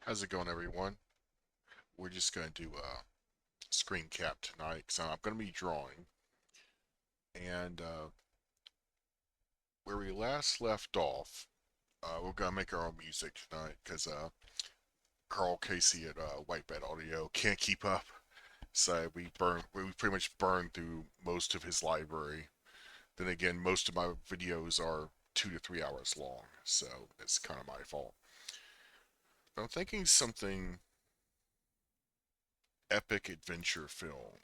How's it going, everyone? We're just going to do a screen cap tonight because I'm going to be drawing. And where we last left off, we're going to make our own music tonight because Carl Casey at Whitebed Audio can't keep up. So we pretty much burned through most of his library. Then again, most of my videos are 2 to 3 hours long, so it's kind of my fault. But I'm thinking something epic adventure film.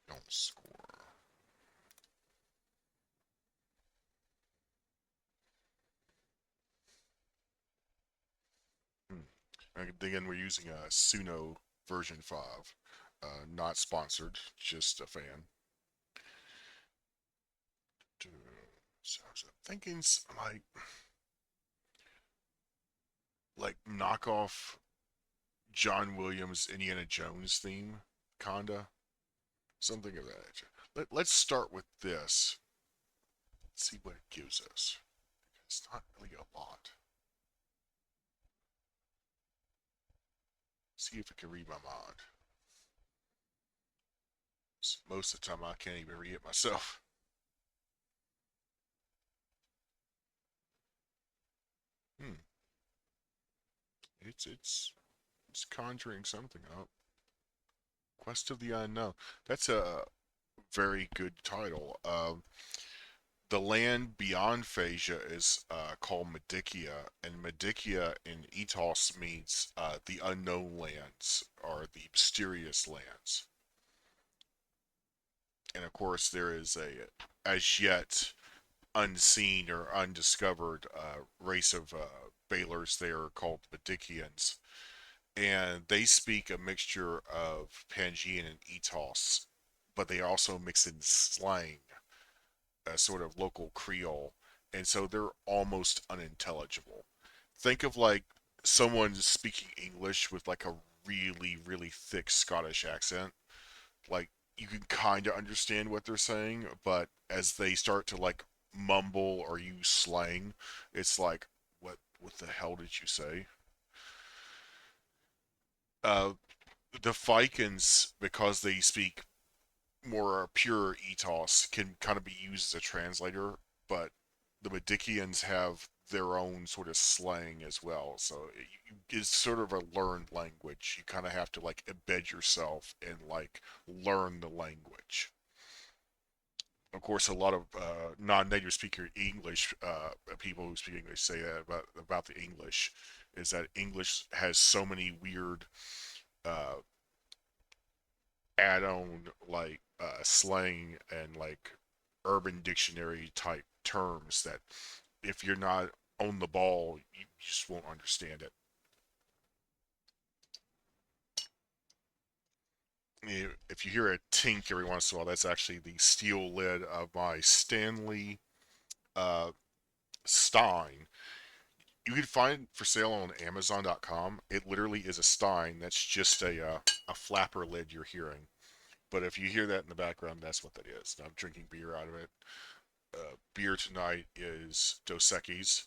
Don't score. Hmm. Again, we're using a Suno version 5. Not sponsored, just a fan. So I was thinking like knockoff John Williams Indiana Jones theme, kinda. Something of that nature. Let's start with this. Let's see what it gives us. It's not really a lot. See if it can read my mind. Most of the time I can't even read it myself. Hmm. It's conjuring something up. Quest of the Unknown. That's a very good title. The land beyond Phasia is called Medicia, and Medicia in Etos means the unknown lands or the mysterious lands. And of course, there is a as yet unseen or undiscovered race of Balers there called Medicians, and they speak a mixture of Panjian and Etos, but they also mix in slang, a sort of local Creole, and so they're almost unintelligible. Think of like someone speaking English with like a really, really thick Scottish accent. Like you can kind of understand what they're saying, but as they start to like mumble or use slang, it's like, what the hell did you say? Uh, the Vikings, because they speak more pure ethos, can kind of be used as a translator, but the Medicians have their own sort of slang as well. So it's sort of a learned language. You kind of have to like embed yourself and like learn the language. Of course, a lot of non-native speaker English people who speak English say that about the English is that English has so many weird uh, add-on like slang and like urban dictionary type terms that if you're not on the ball, you just won't understand it. If you hear a tink every once in a while, that's actually the steel lid of my Stanley uh, Stein. You can find for sale on Amazon.com. It literally is a Stein. That's just a flapper lid you're hearing. But if you hear that in the background, that's what that is. I'm drinking beer out of it. Beer tonight is Dos Equis,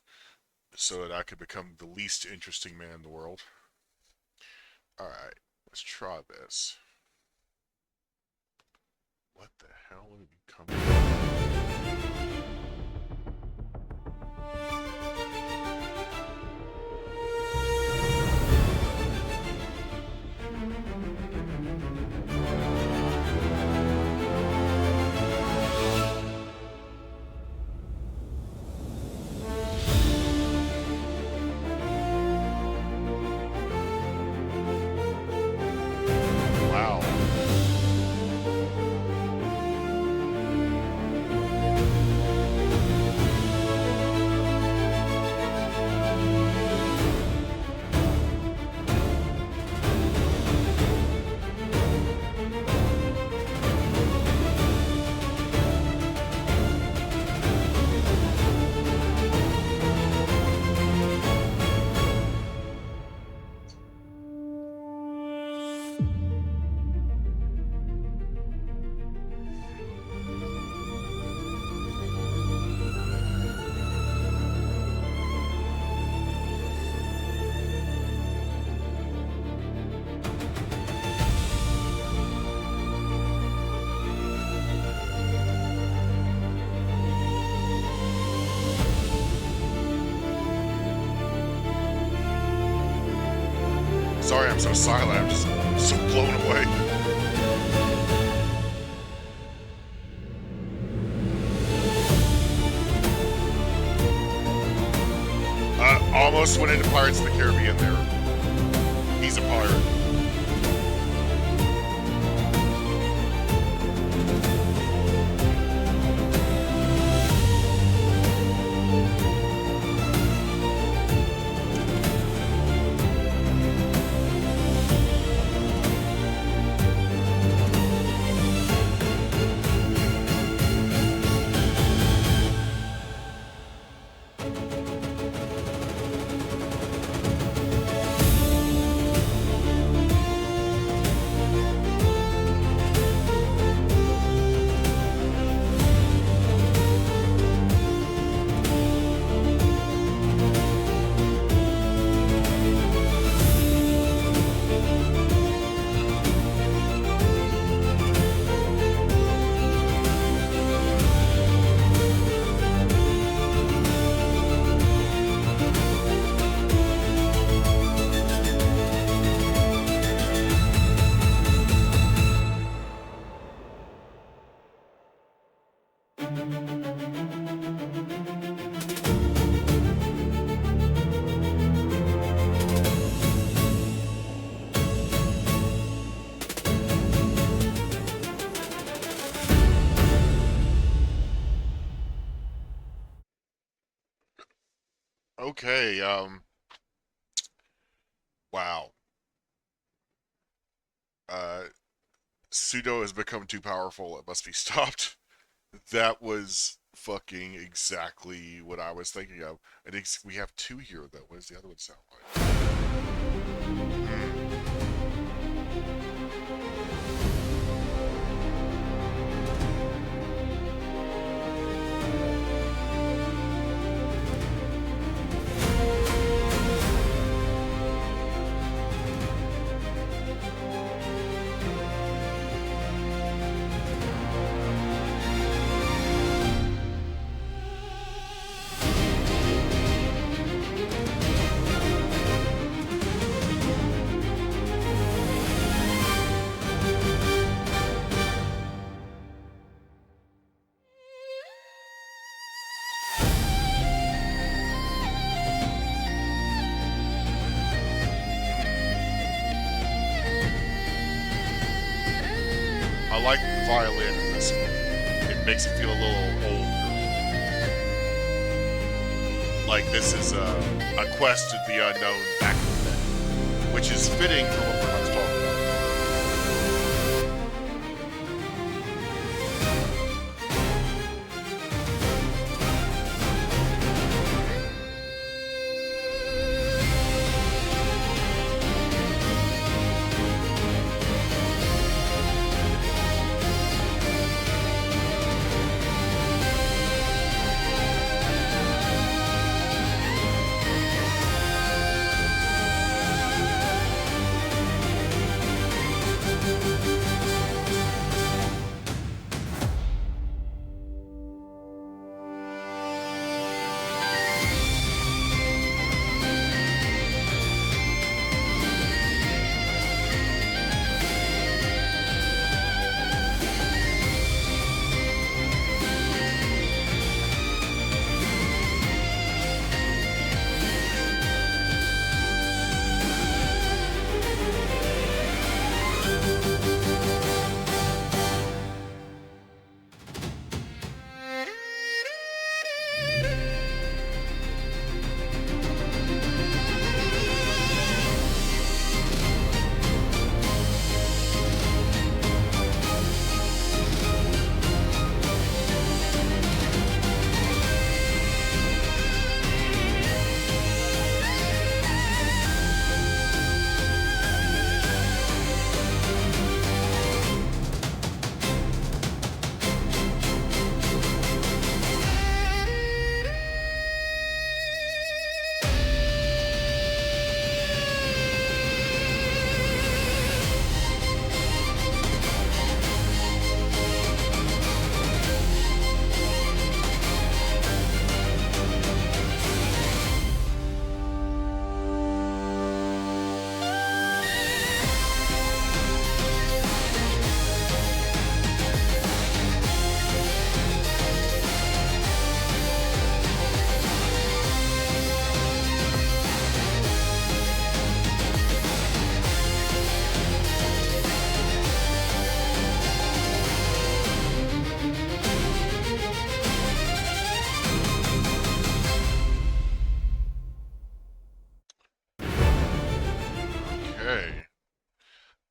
so that I could become the least interesting man in the world. All right, let's try this. What the hell would it become? Wow. Sorry, I'm so silent. I'm just so blown away. Almost went into Pirates of the Caribbean there. He's a pirate. Okay, wow. Uh, Pseudo has become too powerful. It must be stopped. That was fucking exactly what I was thinking of. I think we have two here, though. What does the other one sound like? Hmm. I like the violin in this one. It makes it feel a little older. Like this is a quest to the unknown back in the day, which is fitting for what we're about to talk about.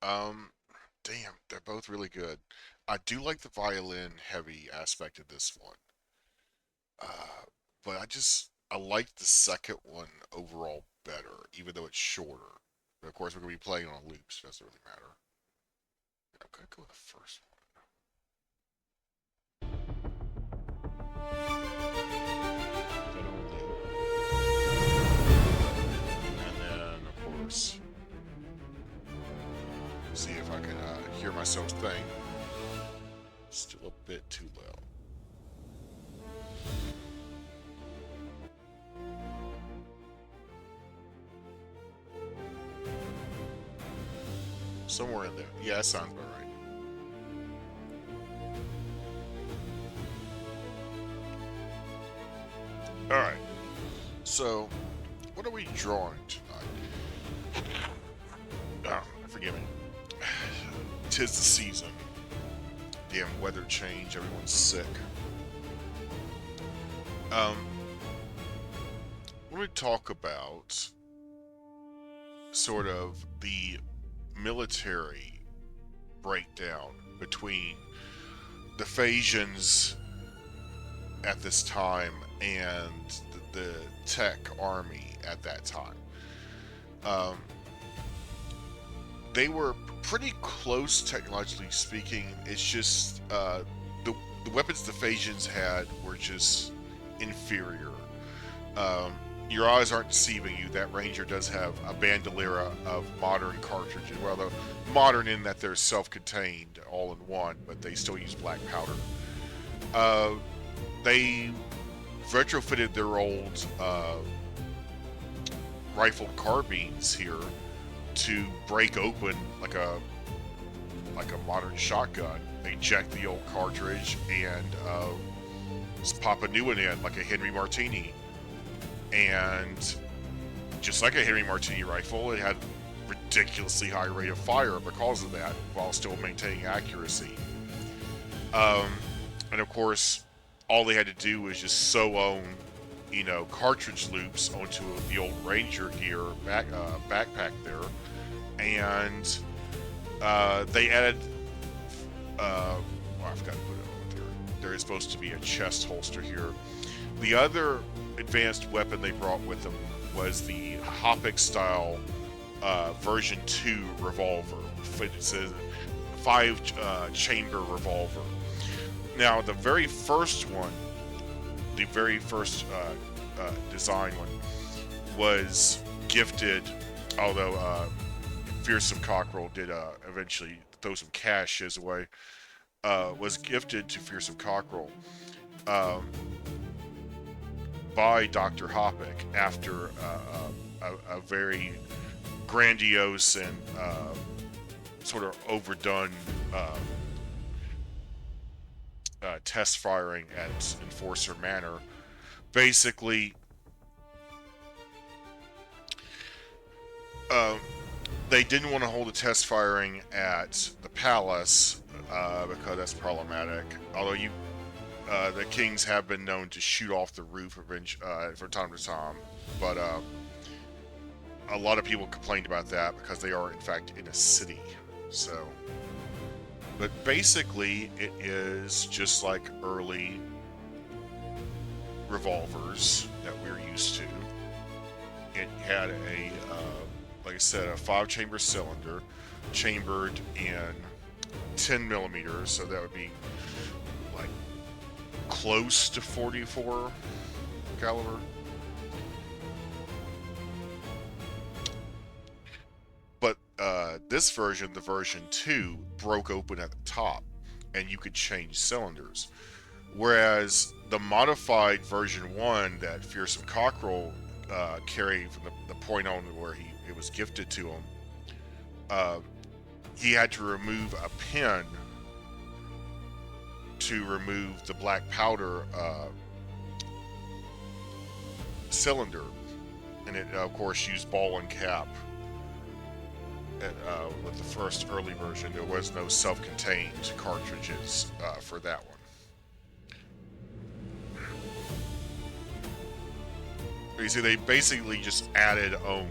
Um, damn, they're both really good. I do like the violin heavy aspect of this one. But I like the second one overall better, even though it's shorter. But of course, we're gonna be playing on loops. So it doesn't really matter. I'm gonna go with the first one. And then, of course, see if I can hear myself think. Still a bit too loud. Somewhere in there. Yeah, that sounds about right. Alright. So, what are we drawing tonight? Oh, forgive me. 'Tis the season. Damn weather change, everyone's sick. Let me talk about sort of the military breakdown between the Phasians at this time and the tech army at that time. Um, they were pretty close technologically speaking. It's just the weapons the Phasians had were just inferior. Your eyes aren't deceiving you. That Ranger does have a bandolier of modern cartridges. Well, the modern in that they're self-contained, all in one, but they still use black powder. They retrofitted their old rifled carbines here to break open like a modern shotgun. They eject the old cartridge and just pop a new one in like a Henry Martini. And just like a Henry Martini rifle, it had ridiculously high rate of fire because of that, while still maintaining accuracy. And of course, all they had to do was just sew on, cartridge loops onto the old Ranger gear backpack there, and they added. I forgot to put it on there. There is supposed to be a chest holster here. The other advanced weapon they brought with them was the Hoppick style version 2 revolver. It's a 5-chamber revolver. Now, the very first one, the very first design one, was gifted, although Fearsome Cockerel did eventually throw some cash his way, was gifted to Fearsome Cockerel by Dr. Hoppick after a very grandiose and sort of overdone test firing at Enforcer Manor. Basically, they didn't want to hold a test firing at the palace because that's problematic. Although the kings have been known to shoot off the roof from time to time, but a lot of people complained about that because they are in fact in a city. So, but basically, it is just like early revolvers that we're used to. It had like I said, a 5-chamber cylinder, chambered in 10 millimeters, so that would be like close to 44 caliber. But this version, the version 2, broke open at the top, and you could change cylinders. Whereas the modified version 1 that Fearsome Cockerel carried from the point on where it was gifted to him, he had to remove a pin to remove the black powder cylinder, and it of course used ball and cap. With the first early version, there was no self-contained cartridges for that one. You see, they basically just added on.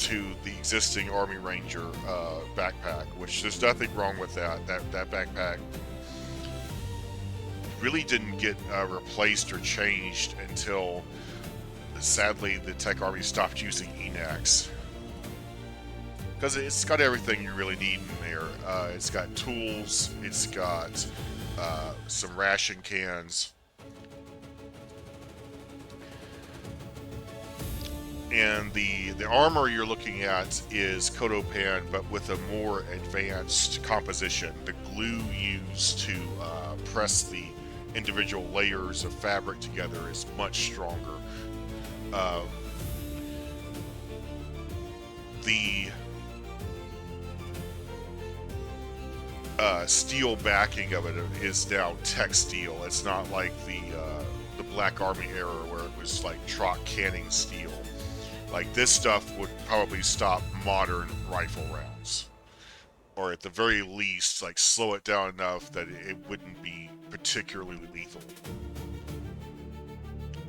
to the existing Army Ranger backpack, which there's nothing wrong with that. That backpack really didn't get replaced or changed until, sadly, the Tech Army stopped using ENACs. Because it's got everything you really need in there. It's got tools, it's got some ration cans, and the armor you're looking at is Kodopan, but with a more advanced composition. The glue used to press the individual layers of fabric together is much stronger. The steel backing of it is now tech steel. It's not like the Black Army era where it was like Troc canning steel. Like, this stuff would probably stop modern rifle rounds, or at the very least, like, slow it down enough that it wouldn't be particularly lethal.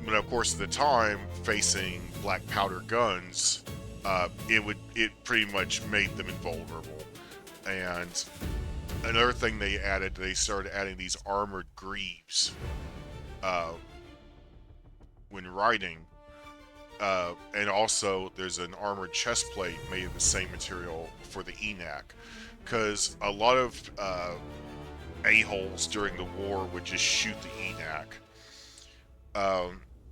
But of course, at the time, facing black powder guns, it pretty much made them invulnerable. And another thing they started adding these armored greaves when riding. And also, there's an armored chest plate made of the same material for the ENAC, because a lot of a-holes during the war would just shoot the ENAC.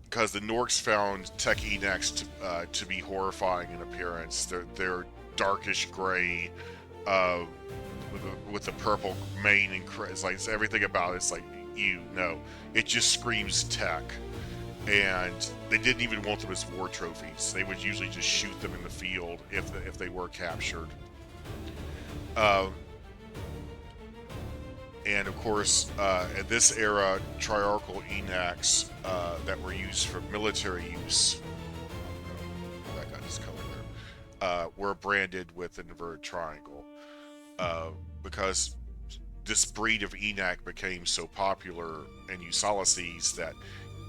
Because the Norks found tech ENACs to be horrifying in appearance. They're darkish gray, with the purple mane, and it's like, everything about it's like, it just screams tech. And they didn't even want them as war trophies. They would usually just shoot them in the field if they were captured. And of course, at this era, triarchal ENACs that were used for military use, that got discolored there, were branded with an inverted triangle, because this breed of ENAC became so popular in Usalices that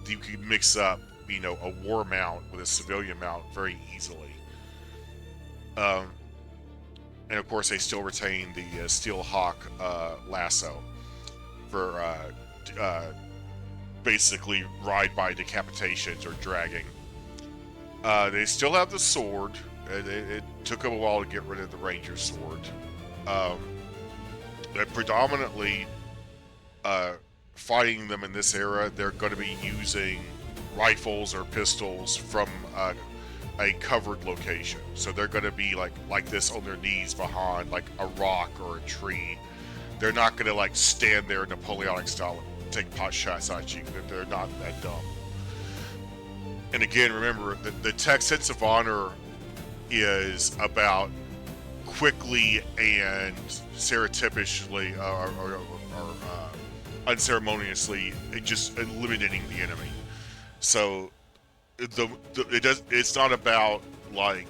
you could mix up, a war mount with a civilian mount very easily. And of course, they still retain the Steel Hawk lasso for basically ride-by decapitations or dragging. They still have the sword. It took them a while to get rid of the Ranger sword. They're predominantly fighting them in this era. They're going to be using rifles or pistols from a covered location. So they're going to be like this on their knees behind like a rock or a tree. They're not going to like stand there Napoleonic style and take pot shots at you. They're not that dumb. And again, remember, the tech sense of honor is about quickly and surreptitiously or unceremoniously just eliminating the enemy. So it's not about like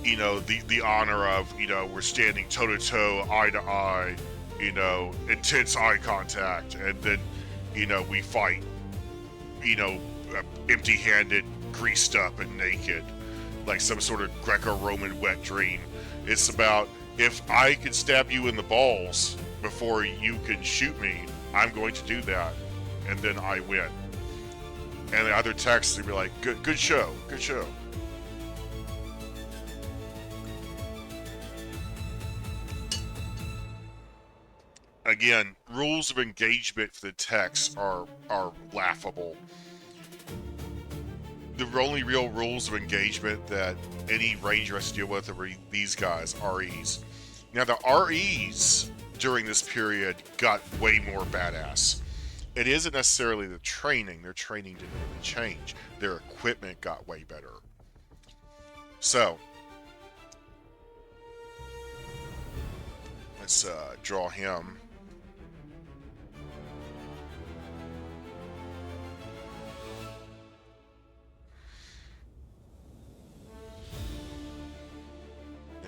the honor of we're standing toe to toe, eye to eye, intense eye contact, and then we fight empty-handed, greased up and naked like some sort of Greco-Roman wet dream. It's about, if I can stab you in the balls before you can shoot me, I'm going to do that, and then I win. And the other texts would be like, good show. Again, rules of engagement for the texts are laughable. The only real rules of engagement that any Ranger has to deal with are these guys, REs. Now, the REs during this period got way more badass. It isn't necessarily the training. Their training didn't really change. Their equipment got way better. So, let's draw him.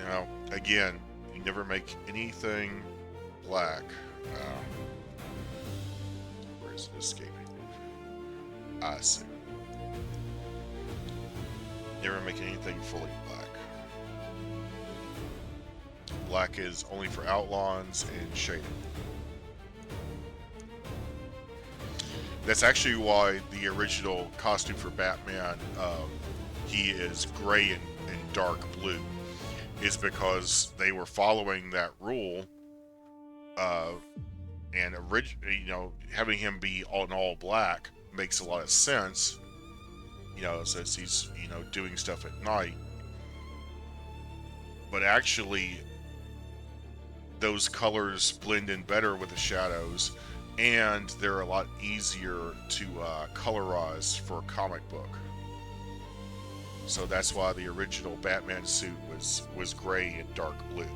Now, again, you never make anything black. Where is it escaping? I see. Never make anything fully black. Black is only for outlines and shading. That's actually why the original costume for Batman, he is gray and dark blue, is because they were following that rule, and having him be all black makes a lot of sense. Since he's doing stuff at night, but actually those colors blend in better with the shadows, and they're a lot easier to colorize for a comic book. So that's why the original Batman suit was gray and dark blue,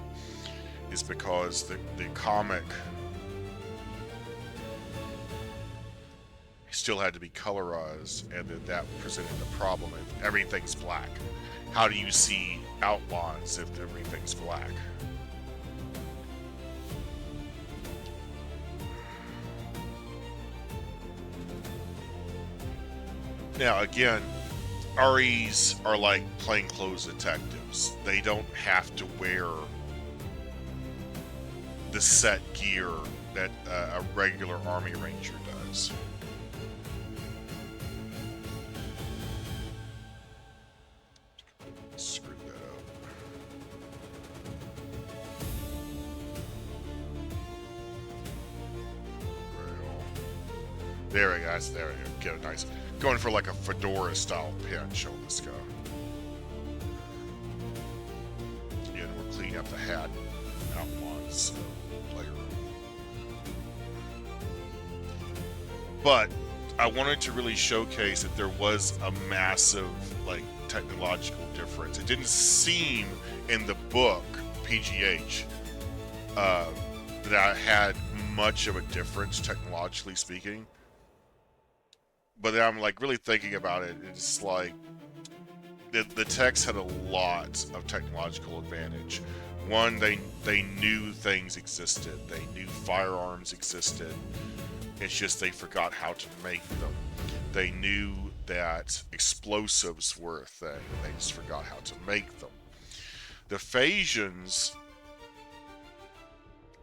is because the comic still had to be colorized, and that presented the problem if everything's black. How do you see outlines if everything's black? Now, again, REs are like plainclothes detectives. They don't have to wear the set gear that a regular Army Ranger does. Screw that up. There we go. There we go. Get a nice. Going for like a fedora style pinch on this guy. And we're cleaning up the hat outlines later. But I wanted to really showcase that there was a massive technological difference. It didn't seem in the book PGH that I had much of a difference technologically speaking. But then I'm really thinking about it. It's like the techs had a lot of technological advantage. One, they knew things existed. They knew firearms existed. It's just they forgot how to make them. They knew that explosives were a thing. They just forgot how to make them. The Phasians,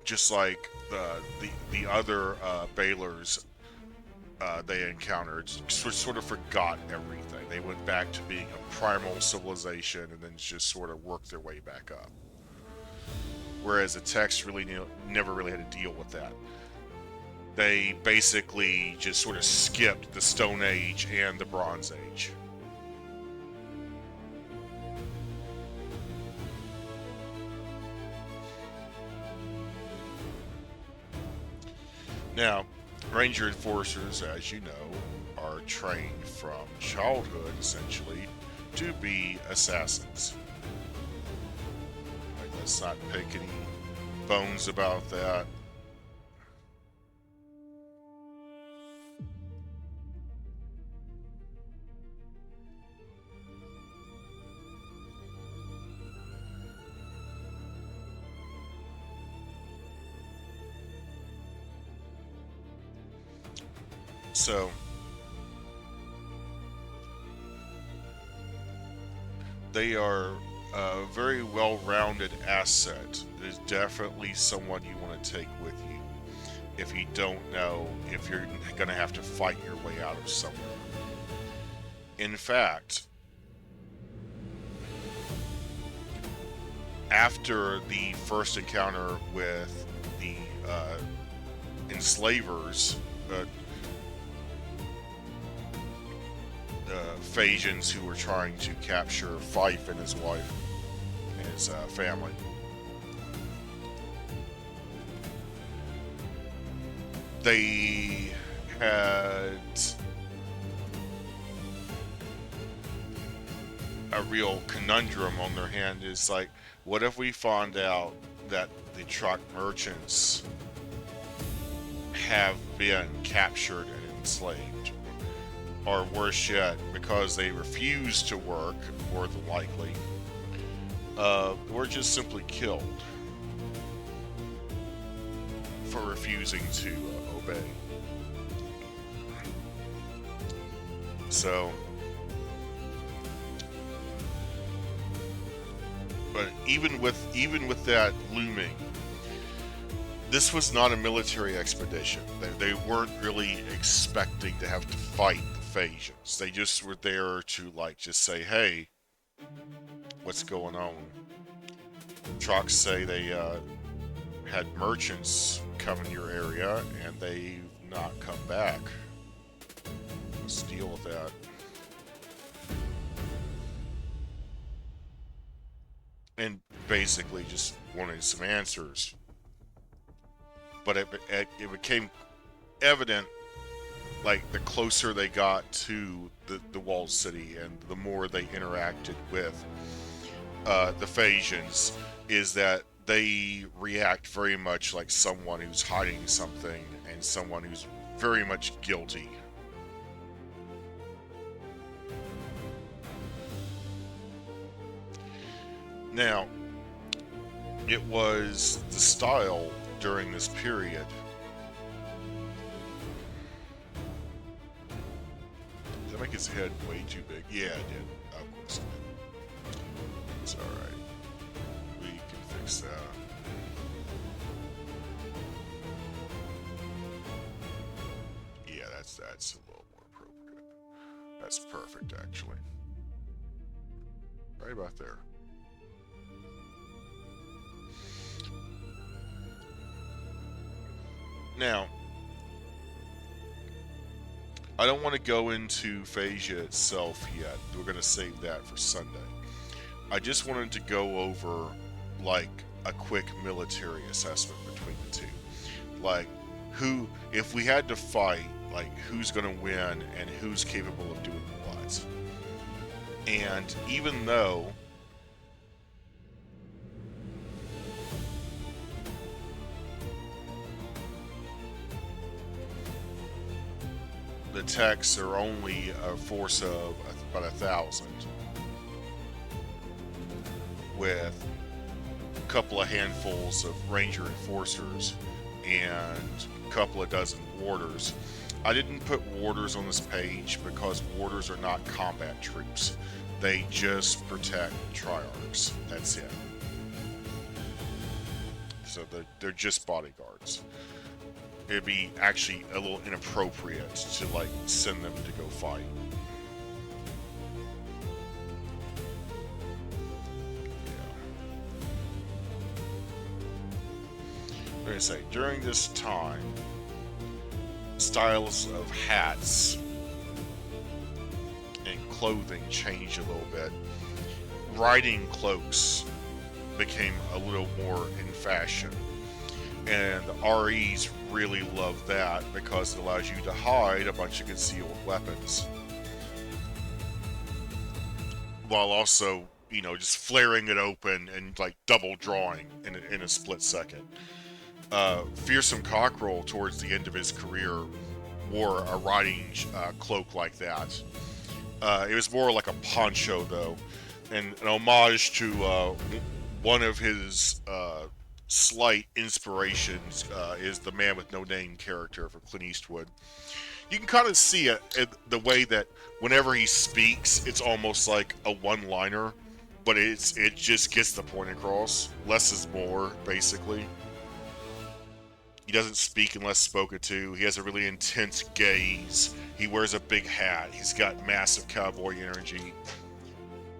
just like the other Balers they encountered, sort of forgot everything. They went back to being a primal civilization and then just sort of worked their way back up. Whereas the techs really never really had to deal with that. They basically just sort of skipped the Stone Age and the Bronze Age. Now, Ranger Enforcers, as you know, are trained from childhood, essentially, to be assassins. Let's not pick any bones about that. So, they are a very well-rounded asset. It is definitely someone you want to take with you if you don't know if you're going to have to fight your way out of somewhere. In fact, after the first encounter with the enslavers, the Phasians who were trying to capture Fife and his wife and his family, they had a real conundrum on their hand. Is like, what if we found out that the truck merchants have been captured and enslaved? Or worse yet, because they refuse to work, more than likely, we're just simply killed for refusing to obey. So, But even with that looming, this was not a military expedition. They weren't really expecting to have to fight the Phasians. They just were there to like just say, "Hey, what's going on?" Trox say they had merchants come in your area and they've not come back. Let's deal with that. And basically just wanted some answers. But it became evident, like, the closer they got to the walled city and the more they interacted with the Phasians, is that they react very much like someone who's hiding something and someone who's very much guilty. Now, it was the style during this period. Did that make his head way too big? Yeah, it did. Of course it did. It's alright. We can fix that. Yeah, that's a little more appropriate. That's perfect, actually. Right about there. Now, I don't want to go into Phasia itself yet. We're going to save that for Sunday. I just wanted to go over, like, a quick military assessment between the two. Like, who, if we had to fight, like, who's going to win and who's capable of doing what. And even though the techs are only a force of about 1,000, with a couple of handfuls of ranger enforcers and a couple of dozen warders. I didn't put warders on this page because warders are not combat troops. They just protect Triarchs. That's it. So they're just bodyguards. It'd be actually a little inappropriate to like send them to go fight. I'm gonna say during this time, styles of hats and clothing changed a little bit. Riding cloaks became a little more in fashion, and the REs really love that because it allows you to hide a bunch of concealed weapons while also, you know, just flaring it open and like double drawing in a split second. Fearsome Cockerel, towards the end of his career, wore a riding cloak like that. It was more like a poncho, though, and an homage to one of his slight inspirations is the Man with No Name character for Clint Eastwood. You can kind of see it in the way that whenever he speaks, it's almost like a one-liner, but it just gets the point across. Less is more, basically. He doesn't speak unless spoken to. He has a really intense gaze. He wears a big hat. He's got massive cowboy energy.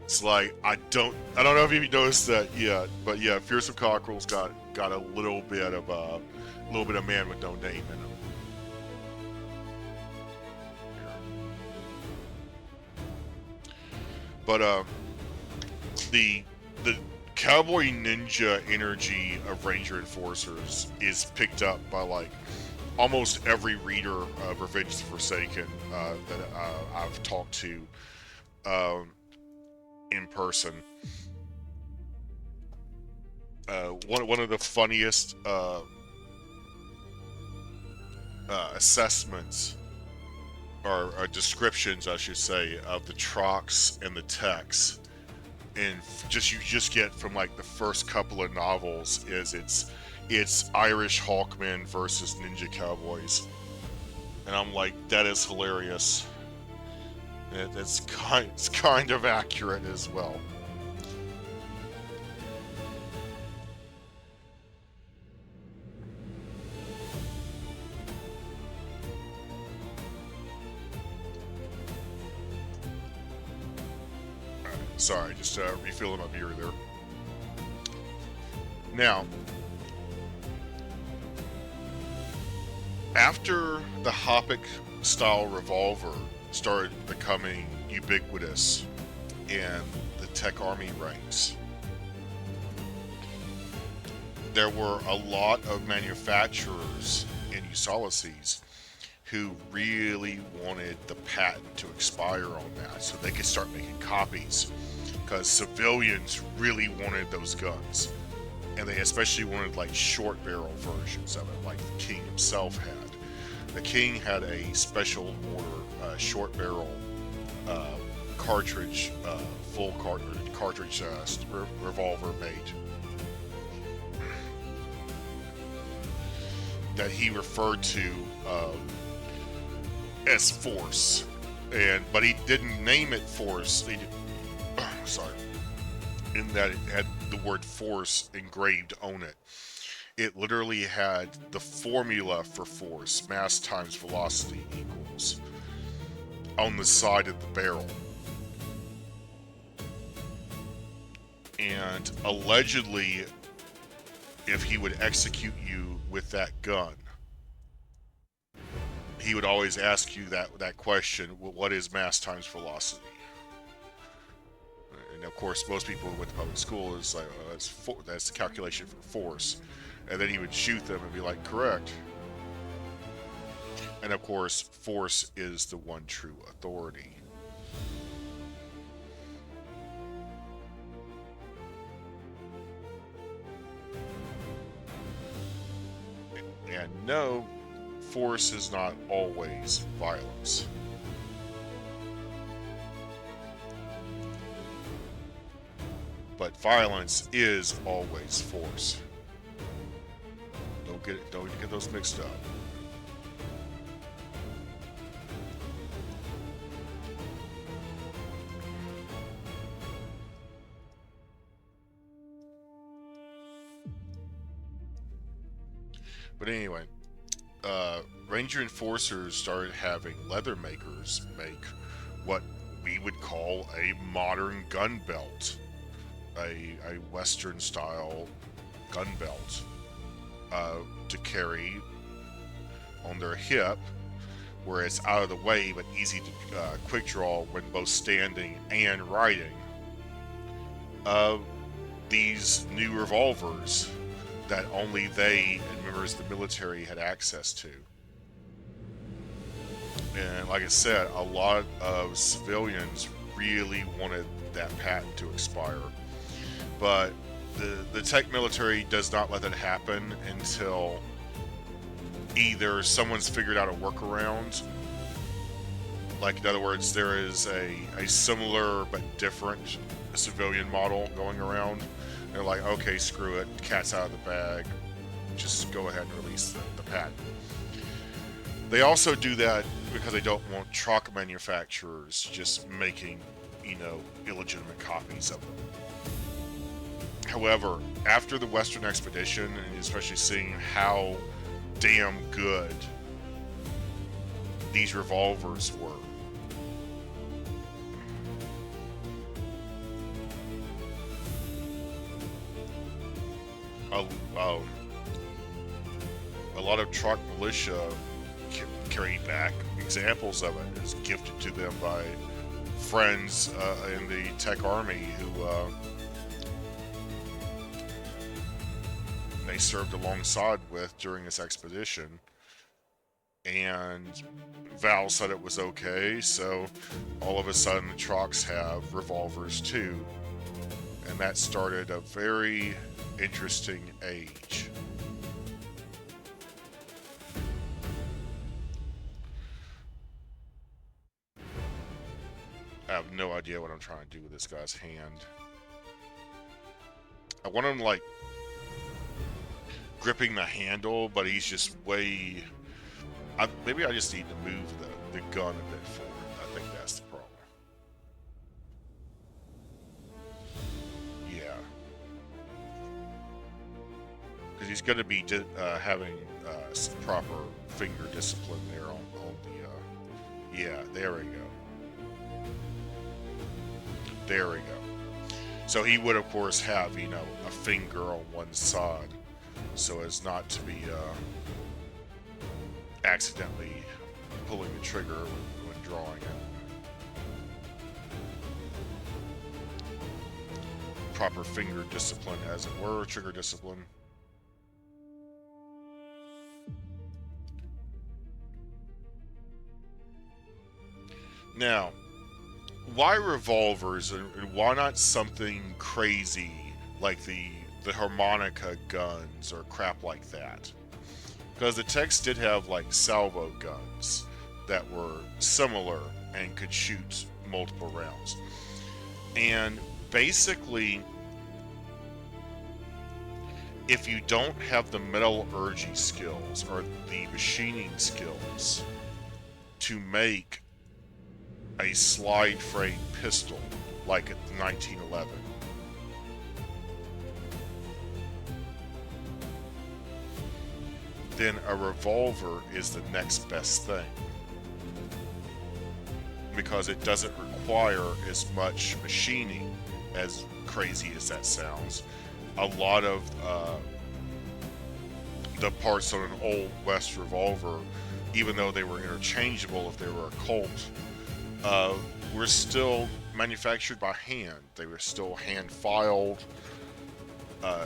It's like I don't know if you noticed that yet, but yeah, Fearsome Cockerel's got a little bit of Man with No Name in him. But the cowboy ninja energy of Ranger Enforcers is picked up by like almost every reader of Revenge of the Forsaken that I've talked to in person. One of the funniest assessments or descriptions, I should say, of the Trox and the Techs, and you just get from like the first couple of novels is it's Irish Hawkmen versus Ninja Cowboys, and I'm like, that is hilarious. It's kind of accurate as well. Sorry, just refilling my beer there. Now, after the Hoppic style revolver started becoming ubiquitous in the tech army ranks, there were a lot of manufacturers in Ulysses who really wanted the patent to expire on that so they could start making copies, because civilians really wanted those guns, and they especially wanted like short barrel versions of it like the King himself had. The King had a special order short barrel cartridge, full cartridge revolver made that he referred to as Force, but he didn't name it Force. He did, sorry, in that it had the word Force engraved on it. It literally had the formula for force, mass times velocity equals, on the side of the barrel. And allegedly, if he would execute you with that gun, he would always ask you that question, what is mass times velocity? And of course, most people who went to public school is like, oh, that's the calculation for force. And then he would shoot them and be like, correct. And of course, force is the one true authority. And no, force is not always violence. But violence is always force. Don't get those mixed up. But anyway, Ranger Enforcers started having leather makers make what we would call a modern gun belt, a Western style gun belt to carry on their hip, where it's out of the way but easy to quick draw when both standing and riding. These new revolvers that only they and members of the military had access to. And like I said, a lot of civilians really wanted that patent to expire. But the tech military does not let that happen until either someone's figured out a workaround, like in other words, there is a similar but different civilian model going around. They're like, okay, screw it, cat's out of the bag, just go ahead and release the patent. They also do that because they don't want truck manufacturers just making, illegitimate copies of them. However, after the Western Expedition, and especially seeing how damn good these revolvers were, a lot of truck militia carried back examples of it as gifted to them by friends in the tech army who they served alongside with during this expedition. And Val said it was okay, so all of a sudden the trucks have revolvers too. And that started a very interesting age. I have no idea what I'm trying to do with this guy's hand. I want him like gripping the handle, but he's just way... maybe I just need to move the gun a bit forward. I think that's the problem. Yeah. Because he's going to be having some proper finger discipline there on the... yeah, there we go. There we go. So he would, of course, have, a finger on one side so as not to be accidentally pulling the trigger when drawing it. Proper finger discipline, as it were, trigger discipline. Now, why revolvers and why not something crazy like the harmonica guns or crap like that? Because the techs did have like salvo guns that were similar and could shoot multiple rounds. And basically, if you don't have the metallurgy skills or the machining skills to make a slide frame pistol like at 1911, then a revolver is the next best thing, because it doesn't require as much machining, as crazy as that sounds. A lot of the parts on an old West revolver, even though they were interchangeable if they were a Colt, were still manufactured by hand. They were still hand filed.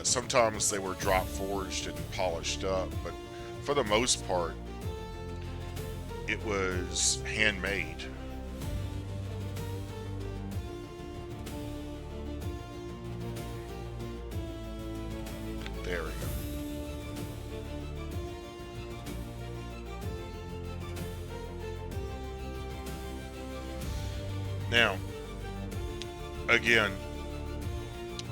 Sometimes they were drop forged and polished up, but for the most part, it was handmade. There we go. Now, again,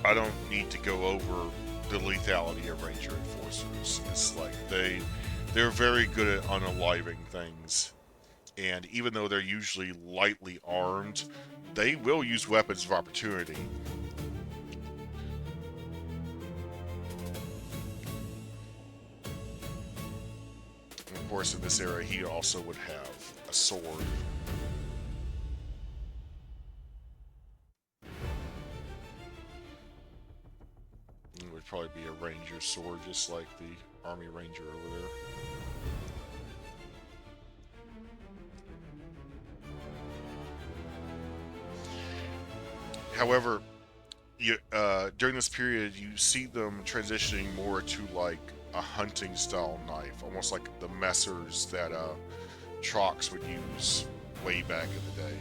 I don't need to go over the lethality of Ranger Enforcers. It's like they're very good at unaliving things, and even though they're usually lightly armed, they will use weapons of opportunity. And of course, in this area, he also would have a sword. It would probably be a ranger sword, just like the Army Ranger over there. However, during this period, you see them transitioning more to like a hunting style knife, almost like the messers that Trox would use way back in the day.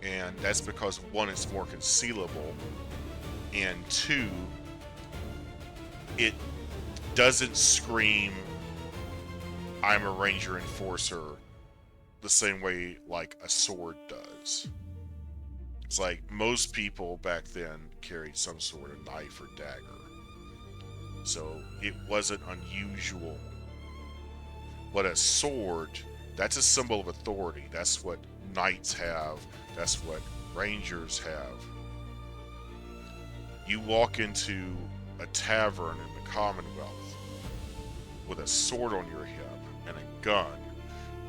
And that's because one, it's more concealable, and two, it doesn't scream I'm a Ranger Enforcer the same way like a sword does. It's like most people back then carried some sort of knife or dagger, so it wasn't unusual. But a sword, that's a symbol of authority. That's what knights have. That's what rangers have. You walk into a tavern in the Commonwealth with a sword on your hip and a gun.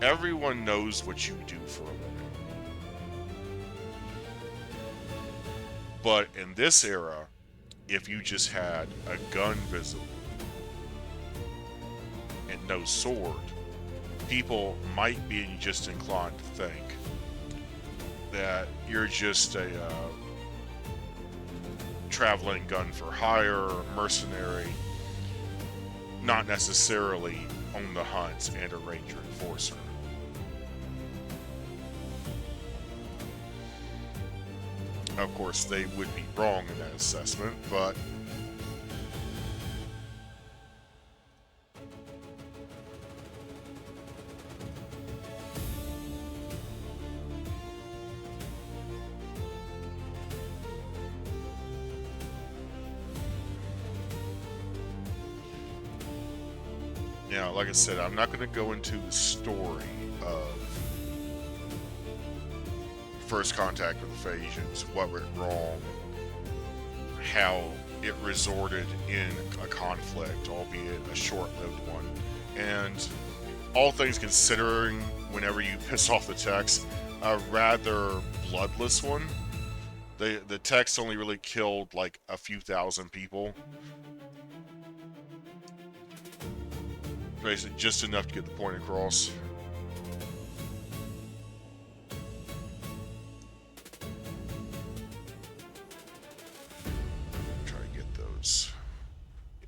Everyone knows what you do for a living. But in this era, if you just had a gun visible and no sword, people might be just inclined to think that you're just a traveling gun for hire, mercenary, not necessarily on the hunt and a ranger enforcer. Of course, they would be wrong in that assessment, but now, like I said, I'm not going to go into the story of first contact with the Phasians, what went wrong, how it resorted in a conflict, albeit a short-lived one. And all things considering, whenever you piss off the Techs, a rather bloodless one. The Techs only really killed like a few thousand people. Basically, just enough to get the point across. Try to get those. Yeah.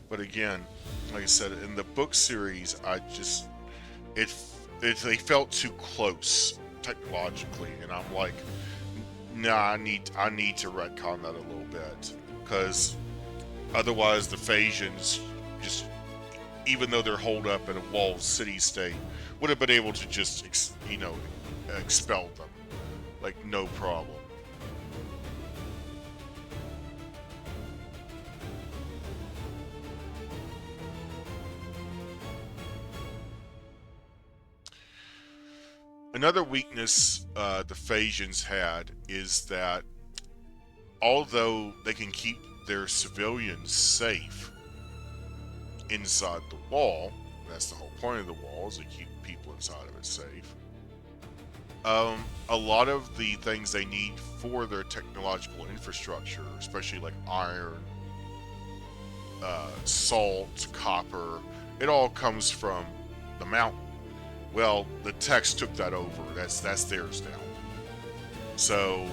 But again, like I said, in the book series, I just it, they felt too close technologically, and I'm like, nah, I need to retcon that a little bit, because otherwise the Phasians just, even though they're holed up in a walled city state, would have been able to just expel them, like no problem. Another weakness the Phasians had is that although they can keep their civilians safe inside the wall, that's the whole point of the wall, is to keep people inside of it safe. A lot of the things they need for their technological infrastructure, especially like iron, salt, copper, it all comes from the mountain. Well, the Techs took that over. That's theirs now. So,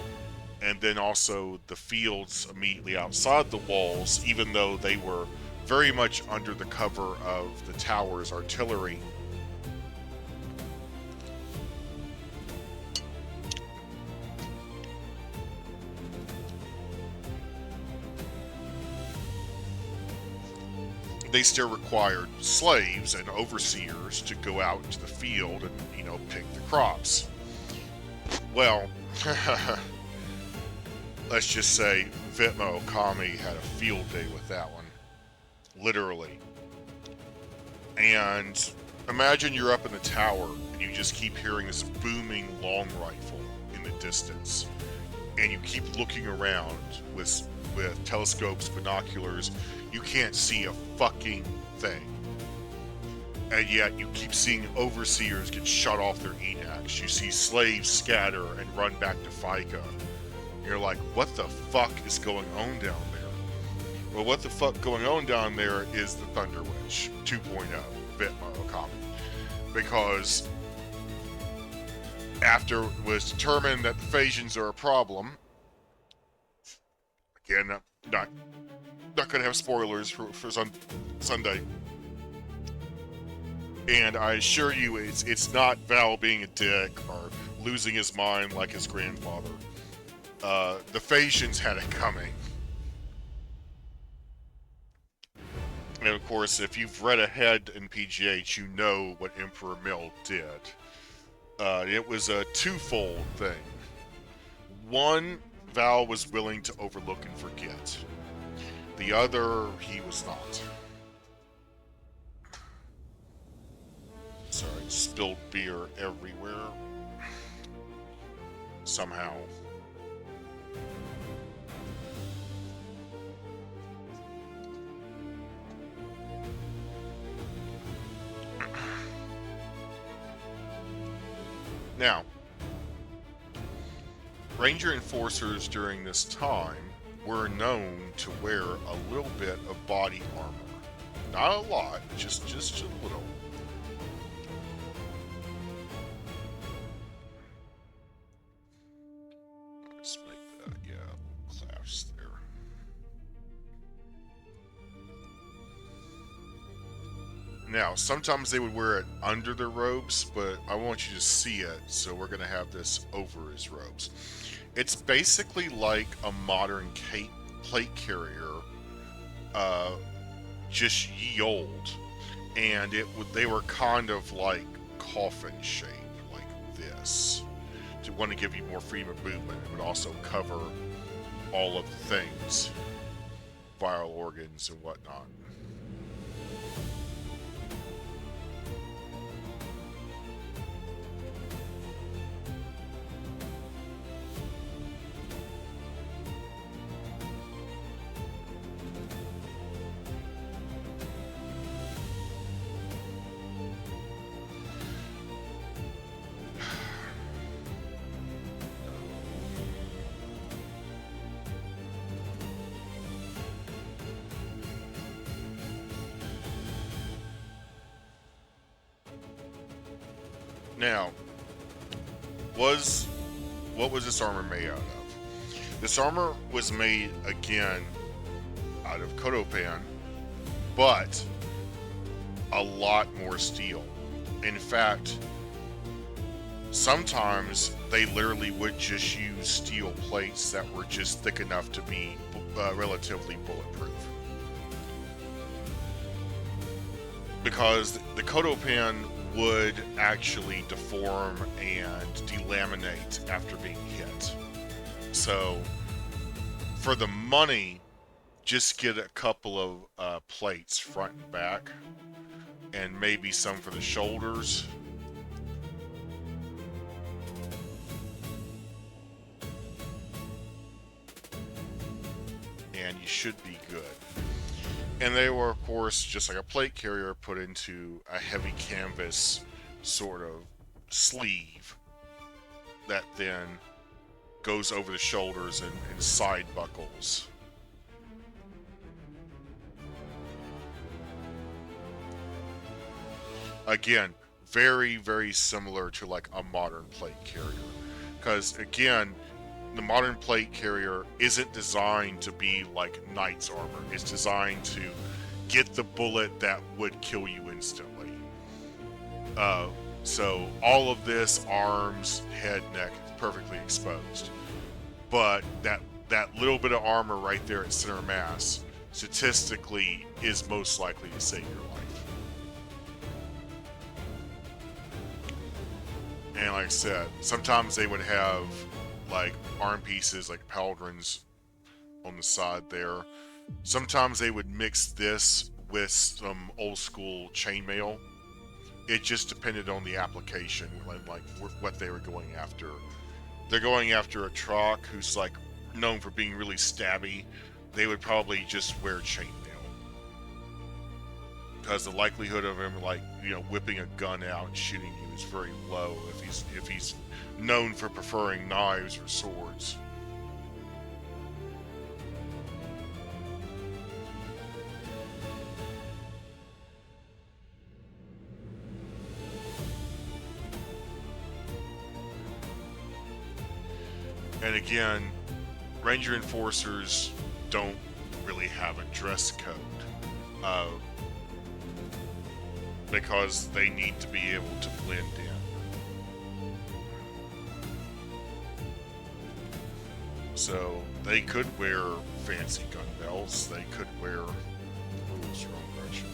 and then also the fields immediately outside the walls, even though they were very much under the cover of the tower's artillery. They still required slaves and overseers to go out into the field and, pick the crops. Well, let's just say Vitma Okami had a field day with that one. Literally. And imagine you're up in the tower and you just keep hearing this booming long rifle in the distance. And you keep looking around with telescopes, binoculars. You can't see a fucking thing. And yet you keep seeing overseers get shut off their enacs. You see slaves scatter and run back to FICA. You're like, what the fuck is going on down there? Well, what the fuck going on down there is the Thunder Witch 2.0, Vitma Okami. Because after it was determined that the Phasians are a problem, again, not gonna have spoilers for Sunday. And I assure you, it's not Val being a dick or losing his mind like his grandfather. The Phasians had it coming. And of course, if you've read ahead in PGH, you know what Emperor Mill did. It was a twofold thing. One, Val was willing to overlook and forget. The other, he was not. Sorry, spilled beer everywhere. Somehow. Now, Ranger enforcers during this time were known to wear a little bit of body armor. Not a lot, just a little. Let's make that, yeah, a little clasp there. Now, sometimes they would wear it under their robes, but I want you to see it, so we're going to have this over his robes. It's basically like a modern plate carrier, just ye old, and they were kind of like coffin shaped, like this. to want to give you more freedom of movement. It would also cover all of the things, viral organs and whatnot. Now, what was this armor made out of? This armor was made again out of Kodopan, but a lot more steel. In fact, sometimes they literally would just use steel plates that were just thick enough to be relatively bulletproof. Because the Kodopan would actually deform and delaminate after being hit. So, for the money, just get a couple of plates front and back, and maybe some for the shoulders. And you should be good. And they were, of course, just like a plate carrier, put into a heavy canvas sort of sleeve that then goes over the shoulders and side buckles. Again, very, very similar to like a modern plate carrier. Because, again, the modern plate carrier isn't designed to be like knight's armor. It's designed to get the bullet that would kill you instantly. So all of this, arms, head, neck, perfectly exposed. But that little bit of armor right there at center mass, statistically, is most likely to save your life. And like I said, sometimes they would have like arm pieces, like pauldrons on the side there. Sometimes they would mix this with some old school chainmail. It just depended on the application, like what they were going after. They're going after a Troc who's like known for being really stabby. They would probably just wear chainmail, because the likelihood of him, like, you know, whipping a gun out and shooting you is very low if he's known for preferring knives or swords. And again, Ranger Enforcers don't really have a dress code, because they need to be able to blend in. So they could wear fancy gun belts, they could wear... Ooh, it's the wrong direction.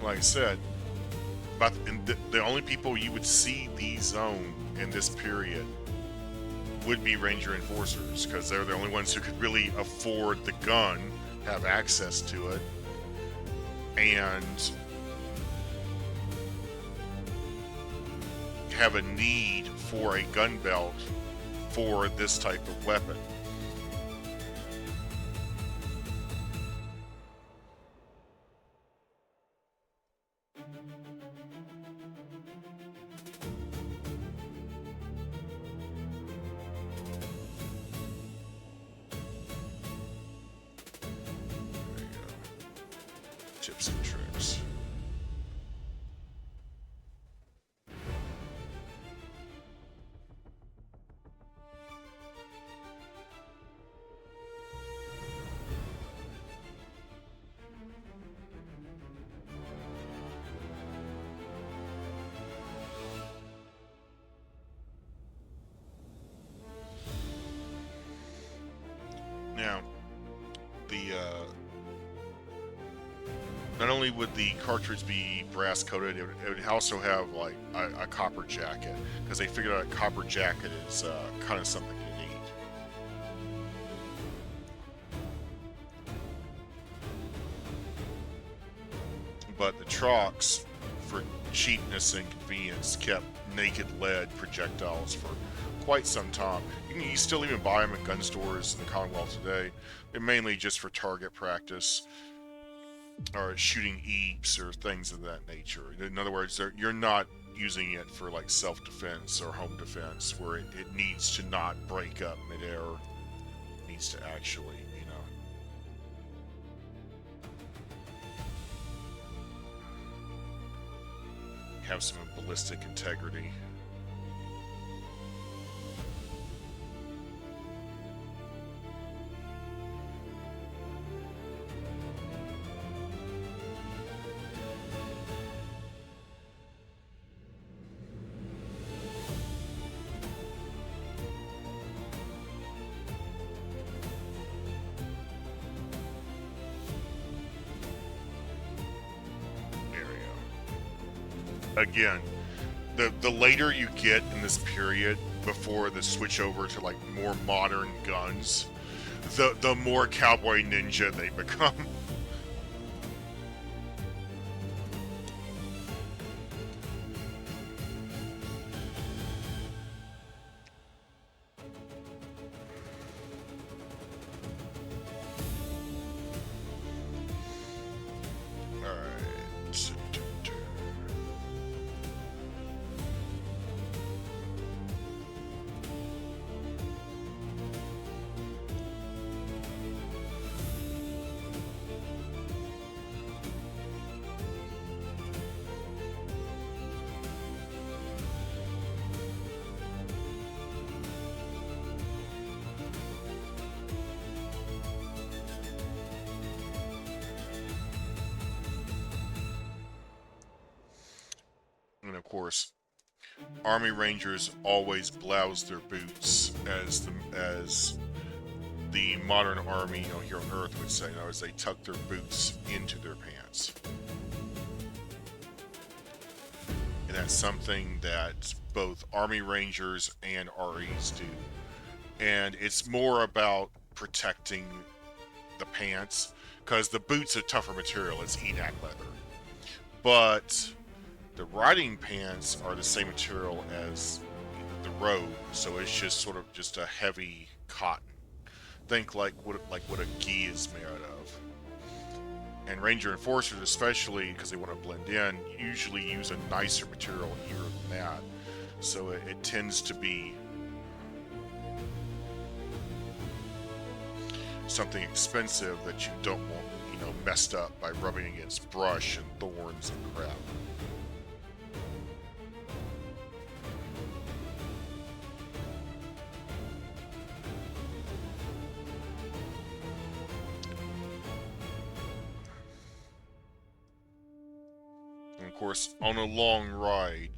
Like I said, but the only people you would see these own in this period would be Ranger Enforcers, because they're the only ones who could really afford the gun, have access to it, and have a need for a gun belt for this type of weapon. Tips and tricks. not only would the cartridge be brass coated, it would also have like a copper jacket, because they figured out a copper jacket is kind of something you need. But the Trox, for cheapness and convenience, kept naked lead projectiles for quite some time. You still even buy them at gun stores in the Commonwealth today. They're mainly just for target practice or shooting eeps or things of that nature. In other words, you're not using it for like self-defense or home defense, where it needs to not break up midair. It needs to actually, have some ballistic integrity. Again, the later you get in this period before the switch over to like more modern guns, the more cowboy ninja they become. And of course, Army Rangers always blouse their boots, as the modern army, here on Earth would say. In other words, they tuck their boots into their pants, and that's something that both Army Rangers and REs do. And it's more about protecting the pants, because the boots are tougher material. It's ENAC leather, but the riding pants are the same material as the robe, so it's just sort of just a heavy cotton. Think like what a gi is made out of. And Ranger Enforcers, especially because they want to blend in, usually use a nicer material here than that. So it tends to be something expensive that you don't want, messed up by rubbing against brush and thorns and crap. And of course, on a long ride,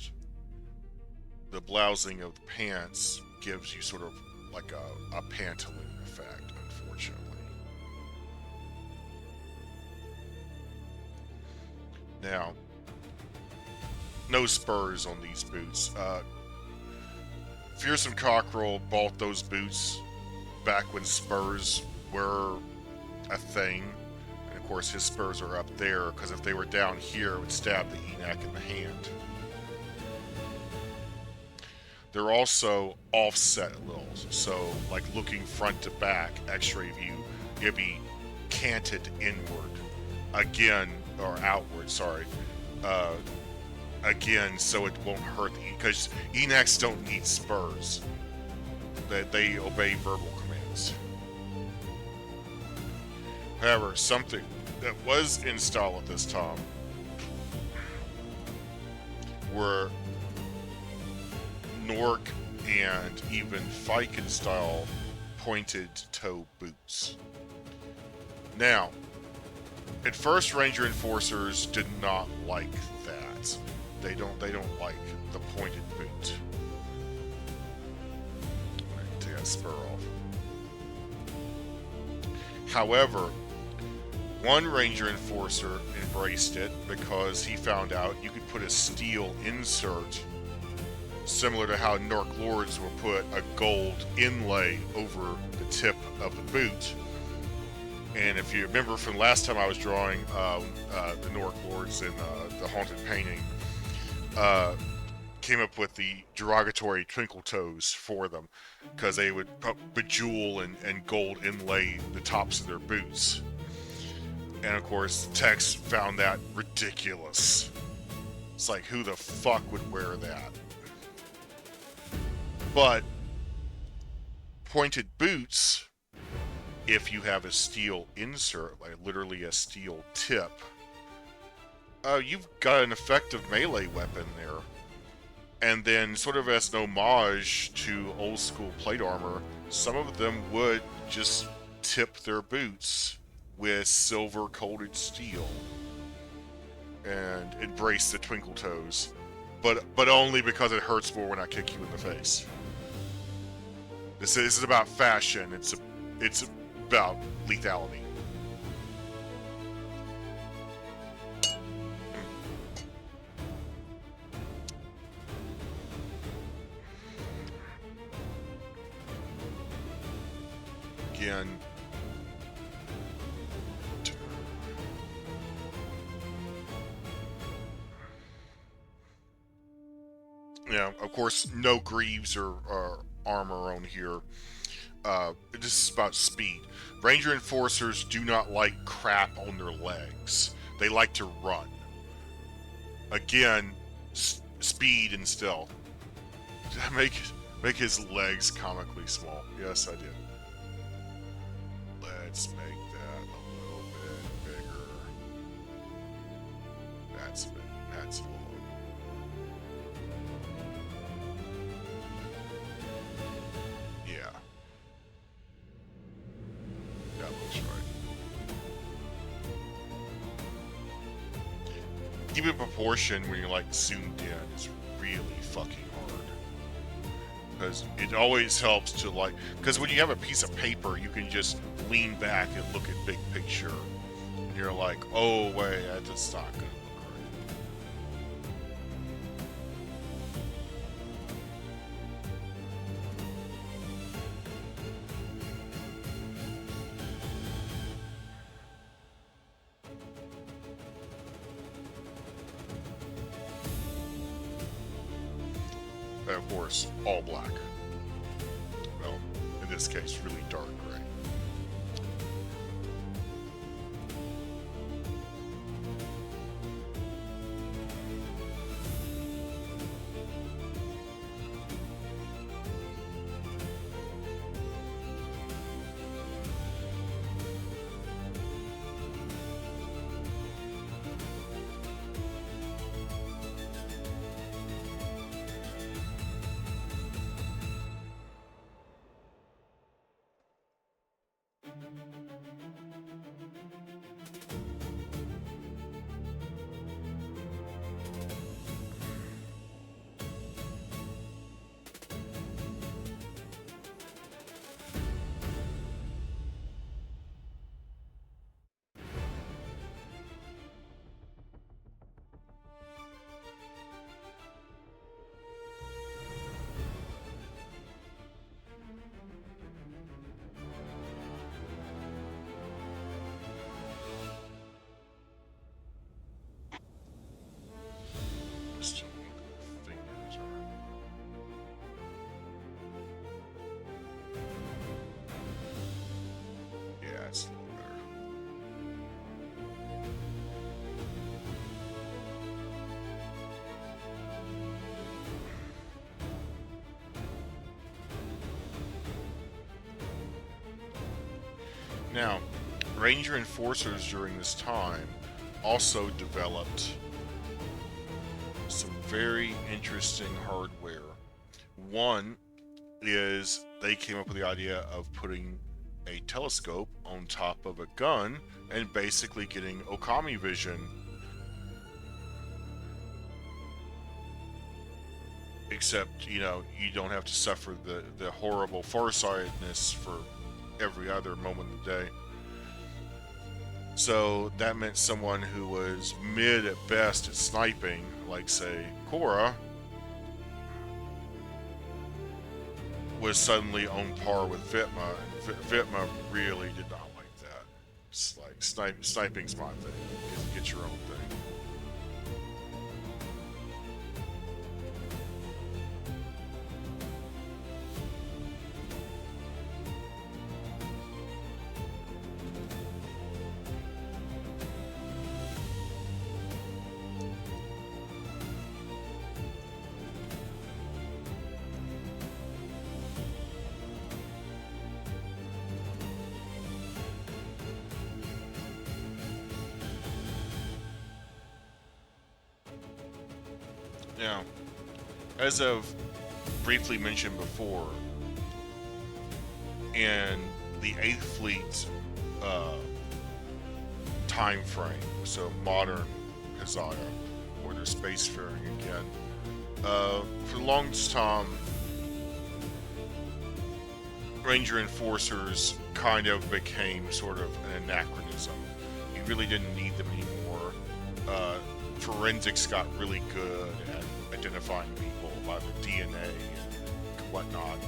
the blousing of the pants gives you sort of like a pantaloon effect, unfortunately. Now, no spurs on these boots. Fearsome Cockerel bought those boots back when spurs were a thing. And of course, his spurs are up there, because if they were down here, it would stab the ENAC in the hand. They're also offset a little, so like looking front to back, X-ray view, it'd be canted inward, again, or outward, sorry, again, so it won't hurt because ENACs don't need spurs. They obey verbal commands. However, something that was in style at this time were Nork and even Viking style pointed toe boots. Now, at first, Ranger Enforcers did not like that. They don't like the pointed boot. I'm gonna take that spur off. However, One Ranger Enforcer embraced it because he found out you could put a steel insert, similar to how Nork Lords will put a gold inlay over the tip of the boot. And if you remember from last time I was drawing the Nork Lords in the Haunted Painting, came up with the derogatory twinkle toes for them because they would bejewel and gold inlay the tops of their boots. And of course, Tex found that ridiculous. It's like, who the fuck would wear that? But pointed boots, if you have a steel insert, like literally a steel tip, you've got an effective melee weapon there. And then, sort of as an homage to old school plate armor, some of them would just tip their boots with silver coated steel and embrace the twinkle toes, but only because it hurts more when I kick you in the face. This is about fashion. It's about lethality. Again. Yeah, of course, no greaves or armor on here. This is about speed. Ranger Enforcers do not like crap on their legs. They like to run. Again, speed and stealth. Did I make his legs comically small? Yes, I did. Let's make that a little bit bigger. That's a little. Yeah. That looks right. Keeping proportion when you're like zoomed in is really fucking hard. Because it always helps to because when you have a piece of paper, you can just lean back and look at big picture. And you're like, oh wait, that's not gonna look right. And of course, all black. Well, in this case, really dark gray. Fingers are. Yeah, it's a little better. Now, Ranger Enforcers during this time also developed some very interesting hardware. One is they came up with the idea of putting a telescope on top of a gun and basically getting Okami vision. Except, you don't have to suffer the horrible farsightedness for every other moment of the day. So that meant someone who was mid at best at sniping, like say Cora, was suddenly on par with Vitma. And Vitma really did not like that. It's like sniping's my thing. Get your own thing. Now, as I've briefly mentioned before, in the Eighth Fleet uh, time frame, so modern Hazaya, or they're spacefaring again, for the longest time, Ranger Enforcers kind of became sort of an anachronism. You really didn't need them anymore. Forensics got really good at identifying people by their DNA and whatnot.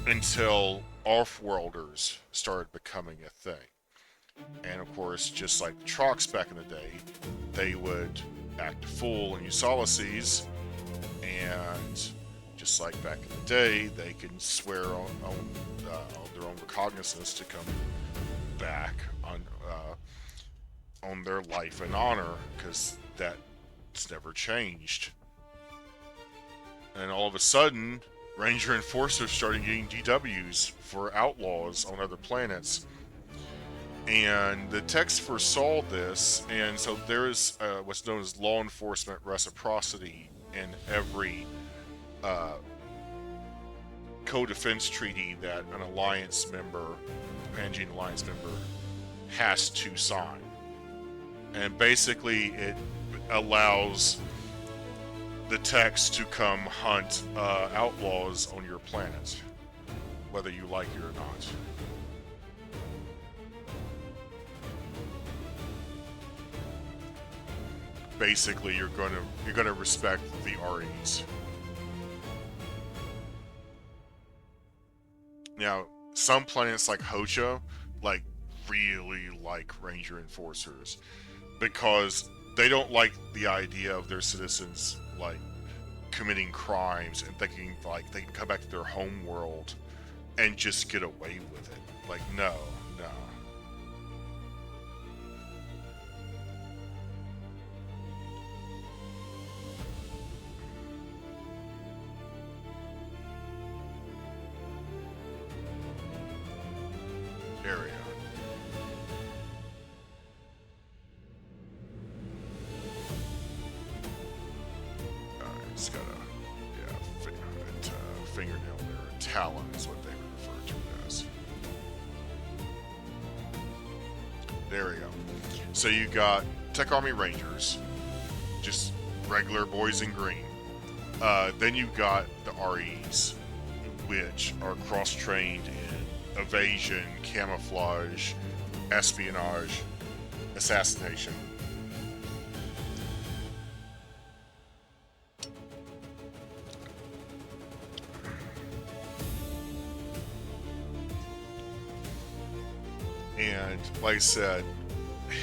Until off-worlders started becoming a thing. And of course, just like the Trox back in the day, they would act a fool in Ulysses, and just like back in the day, they can swear on their own recognizance to come back on their life and honor, because that's never changed. And all of a sudden, Ranger Enforcers started getting DWs for outlaws on other planets. And the text foresaw this, and so there is what's known as law enforcement reciprocity in every uh, co-defense treaty that an alliance member, Panjian alliance member, has to sign. And basically, it allows the text to come hunt outlaws on your planet, whether you like it or not. Basically, you're gonna respect the REs. Now, some planets like Hoja, like really like Ranger Enforcers, because they don't like the idea of their citizens like committing crimes and thinking like they can come back to their home world and just get away with it. Like, no, no. Area. It's got a fingernail there. A talon is what they refer to it as. There we go. So you got Tech Army Rangers, just regular boys in green. Then you got the REs, which are cross-trained in evasion, camouflage, espionage, assassination. And like I said,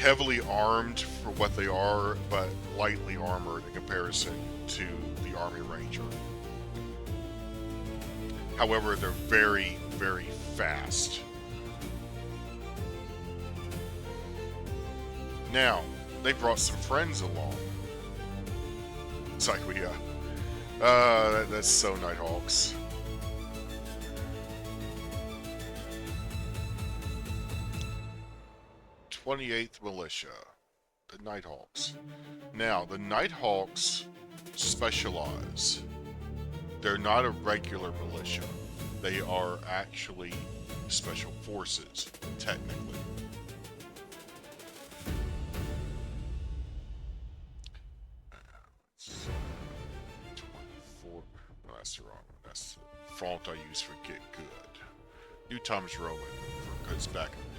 heavily armed for what they are, but lightly armored in comparison to the Army Ranger. However, they're very, very fast. Now, they brought some friends along. It's like that's so Nighthawks. 28th Militia, the Nighthawks. Now, the Nighthawks specialize. They're not a regular militia. They are actually special forces, technically. It's 24. No, that's the wrong one. That's the font I use for get good. New Times Roman for goods back in the day.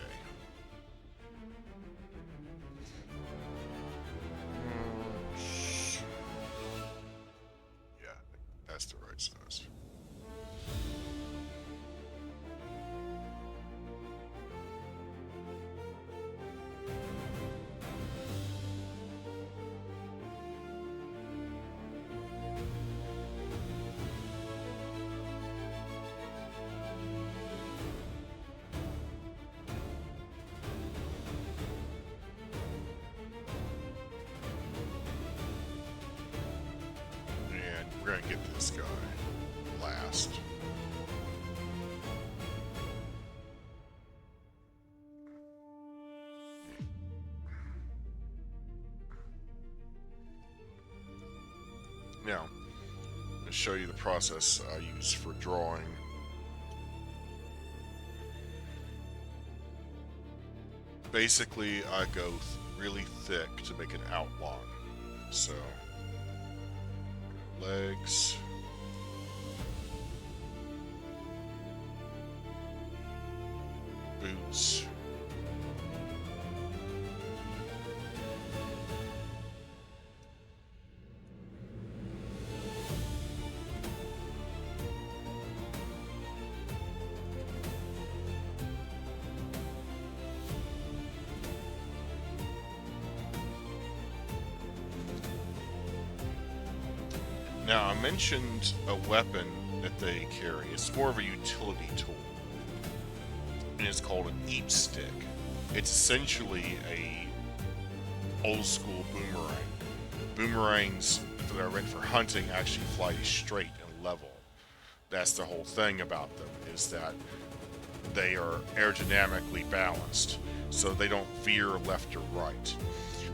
gonna get this guy last. Now, I'm going to show you the process I use for drawing. Basically, I go really thick to make an outline. So, legs. Boots. Now, I mentioned a weapon that they carry. It's more of a utility tool. And it's called an eat stick. It's essentially a old school boomerang. Boomerangs that are meant for hunting actually fly straight and level. That's the whole thing about them, is that they are aerodynamically balanced, so they don't veer left or right.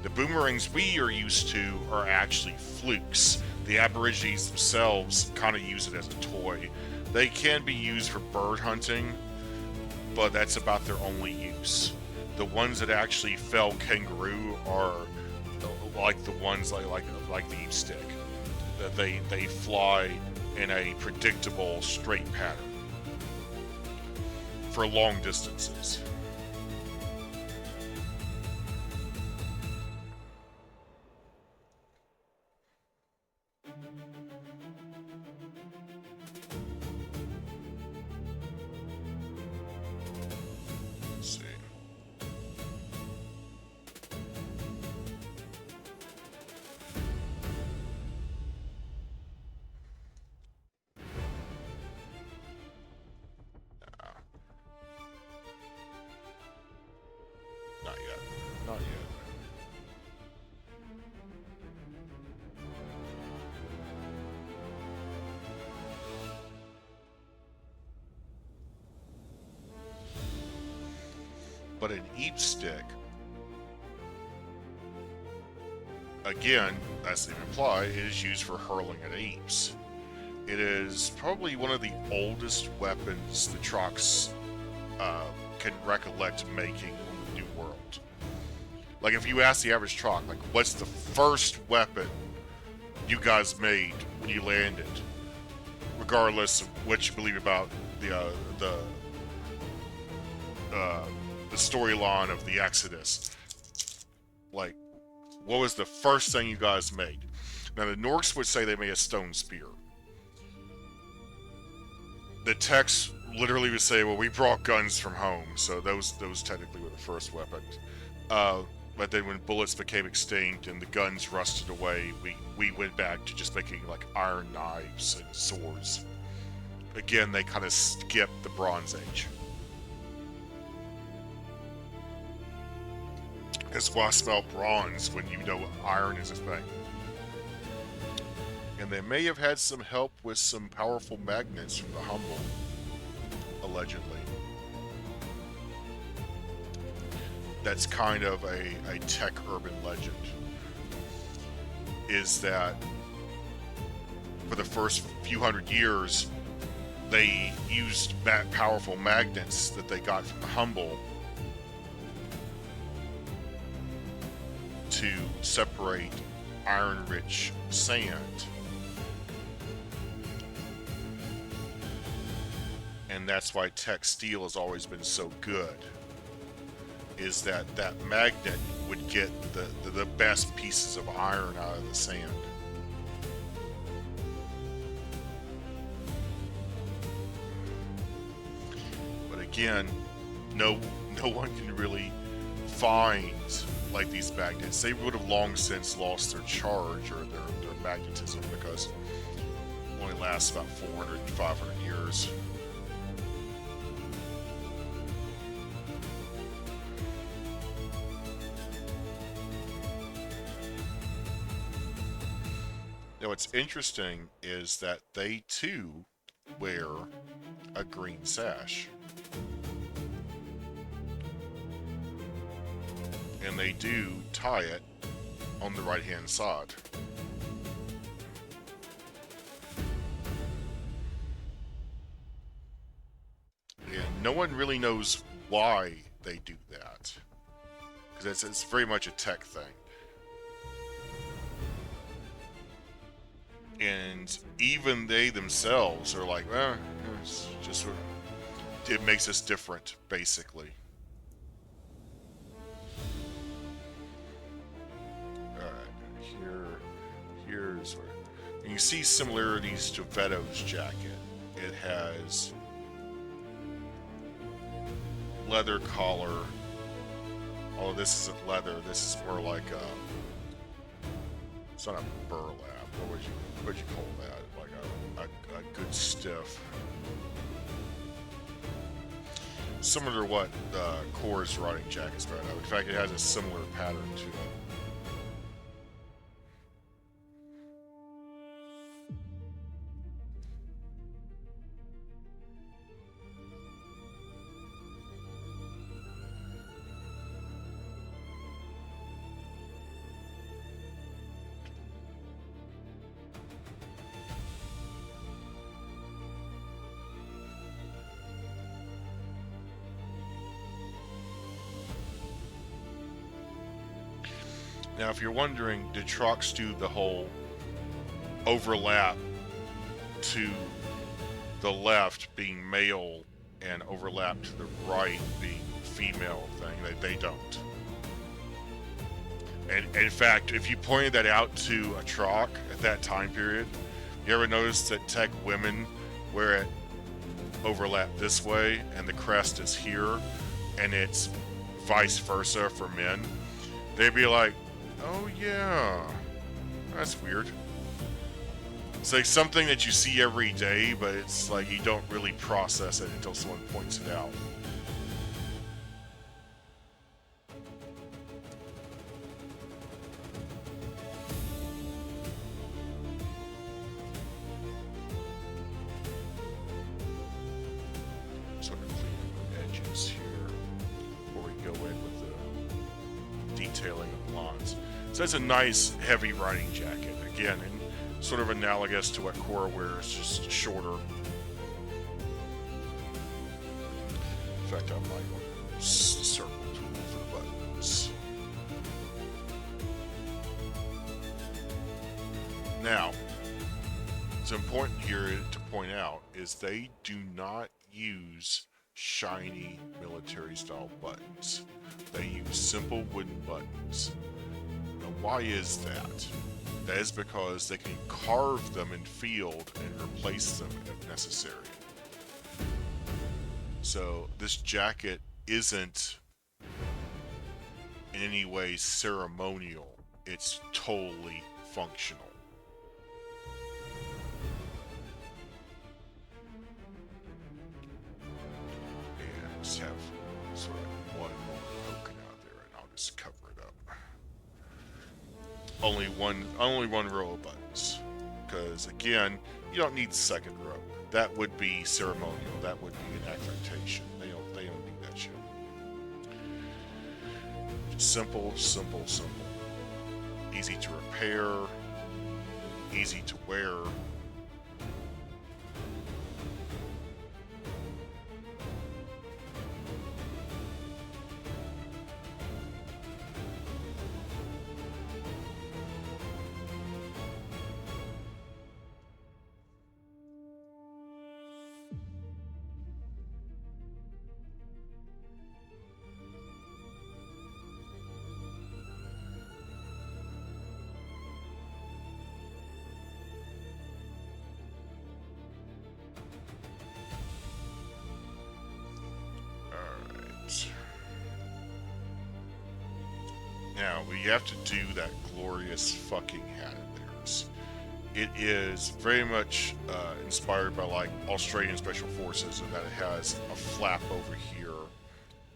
The boomerangs we are used to are actually flukes. The Aborigines themselves kind of use it as a toy. They can be used for bird hunting, but that's about their only use. The ones that actually fell kangaroo are like the ones like the eat stick. That they fly in a predictable straight pattern for long distances. Let's see. Not yet. Not yet. But an eat stick, again, as they imply, it is used for hurling at apes. It is probably one of the oldest weapons the Trox can recollect making in the New World. Like, if you ask the average Trox, like, what's the first weapon you guys made when you landed, regardless of what you believe about the storyline of the Exodus, like, what was the first thing you guys made? Now, the Norks would say they made a stone spear. The text literally would say, well, we brought guns from home, so those technically were the first weapons. But then when bullets became extinct and the guns rusted away, we went back to just making, like, iron knives and swords. Again, they kind of skipped the Bronze Age. That's why I smell bronze when you know iron is a thing. And they may have had some help with some powerful magnets from the Humble, allegedly. That's kind of a tech urban legend, is that for the first few hundred years, they used powerful magnets that they got from the Humble to separate iron-rich sand. And that's why tech steel has always been so good, is that magnet would get the best pieces of iron out of the sand. But again, no one can really find, like, these magnets. They would have long since lost their charge or their magnetism, because it only lasts about 400 to 500 years. Now, what's interesting is that they too wear a green sash. And they do tie it on the right hand side. And no one really knows why they do that. Because it's very much a tech thing. And even they themselves are like, well, it's just it makes us different, basically. Alright, here's where you see similarities to Veto's jacket. It has leather collar. Oh, this isn't leather. This is more like it's not a burlap. What would you call that? Like a good stiff. Similar to what Core's riding jacket's made of. In fact, it has a similar pattern to it. Now, if you're wondering, did Trox do the whole overlap to the left being male and overlap to the right being female thing? They don't. And in fact, if you pointed that out to a Troc at that time period, you ever notice that tech women wear it overlap this way and the crest is here, and it's vice versa for men? They'd be like, oh yeah, that's weird. It's like something that you see every day, but it's like you don't really process it until someone points it out. Sort of clean the edges here before we go in with the detailing of the lines. So that's a nice heavy riding jacket. Again, and sort of analogous to what Cora wears, just shorter. In fact, I might want a circle tool for the buttons. Now, what's important here to point out is they do not use shiny military style buttons. They use simple wooden buttons. Now, why is that? That is because they can carve them in field and replace them if necessary. So this jacket isn't in any way ceremonial. It's totally functional. And just have sort of one more poking out there, and I'll just cover it up. Only one row of buttons, because again, you don't need the second row. That would be ceremonial. That would be an affectation. They don't need that shit. Just simple, simple, simple. Easy to repair. Easy to wear. Now, we have to do that glorious fucking hat of theirs. It is very much inspired by like Australian Special Forces, in that it has a flap over here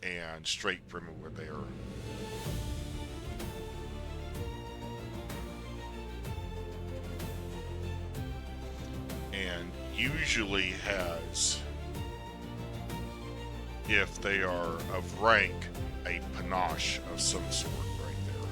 and straight brim over there. and usually has, if they are of rank, a panache of some sort right there.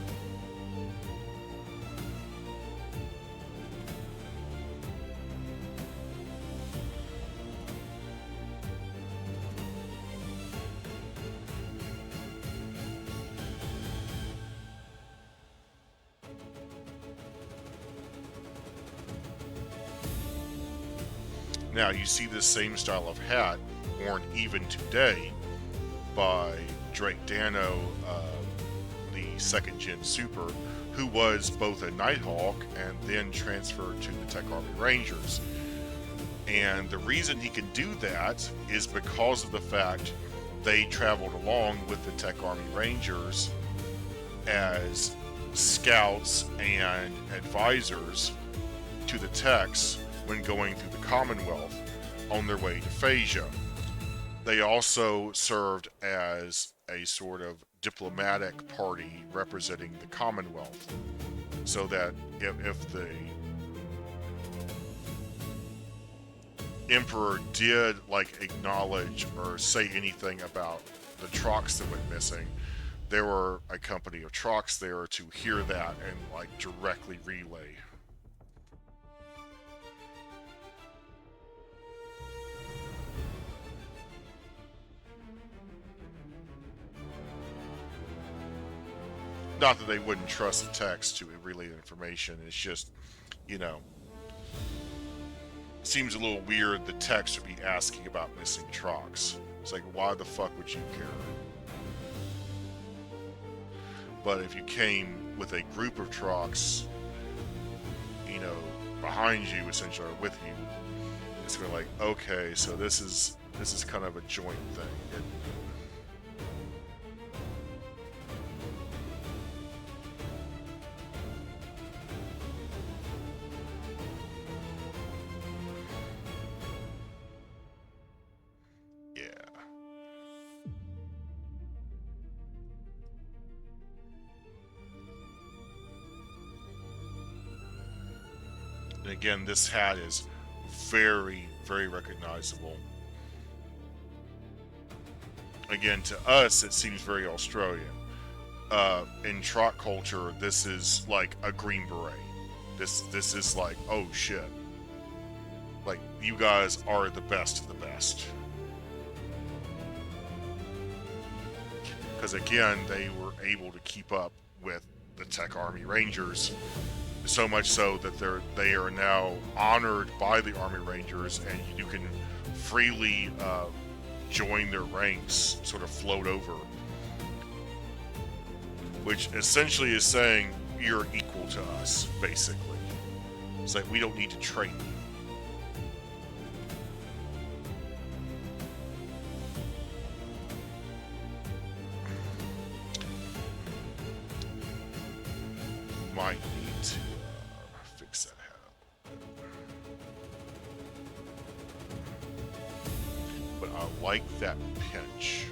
Now you see this same style of hat worn even today by Drake Dano, the second gen Super, who was both a Nighthawk and then transferred to the Tech Army Rangers. And the reason he can do that is because of the fact they traveled along with the Tech Army Rangers as scouts and advisors to the Techs when going through the Commonwealth on their way to Phasia. They also served as a sort of diplomatic party representing the Commonwealth, so that if the Emperor did like acknowledge or say anything about the Trox that went missing, there were a company of Trox there to hear that and like directly relay. Not that they wouldn't trust the text to relay the information, it's just, you know, it seems a little weird the text would be asking about missing Trox. It's like, why the fuck would you care? But if you came with a group of Trox, you know, behind you essentially, or with you, it's going to like, okay, so this is kind of a joint thing. And again, this hat is very, very recognizable. Again, to us, it seems very Australian. In Trot culture, this is like a Green Beret. This is like, oh shit. Like, you guys are the best of the best. Because again, they were able to keep up with the Tech Army Rangers, so much so that they are now honored by the Army Rangers, and you can freely join their ranks, sort of float over, which essentially is saying you're equal to us, basically. It's like, we don't need to train you. Might need to fix that hat up. But I like that pinch.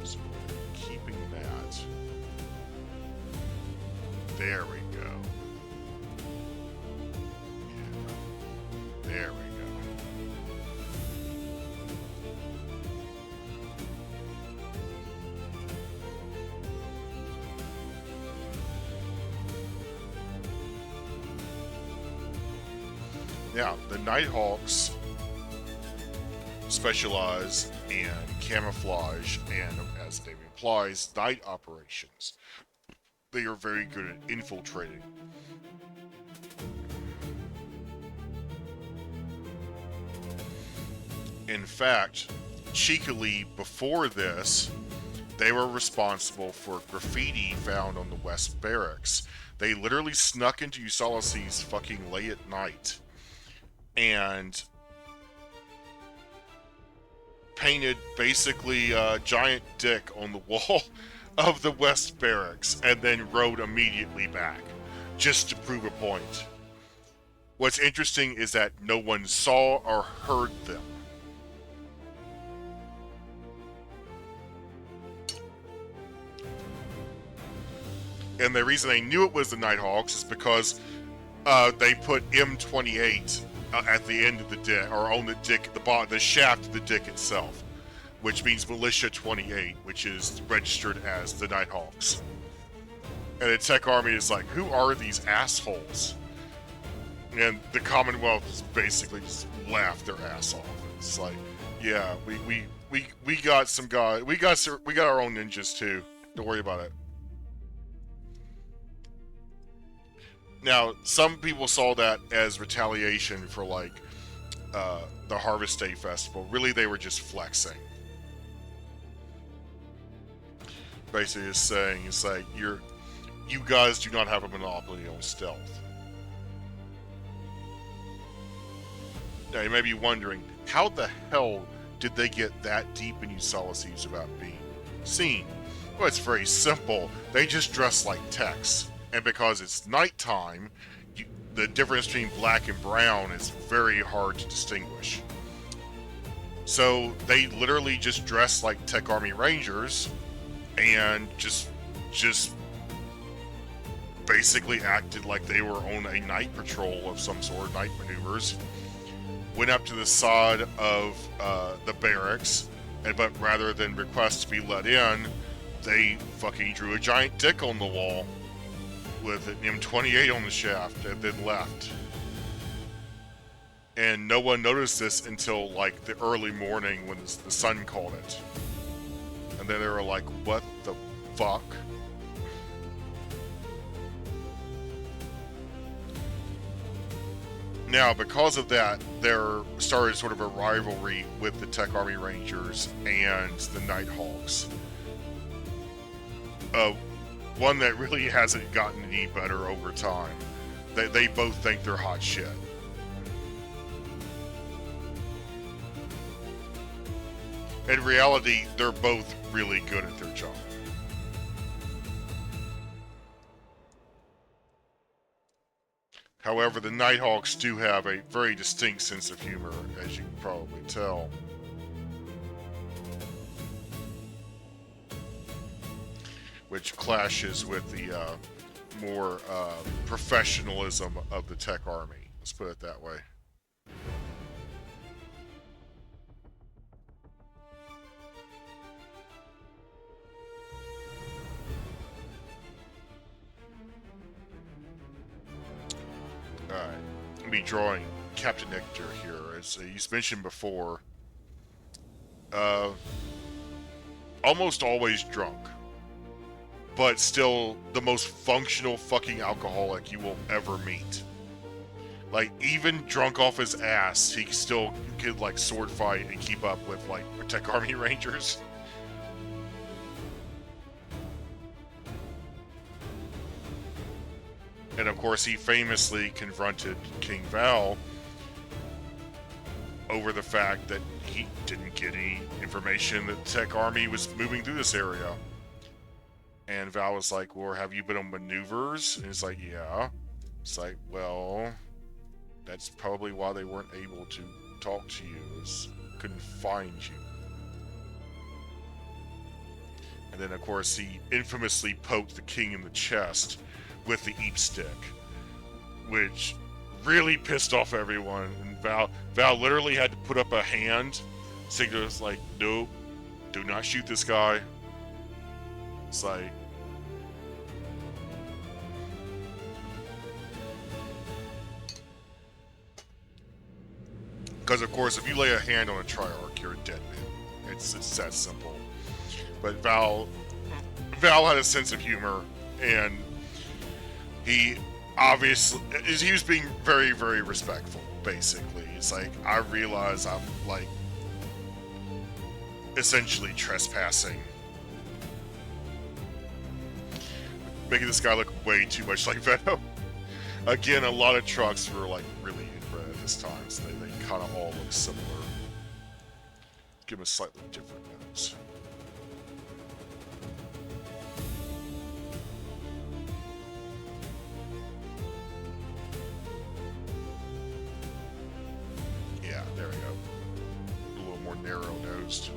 So keeping that. There we go. Yeah. There we go. Now, the Nighthawks specialize in camouflage and, as the name implies, night operations. They are very good at infiltrating. In fact, cheekily before this, they were responsible for graffiti found on the West Barracks. They literally snuck into Ulysses fucking late at night and painted basically a giant dick on the wall of the West Barracks and then rode immediately back just to prove a point. What's interesting is that no one saw or heard them. And the reason they knew it was the Nighthawks is because they put M28 at the end of the dick, or on the dick, the shaft of the dick itself, which means Militia 28, which is registered as the Nighthawks. And the Tech Army is like, who are these assholes? And the Commonwealth is basically just laughed their ass off. It's like, yeah, we got some guys, we got our own ninjas too. Don't worry about it. Now, some people saw that as retaliation for like the Harvest Day Festival. Really, they were just flexing. Basically, it's saying it's like you guys do not have a monopoly on stealth. Now, you may be wondering, how the hell did they get that deep in Usalicese without being seen? Well, it's very simple. They just dress like techs. And because it's nighttime, the difference between black and brown is very hard to distinguish. So they literally just dress like Tech Army Rangers and just basically acted like they were on a night patrol of some sort, night maneuvers. Went up to the side of the barracks, but rather than request to be let in, they fucking drew a giant dick on the wall with an M28 on the shaft and then left. And no one noticed this until like the early morning when the sun called it. And then they were like, what the fuck? Now, because of that, there started sort of a rivalry with the Tech Army Rangers and the Nighthawks. One that really hasn't gotten any better over time. They both think they're hot shit. In reality, they're both really good at their job. However, the Nighthawks do have a very distinct sense of humor, as you can probably tell. Which clashes with the more professionalism of the Tech Army. Let's put it that way. Alright, I'll be drawing Captain Nectar here. As he's mentioned before, almost always drunk, but still the most functional fucking alcoholic you will ever meet. Like, even drunk off his ass, he still could, like, sword fight and keep up with, like, Tech Army Rangers. And of course, he famously confronted King Val over the fact that he didn't get any information that the Tech Army was moving through this area. And Val was like, well, have you been on maneuvers? And it's like, yeah. It's like, well, that's probably why they weren't able to talk to you, is couldn't find you. And then, of course, he infamously poked the king in the chest with the eep stick, which really pissed off everyone. And Val literally had to put up a hand, saying to us, like, nope, do not shoot this guy. It's like, because of course, if you lay a hand on a Triarch, you're a dead man. It's that simple. But Val had a sense of humor, and he obviously, he was being very, very respectful, basically. It's like, I realize I'm, like, essentially trespassing. Making this guy look way too much like Venom. Again, a lot of trucks were, like, really inbred at this time, so they kind of all look similar. Give them a slightly different nose. Yeah, there we go. A little more narrow-nosed.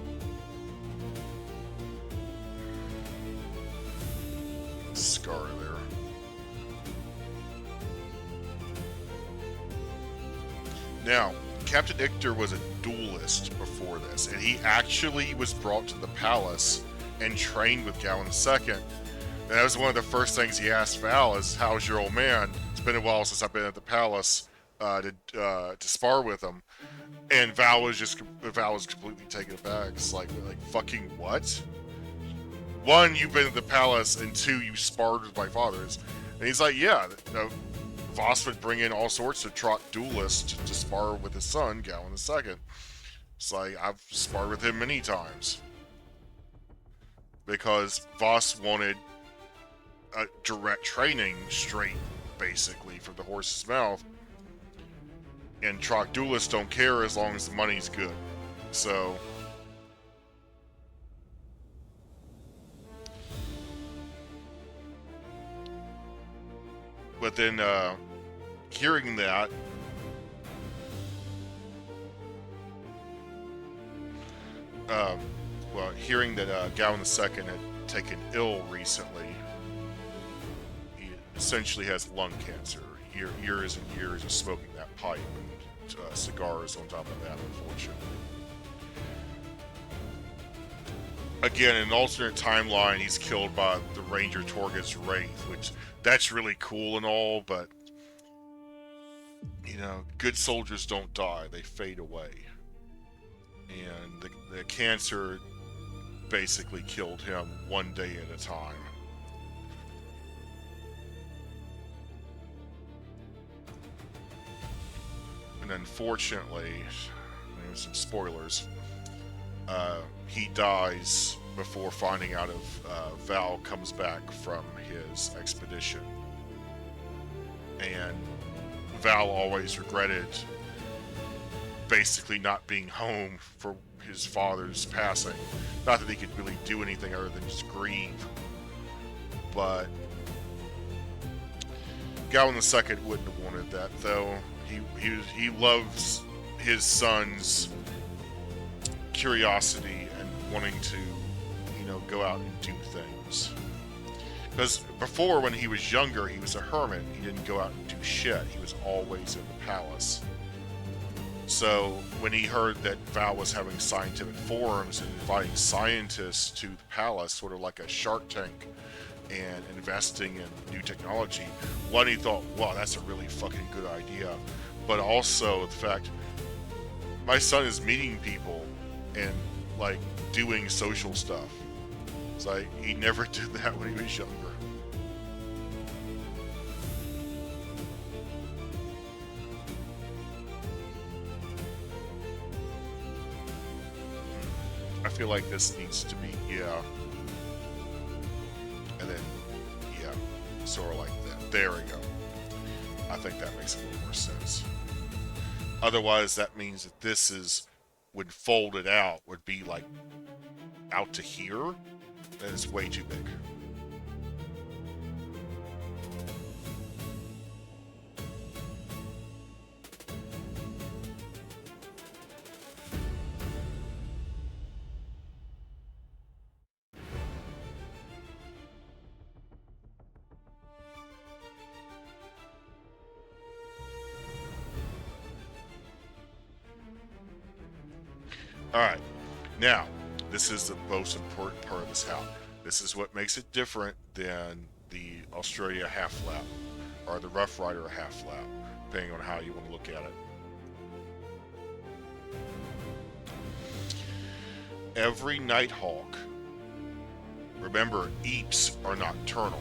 Scar there. Now, Captain Ictor was a duelist before this, and he actually was brought to the palace and trained with Galen II. And that was one of the first things he asked Val is, "How's your old man? It's been a while since I've been at the palace to spar with him." And Val was completely taken aback. It's like fucking what? One, you've been at the palace, and two, you sparred with my fathers. And he's like, yeah, Voss would bring in all sorts of trot duelists to spar with his son, Galen II. It's like, I've sparred with him many times. Because Voss wanted a direct training straight, basically, from the horse's mouth. And trot duelists don't care as long as the money's good. So... But then, hearing that, hearing that Galen II had taken ill recently, he essentially has lung cancer. Years and years of smoking that pipe and cigars on top of that, unfortunately. Again, in an alternate timeline, he's killed by the Ranger Torgus Wraith, which that's really cool and all, but you know, good soldiers don't die, they fade away. And the cancer basically killed him one day at a time. And unfortunately, some spoilers, he dies before finding out if Val comes back from his expedition. And Val always regretted basically not being home for his father's passing. Not that he could really do anything other than just grieve. But Galen II wouldn't have wanted that, though. He loves his son's curiosity and wanting to, you know, go out and do things. Because before, when he was younger, he was a hermit. He didn't go out and do shit. He was always in the palace. So when he heard that Val was having scientific forums and inviting scientists to the palace, sort of like a Shark Tank, and investing in new technology, one, he thought, wow, that's a really fucking good idea. But also the fact, my son is meeting people and like doing social stuff. It's like he never did that when he was younger. I feel like this needs to be, yeah. And then, yeah, sort of like that. There we go. I think that makes a little more sense. Otherwise, that means that this is, when folded out, would be like out to here. And it's way too big. Alright, now, this is the most important part of this house. This is what makes it different than the Australia half lap, or the Rough Rider half lap, depending on how you want to look at it. Every Nighthawk, remember, Eeps are nocturnal.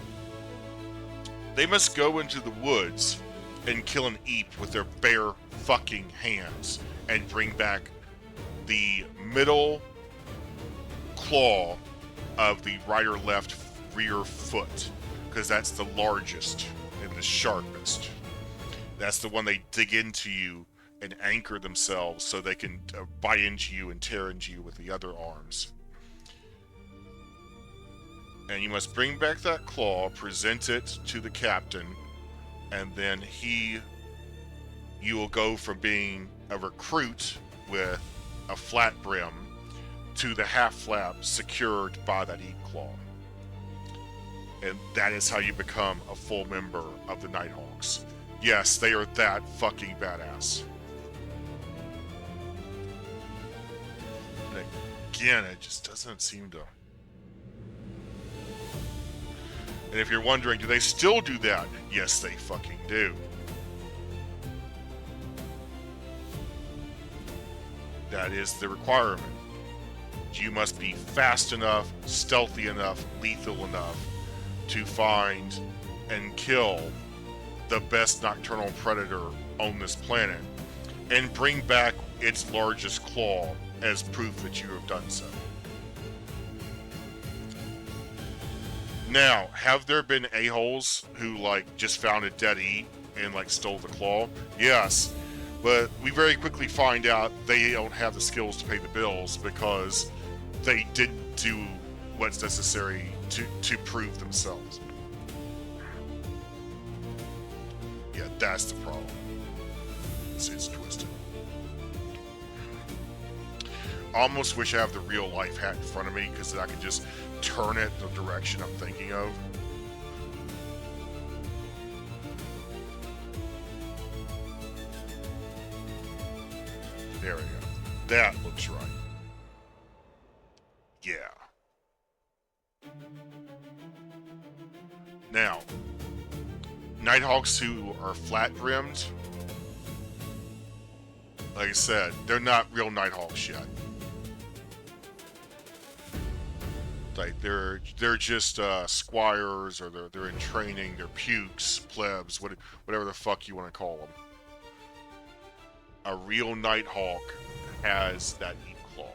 They must go into the woods and kill an Eep with their bare fucking hands and bring back the middle claw of the rider left rear foot, because that's the largest and the sharpest. That's the one they dig into you and anchor themselves so they can bite into you and tear into you with the other arms. And you must bring back that claw, present it to the captain, and then you will go from being a recruit with a flat brim to the half flap secured by that E-claw. And that is how you become a full member of the Nighthawks. Yes, they are that fucking badass. And again, it just doesn't seem to. And if you're wondering, do they still do that? Yes, they fucking do. That is the requirement. You must be fast enough, stealthy enough, lethal enough to find and kill the best nocturnal predator on this planet and bring back its largest claw as proof that you have done so. Now, have there been a-holes who like just found a dead eat and like stole the claw? Yes, but we very quickly find out they don't have the skills to pay the bills because they didn't do what's necessary to prove themselves. Yeah, that's the problem. It's twisted. Almost wish I have the real life hat in front of me because I could just turn it the direction I'm thinking of. There we go. That looks right. Yeah. Now, Nighthawks who are flat-brimmed, like I said, they're not real Nighthawks yet. Like they're just squires, or they're in training. They're pukes, plebs, whatever the fuck you want to call them. A real Nighthawk has that deep claw.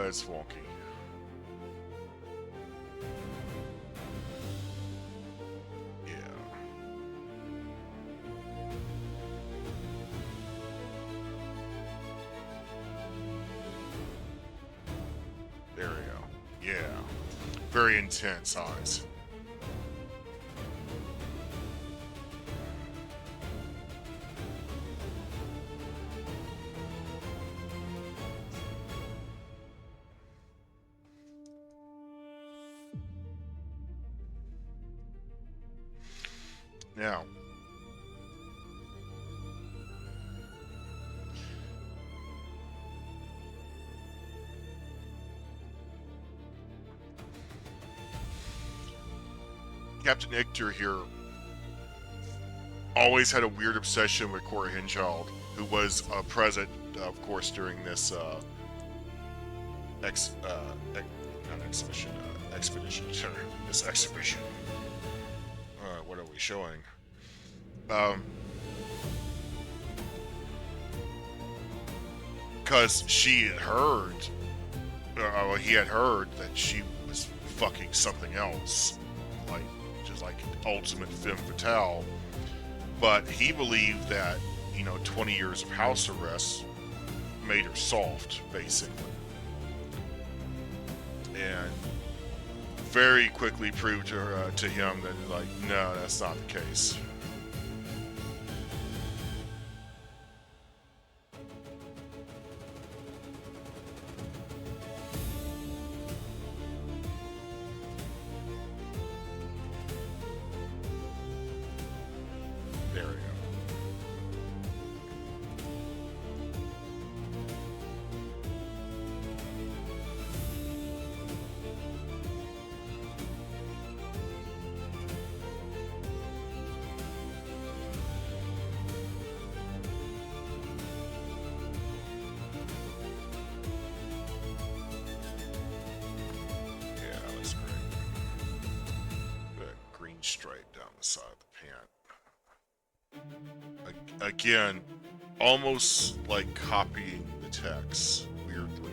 It's wonky. Yeah. There we go. Yeah. Very intense eyes. Now, Captain Ictor here always had a weird obsession with Cora Hinchild, who was present, of course, during this expedition. Sorry, this exhibition. What are we showing? Because she had heard, he had heard that she was fucking something else, like just like ultimate femme fatale. But he believed that 20 years of house arrest made her soft, basically, and very quickly proved to her, to him that like, no, that's not the case. There we go. Stripe down the side of the pant. Again, almost like copying the text, weirdly.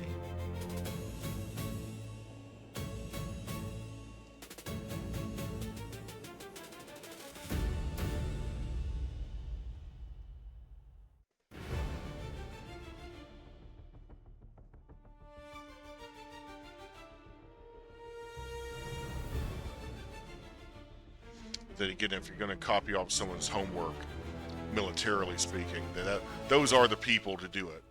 Then again, if you're going to copy off someone's homework, militarily speaking, those are the people to do it.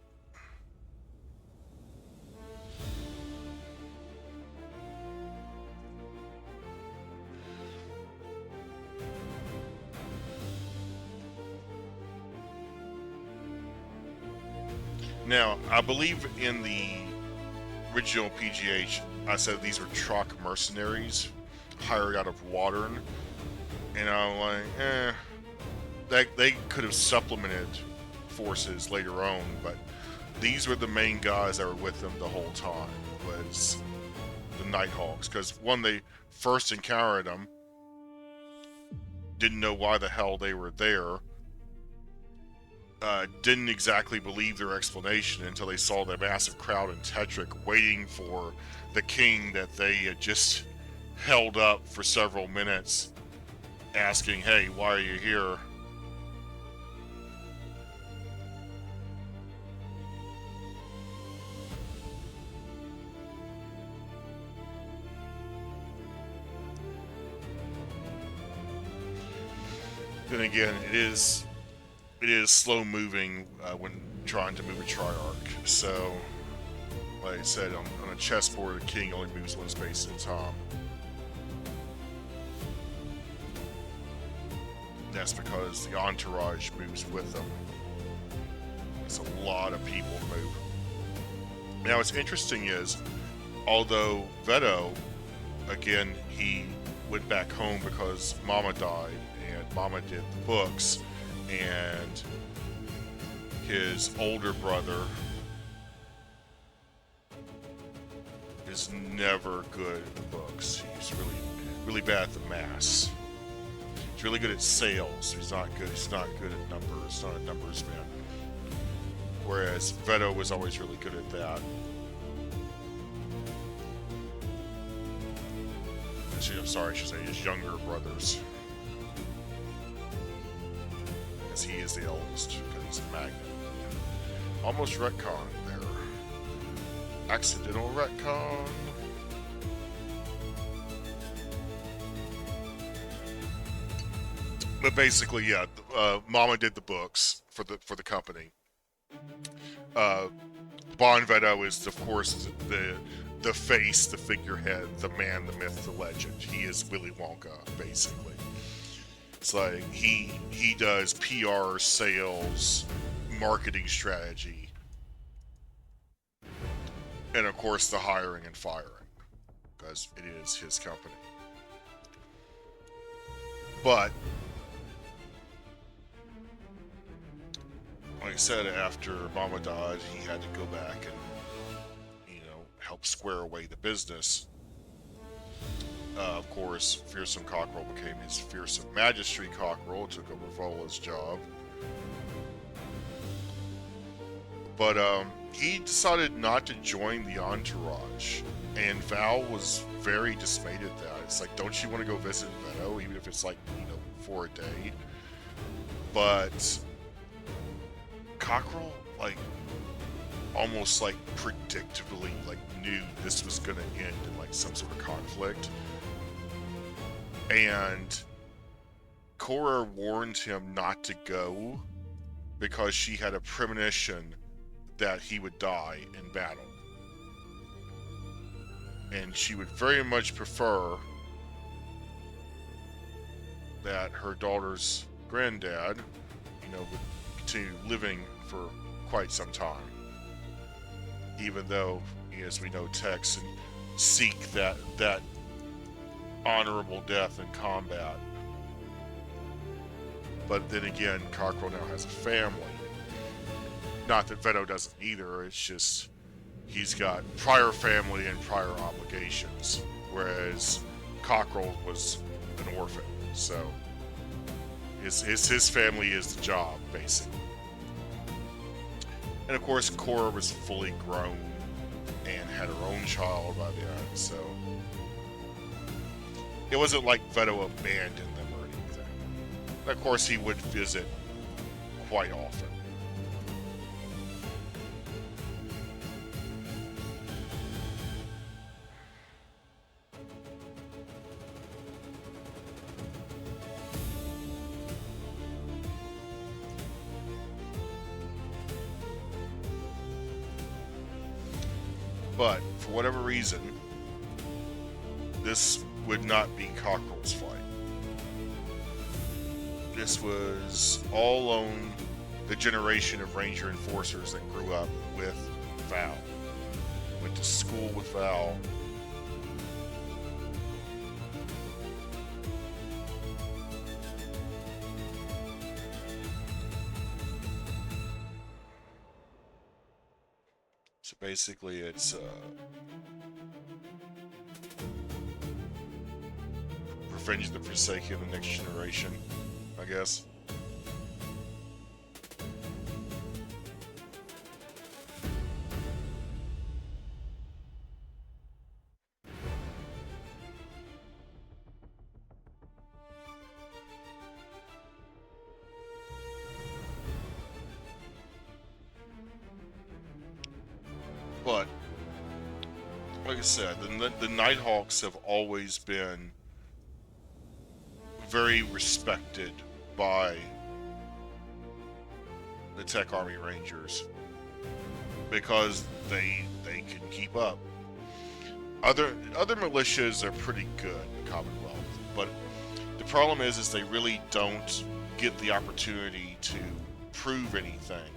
Now, I believe in the original PGH, I said these were Trock mercenaries hired out of Wadern, and I'm like, they could have supplemented forces later on, but these were the main guys that were with them the whole time, was the Nighthawks, because when they first encountered them, didn't know why the hell they were there, didn't exactly believe their explanation until they saw the massive crowd in Tetrick waiting for the king that they had just held up for several minutes, asking, hey, why are you here? Then again, it is slow moving when trying to move a Triarch. So, like I said, on a chessboard, a king only moves one space at a time. That's because the entourage moves with them. It's a lot of people move. Now, what's interesting is, although Veto, again, he went back home because Mama died, and Mama did the books, and his older brother is never good at the books. He's really bad at the maths. He's really good at sales. He's not good at numbers. He's not a numbers man. Whereas Veto was always really good at that. I'm sorry, I should say his younger brothers. Because he is the eldest, because he's a magnet. Almost retcon there. Accidental retcon. But basically, yeah, Mama did the books for the company. Bon Veto is, of course, the face, the figurehead, the man, the myth, the legend. He is Willy Wonka, basically. It's like he does PR, sales, marketing strategy, and of course the hiring and firing, because it is his company. But like I said, after Mama died, he had to go back and help square away the business. Of course, Fearsome Cockerel became his Fearsome Magistry Cockerel, took over Vola's job. But he decided not to join the entourage, and Val was very dismayed at that. It's like, don't you want to go visit Veto, even if it's like, for a day? But Cockerel, almost predictably knew this was going to end in some sort of conflict, and Cora warned him not to go because she had a premonition that he would die in battle, and she would very much prefer that her daughter's granddad would continue living for quite some time, even though, as we know, Texan seek that honorable death in combat. But then again, Cockerel now has a family. Not that Veto doesn't either, it's just he's got prior family and prior obligations, whereas Cockerel was an orphan, so his family is the job, basically. And of course, Cora was fully grown and had her own child by the end, so it wasn't like Veto abandoned them or anything. And of course, he would visit quite often. But, for whatever reason, this would not be Cockerel's fight. This was all on the generation of Ranger enforcers that grew up with Val, went to school with Val. So basically, it's Revenge of the Forsaken, the next generation, I guess. But like I said, the Nighthawks have always been very respected by the Tech Army Rangers because they can keep up. Other militias are pretty good in Commonwealth, but the problem is they really don't get the opportunity to prove anything.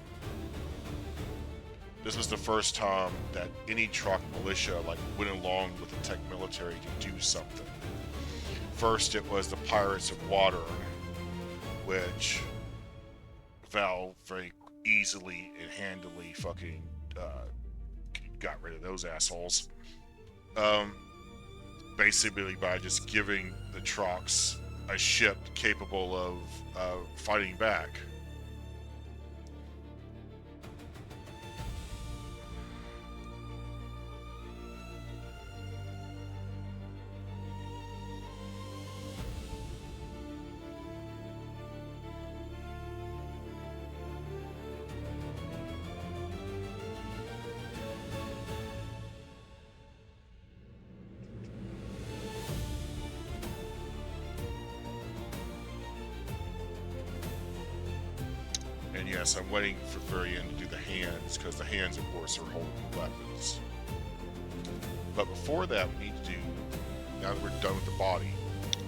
This was the first time that any Troc militia like went along with the Tech military to do something. First, it was the Pirates of Water, which Val very easily and handily fucking got rid of those assholes. Basically by just giving the Trocs a ship capable of fighting back. And yes, I'm waiting for the very end to do the hands, because the hands, of course, are holding weapons. But before that, we need to do, now that we're done with the body,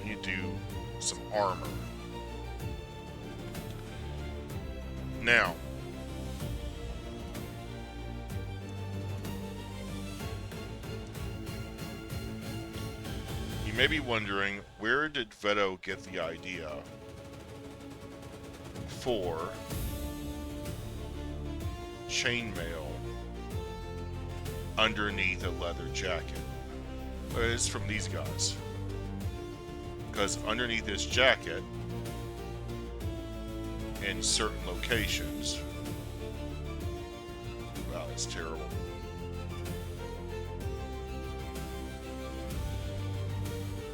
we need to do some armor. Now, you may be wondering, where did Veto get the idea for chainmail underneath a leather jacket? It's from these guys. Because underneath this jacket, in certain locations, wow, it's terrible.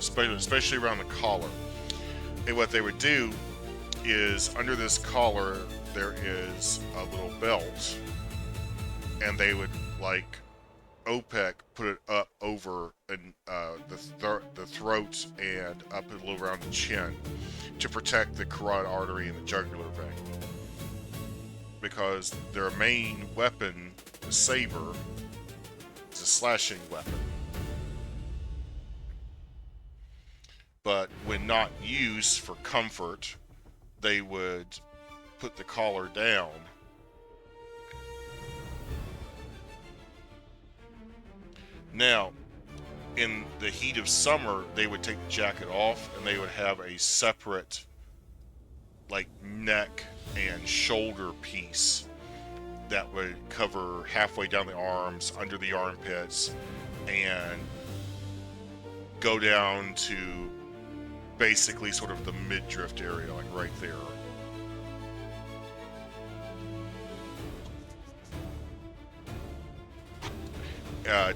Especially around the collar. And what they would do is, under this collar, there is a little belt, and they would, like OPEC, put it up over the throat and up a little around the chin to protect the carotid artery and the jugular vein. Because their main weapon, the saber, is a slashing weapon. But when not used for comfort, they would put the collar down Now, in the heat of summer, they would take the jacket off and they would have a separate, like, neck and shoulder piece that would cover halfway down the arms, under the armpits, and go down to basically sort of the midriff area, like right there.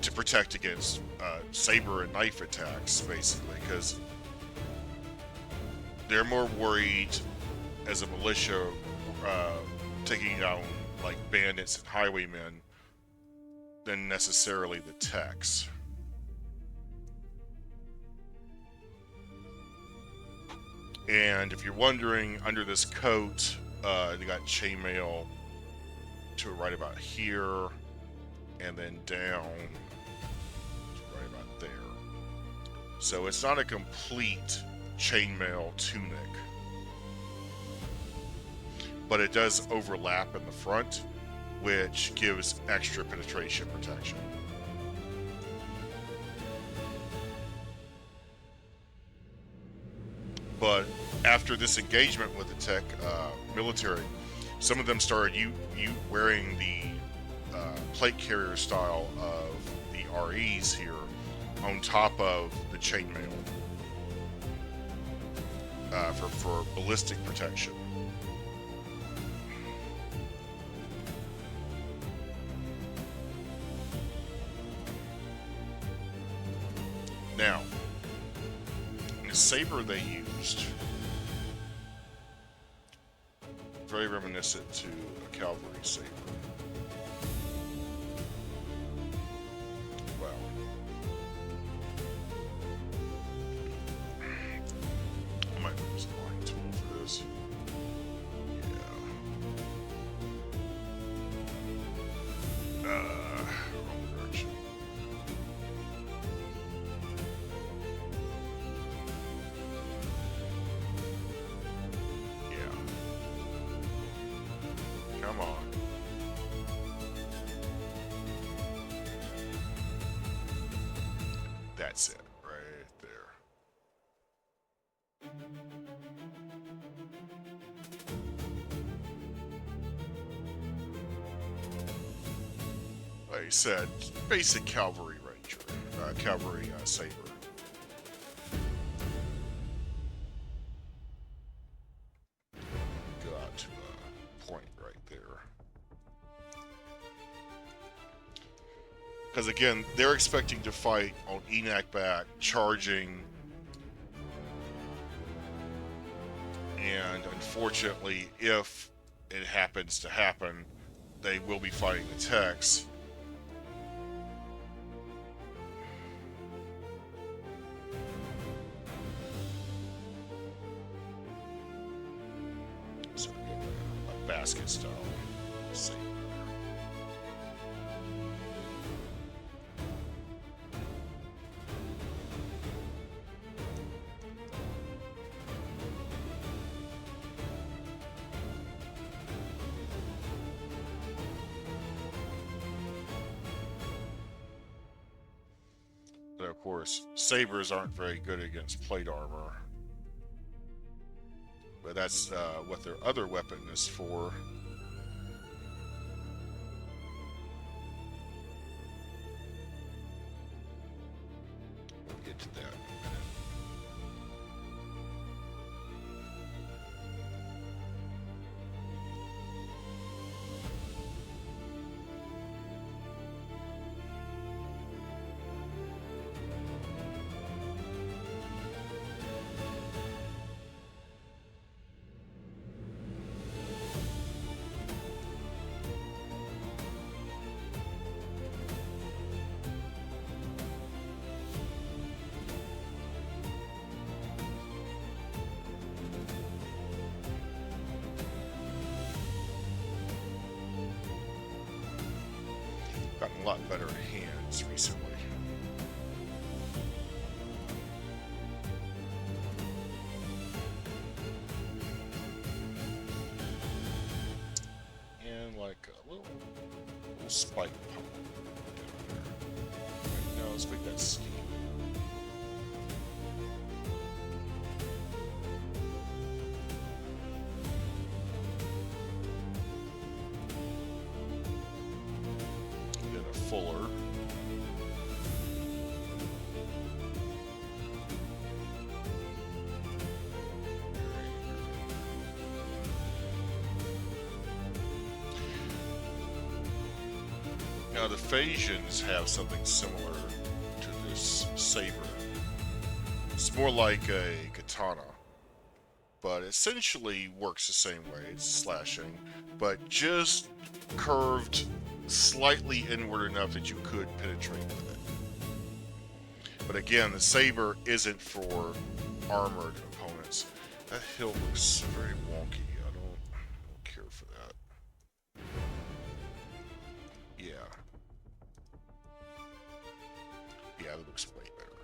To protect against saber and knife attacks, basically, because they're more worried as a militia taking down like bandits and highwaymen than necessarily the techs. And if you're wondering, under this coat, they got chainmail to right about here, and then down to right about there. So it's not a complete chainmail tunic. but it does overlap in the front, which gives extra penetration protection. But after this engagement with the tech military, some of them started you wearing the plate carrier style of the REs here on top of the chainmail for ballistic protection. Now, the saber they used, very reminiscent to a cavalry saber. Wow. I might use a line tool for this. Yeah. Wrong direction. Come on. That's it, right there. Like I said, basic cavalry ranger, cavalry saber. Got to a point right there. Because again, they're expecting to fight on Enac back, charging, and unfortunately, if it happens to happen, they will be fighting the techs. So a basket style. Let's see. But of course, sabers aren't very good against plate armor. But that's what their other weapon is for. We'll get to that in a minute. Gotten a lot better hands recently. And like a little spike pump down there. No, let's make that steam. Fuller. Now the Phasians have something similar to this saber. It's more like a katana, but essentially works the same way. It's slashing, but just curved slightly inward enough that you could penetrate with it. But again, the saber isn't for armored opponents. That hill looks very wonky. I don't care for that. Yeah. Yeah, that looks way better.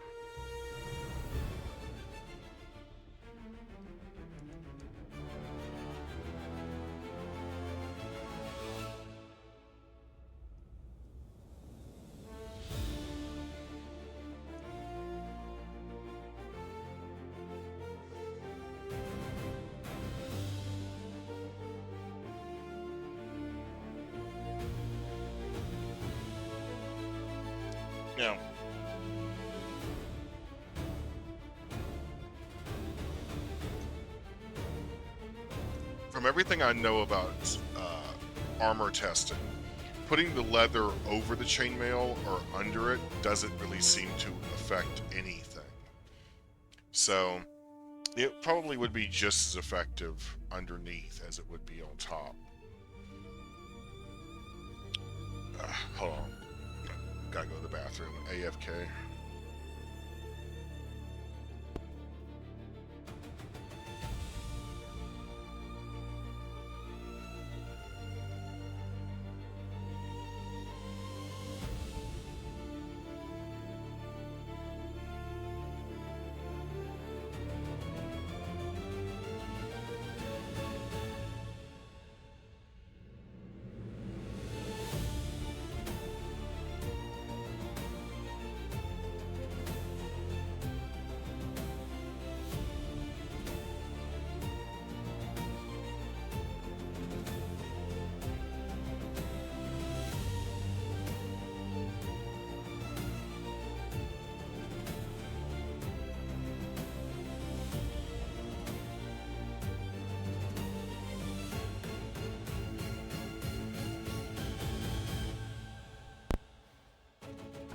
Now, from everything I know about armor testing, putting the leather over the chainmail or under it doesn't really seem to affect anything. So, it probably would be just as effective underneath as it would be on top. Hold on. Gotta go to the bathroom. AFK.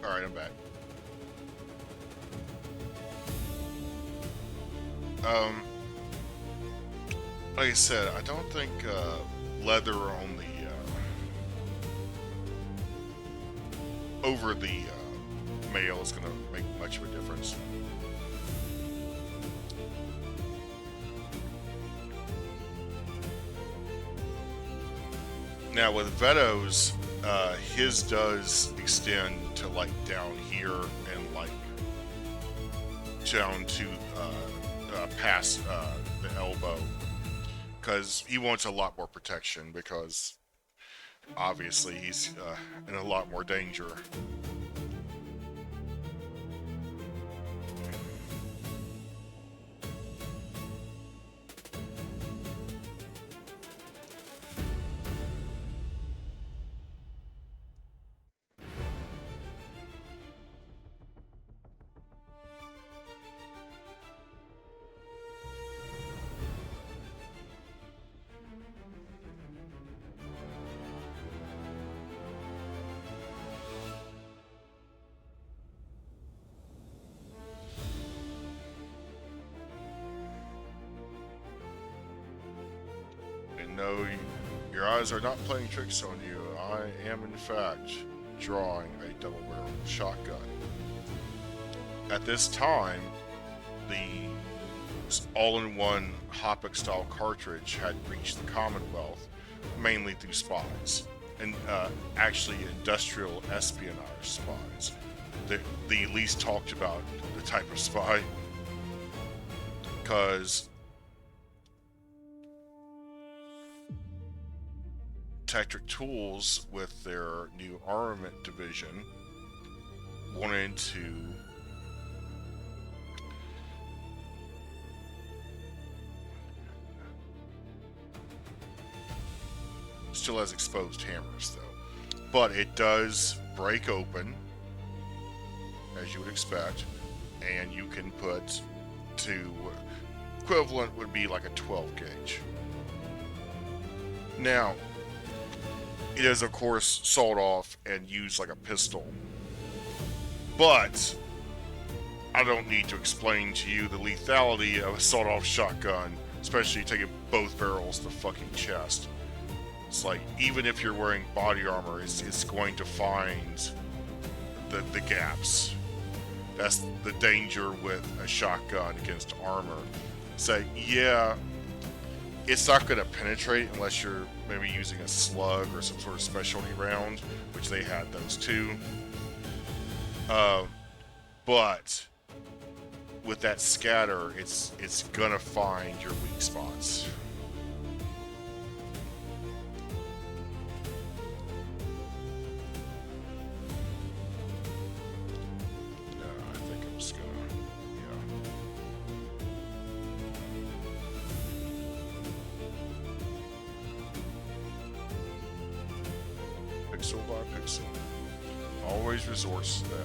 Alright, I'm back. Like I said, I don't think leather on the over the mail is going to make much of a difference. Now with Veto's, his does extend to like down here and like down to past the elbow, because he wants a lot more protection, because obviously he's in a lot more danger. No, your eyes are not playing tricks on you. I am, in fact, drawing a double-barreled shotgun. At this time, the all-in-one Hoppick-style cartridge had reached the Commonwealth, mainly through spies, and actually industrial espionage spies. The least talked about the type of spy, because Tactic Tools, with their new armament division, wanted to still has exposed hammers though, but it does break open as you would expect, and you can put to equivalent would be like a 12 gauge. Now it is, of course, sawed off and used like a pistol. But I don't need to explain to you the lethality of a sawed-off shotgun, especially taking both barrels to the fucking chest. It's like, even if you're wearing body armor, it's going to find the gaps. That's the danger with a shotgun against armor. So, yeah, it's not going to penetrate unless you're maybe using a slug or some sort of specialty round, which they had those too. But with that scatter, it's gonna find your weak spots. No, I think I'm just gonna, pixel by pixel. Always resorts to that.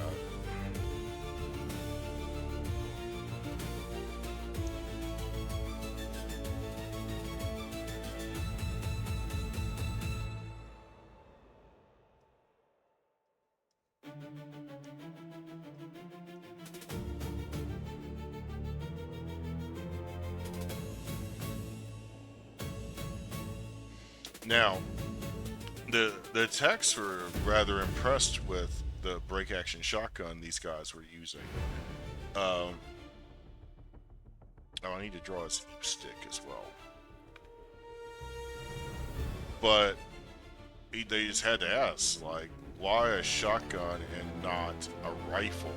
Now, the techs were rather impressed with the break action shotgun these guys were using. Um, oh, I need to draw his stick as well. But they just had to ask, like, why a shotgun and not a rifle?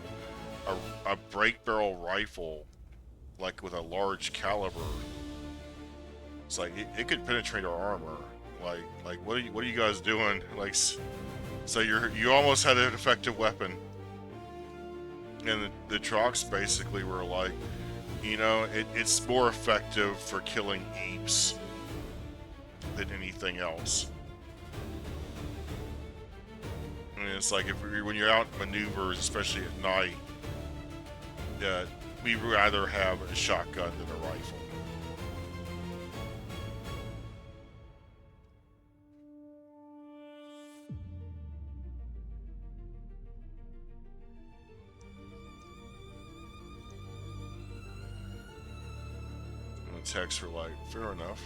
A break barrel rifle, like with a large caliber. It's like it could penetrate our armor. Like what are you guys doing? Like, so you almost had an effective weapon. And the trucks basically were like, you know, it's more effective for killing apes than anything else. I mean, it's like when you're out in maneuvers, especially at night, we'd rather have a shotgun than a rifle. And the techs were like, fair enough.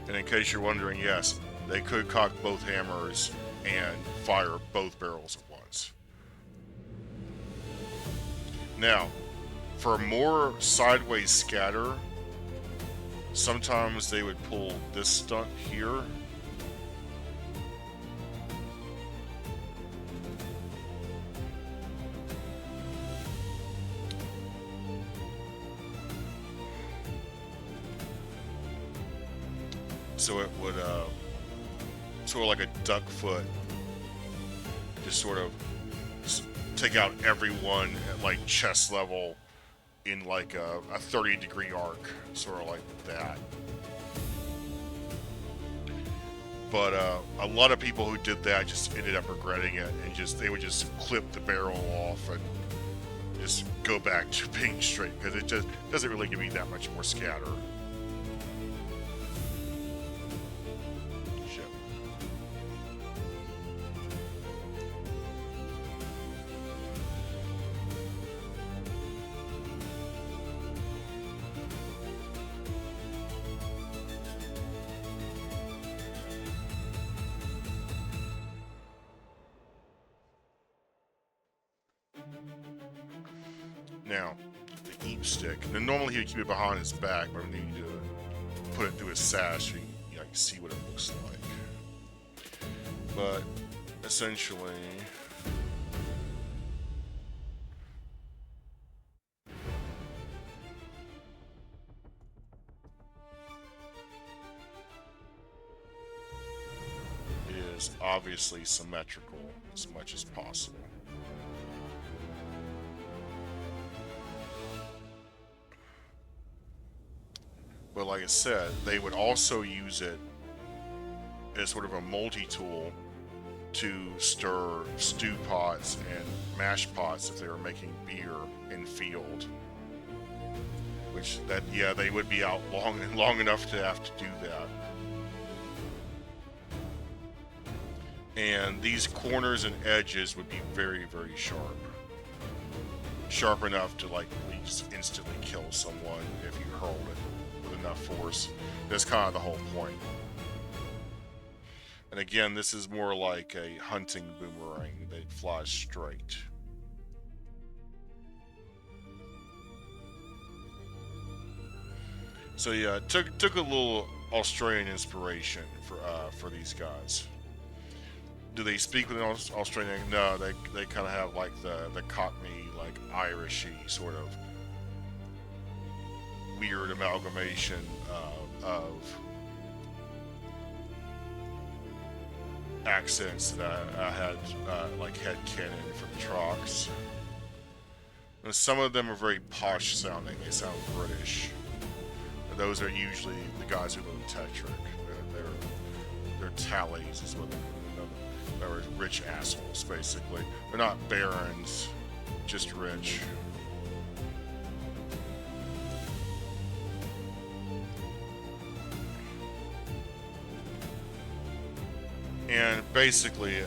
And in case you're wondering, yes, they could cock both hammers and fire both barrels at once. Now, for more sideways scatter, sometimes they would pull this stunt here. So it would, sort of like a duck foot, just sort of take out everyone at like chest level in like a 30-degree arc, sort of like that. But a lot of people who did that just ended up regretting it, and they would just clip the barrel off and just go back to being straight, because it just doesn't really give you that much more scatter. Now, the eep stick. Now, normally he would keep it behind his back, but I need to put it through his sash so you can see what it looks like. But essentially, it is obviously symmetrical as much as possible. But like I said, they would also use it as sort of a multi-tool to stir stew pots and mash pots if they were making beer in field. Which they would be out long enough to have to do that. And these corners and edges would be very, very sharp. Sharp enough to like at least instantly kill someone if you hurled it with enough force. That's kind of the whole point. And again, this is more like a hunting boomerang that flies straight. So yeah, took a little Australian inspiration for these guys. Do they speak with an Australian? No, they kind of have like the Cockney, like Irishy sort of weird amalgamation of accents that I had like head canon from Trox. And some of them are very posh sounding. They sound British. And those are usually the guys who live in Tetrick. They're tallies is what they're rich assholes, basically. They're not barons, just rich. And basically,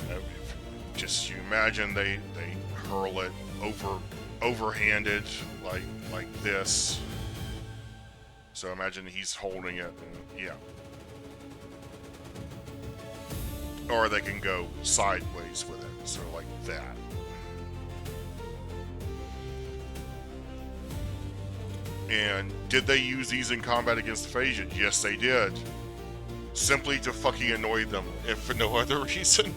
just you imagine they hurl it overhanded like this. So imagine he's holding it, and yeah. Or they can go sideways with it, so like that. And did they use these in combat against the Phasians? Yes, they did. Simply to fucking annoy them, if for no other reason.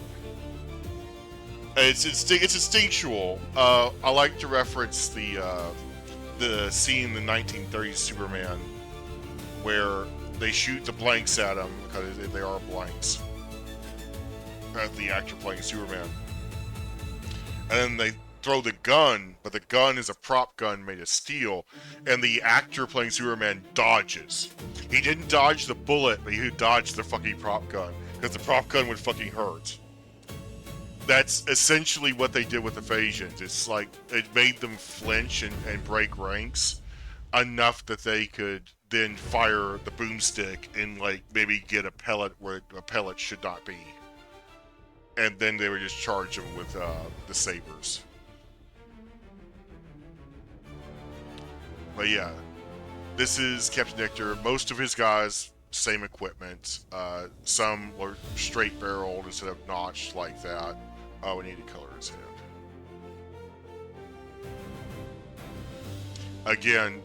It's instinctual. I like to reference the scene in the 1930s Superman where they shoot the blanks at him because they are blanks at the actor playing Superman, and then they throw the gun, but the gun is a prop gun made of steel, and the actor playing Superman dodges. He didn't dodge the bullet, but he dodged the fucking prop gun because the prop gun would fucking hurt. That's essentially what they did with the Phasians. It's like it made them flinch and break ranks enough that they could then fire the boomstick and like maybe get a pellet where a pellet should not be, and then they would just charge them with the sabers. But yeah, this is Captain Nectar. Most of his guys, same equipment. Some were straight barreled instead of notched like that. Oh, we need to color his head. Again,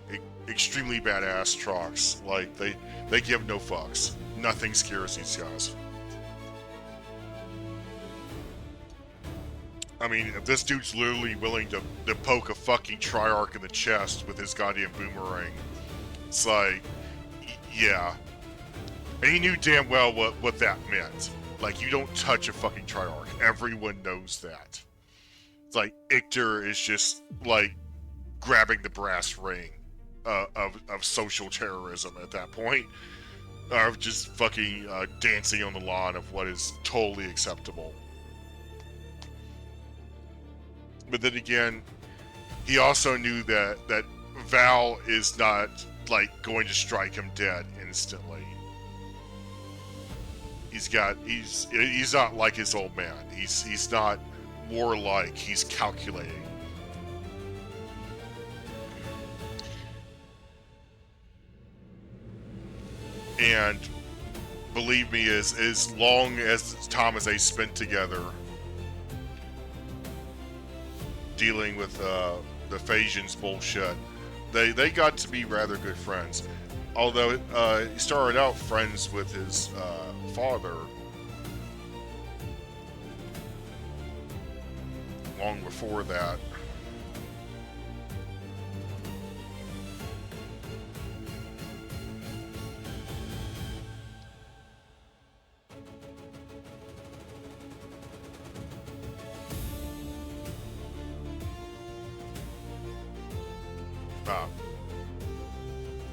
extremely badass trucks. Like they give no fucks. Nothing scares these guys. I mean, if this dude's literally willing to poke a fucking Triarch in the chest with his goddamn boomerang, it's like, yeah. And he knew damn well what that meant. Like, you don't touch a fucking Triarch. Everyone knows that. It's like, Ictor is just, like, grabbing the brass ring of social terrorism at that point. Of just fucking dancing on the lawn of what is totally acceptable. But then again, he also knew that Val is not, like, going to strike him dead instantly. He's not like his old man. He's not warlike. He's calculating. And believe me, as long as time as they spent together dealing with the Phasians bullshit, they got to be rather good friends. Although he started out friends with his father long before that.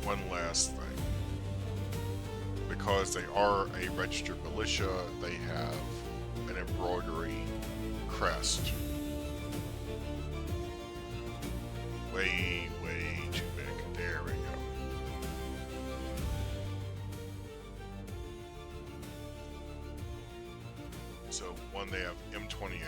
One last thing. Because they are a registered militia, they have an embroidery crest. Way too big. There we go. So, one, they have M28.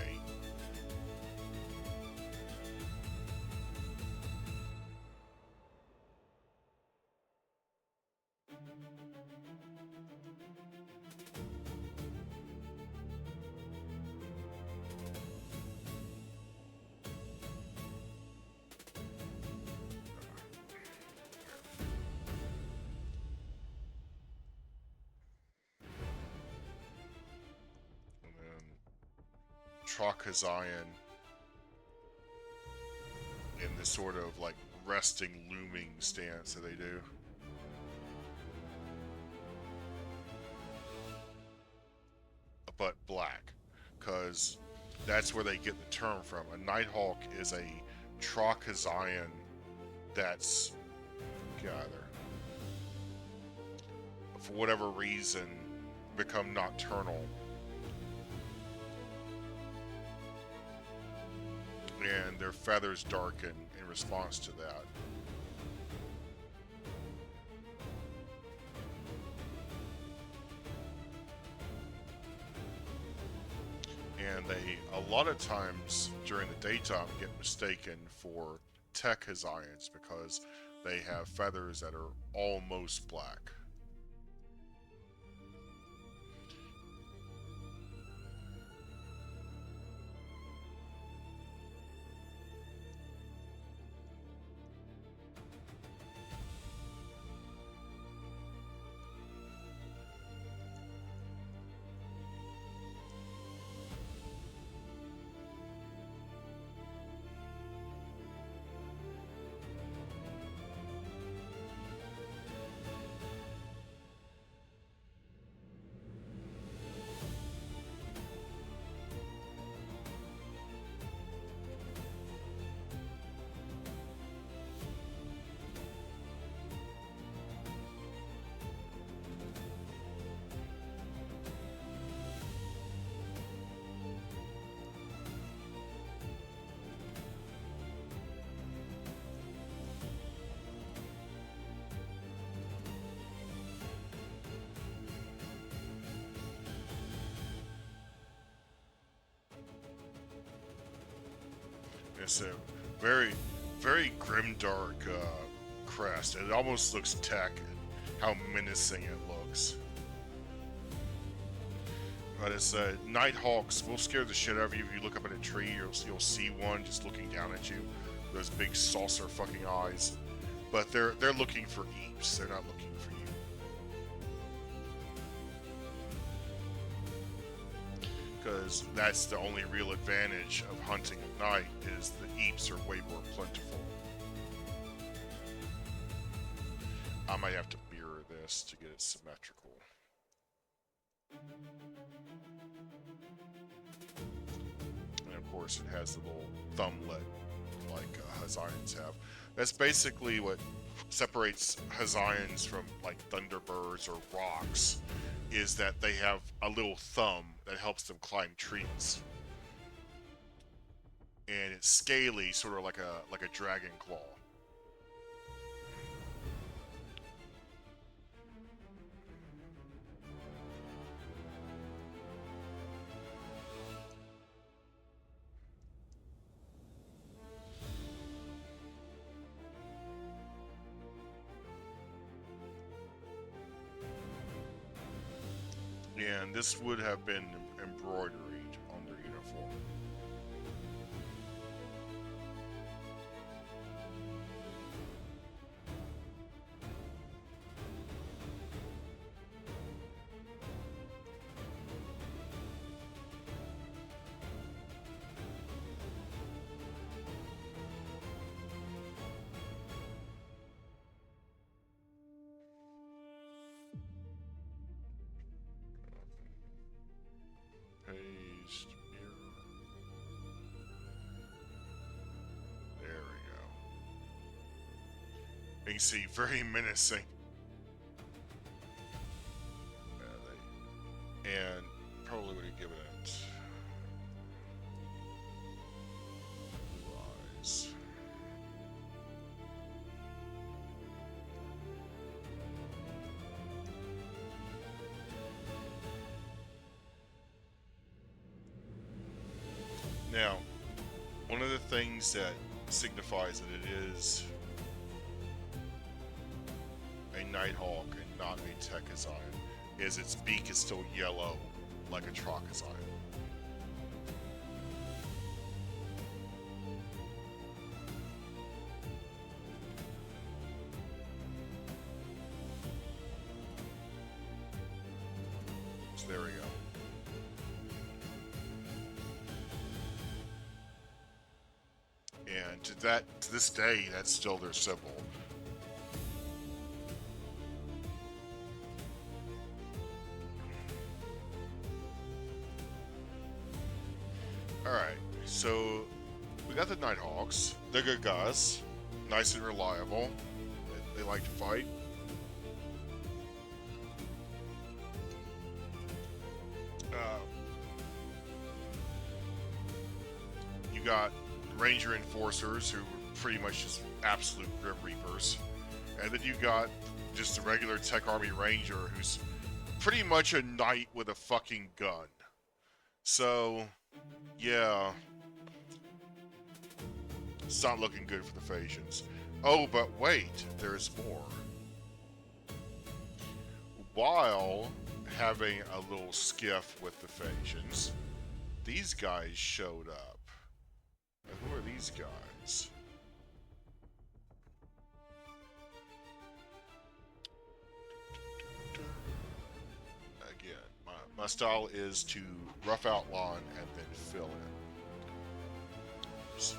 Trakazian in this sort of like resting, looming stance that they do. But black, because that's where they get the term from. A Nighthawk is a Trakazian that's gather, for whatever reason, become nocturnal. And their feathers darken in response to that. and they a lot of times during the daytime get mistaken for tech Hazions because they have feathers that are almost black. It's a very, very grimdark crest. It almost looks tech, how menacing it looks. But it's Nighthawks will scare the shit out of you if you look up at a tree. You'll see one just looking down at you, those big saucer fucking eyes. But they're looking for eeps. They're not looking for you. Because that's the only real advantage of hunting at night is the eeps are way more plentiful. I might have to mirror this to get it symmetrical. And of course it has the little thumblet like Hazions have. That's basically what separates Hazions from like Thunderbirds or Rocks, is that they have a little thumb that helps them climb trees. And it's scaly, sort of like a dragon claw. And this would have been embroidered on their uniform. Paste, mirror. There we go. You can see, very menacing. And probably would have given it blue eyes. Now, one of the things that signifies that it is a Nighthawk and not a Tekazine is its beak is still yellow like a Trocazine. So there we go. And to this day, that's still their symbol. Alright, so we got the Nighthawks. They're good guys. Nice and reliable. They like to fight. You got Ranger Enforcers, who were pretty much just absolute Grim Reapers. And then you got just a regular Tech Army Ranger, who's pretty much a knight with a fucking gun. So, Yeah, it's not looking good for the Phasians. Oh, but wait, there's more. While having a little skiff with the Phasians, these guys showed up. And who are these guys? Again, my style is to rough outline and then fill in. So,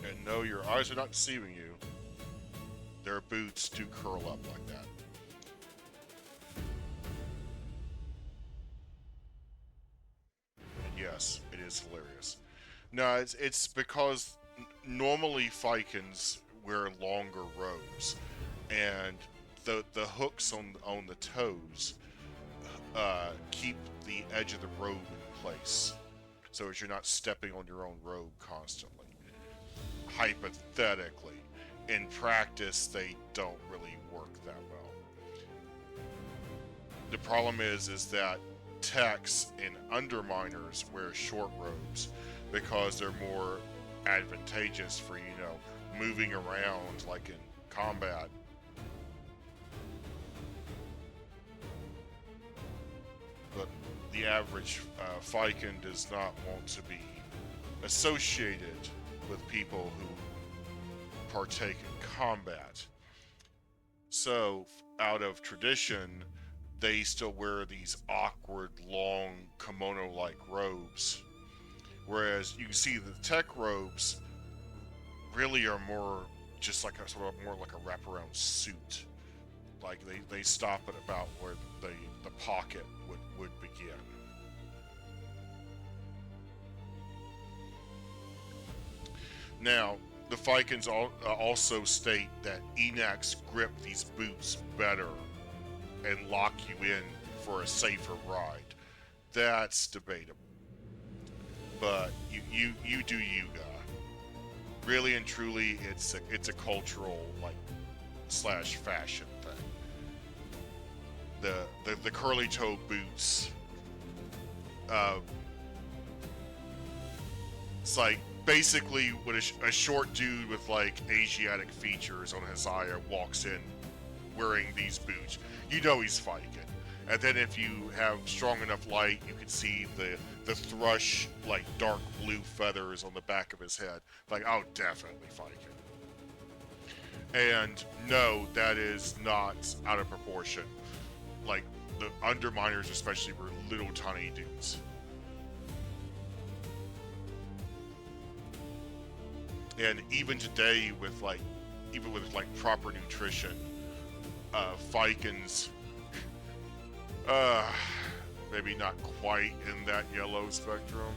and no, your eyes are not deceiving you. Their boots do curl up like that. And yes, it is hilarious. No, it's because normally Vikings wear longer robes, and the hooks on the toes keep the edge of the robe in place, so as you're not stepping on your own robe constantly. Hypothetically, in practice, they don't really work that well. The problem is that techs and underminers wear short robes because they're more advantageous for moving around like in combat. But the average Viking does not want to be associated with people who partake in combat. So, out of tradition, they still wear these awkward, long kimono-like robes. Whereas you can see the tech robes really are more just like a sort of more like a wraparound suit. Like they stop at about where the pocket would begin. Now, the Vikings also state that Enochs grip these boots better and lock you in for a safer ride. That's debatable, but you do you, really and truly, it's a cultural like slash fashion thing. the curly toe boots. Uh, it's like basically when a short dude with like Asiatic features on his eye walks in wearing these boots, you know he's Viking. And then if you have strong enough light, you can see the thrush like dark blue feathers on the back of his head. Like, oh, definitely Viking. And no, that is not out of proportion. Like the Underminers especially were little tiny dudes. And even today with like proper nutrition, Vikings maybe not quite in that yellow spectrum.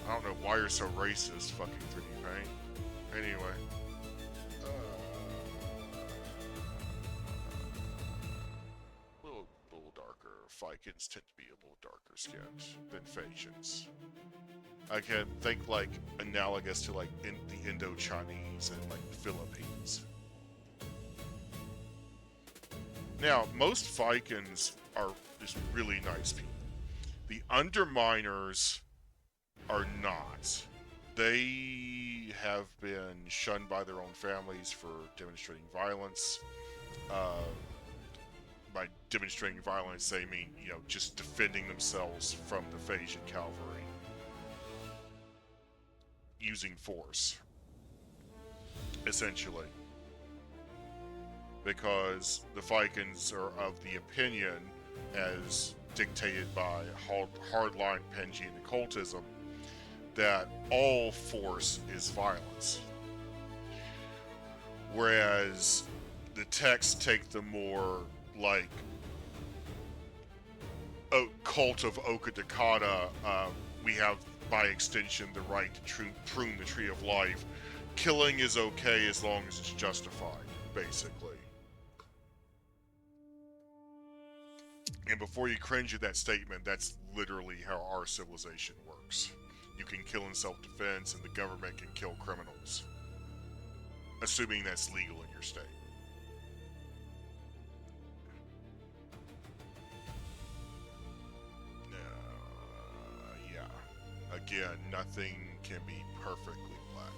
I don't know why you're so racist, fucking 3D Paint. Anyway. A little darker. Vikings tend to be a little darker skinned than Phasians. I can think like analogous to like in the Indo-Chinese and like the Philippines. Now, most Vikings are just really nice people. The Underminers are not. They have been shunned by their own families for demonstrating violence. By demonstrating violence, they mean, just defending themselves from the Phasian cavalry using force, essentially. Because the Vikings are of the opinion, as dictated by hardline Panjian occultism, that all force is violence. Whereas the texts take the more like cult of Okadakata, we have by extension the right to prune the tree of life. Killing is okay as long as it's justified, basically. And before you cringe at that statement, that's literally how our civilization works. You can kill in self-defense, and the government can kill criminals. Assuming that's legal in your state. Yeah. Again, nothing can be perfectly black.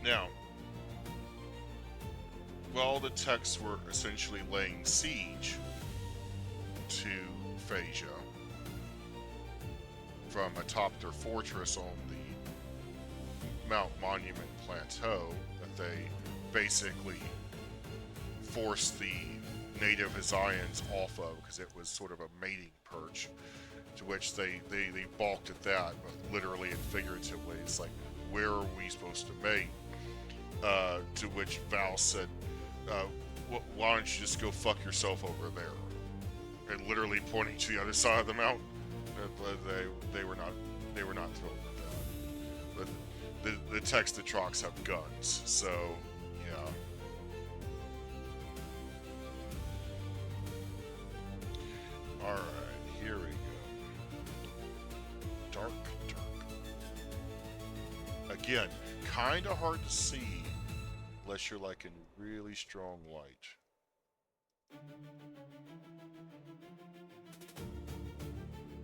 Now, while the texts were essentially laying siege to Phasia from atop their fortress on the Mount Monument Plateau that they basically forced the native Hazians off of because it was sort of a mating perch, to which they balked at that, but literally and figuratively. It's like, where are we supposed to mate? To which Val said, why don't you just go fuck yourself over there? And literally pointing to the other side of the mountain. They were not thrilled with that. But the Textatrox have guns, so yeah. Alright, here we go. Dark. Again, kinda hard to see unless you're like in really strong light.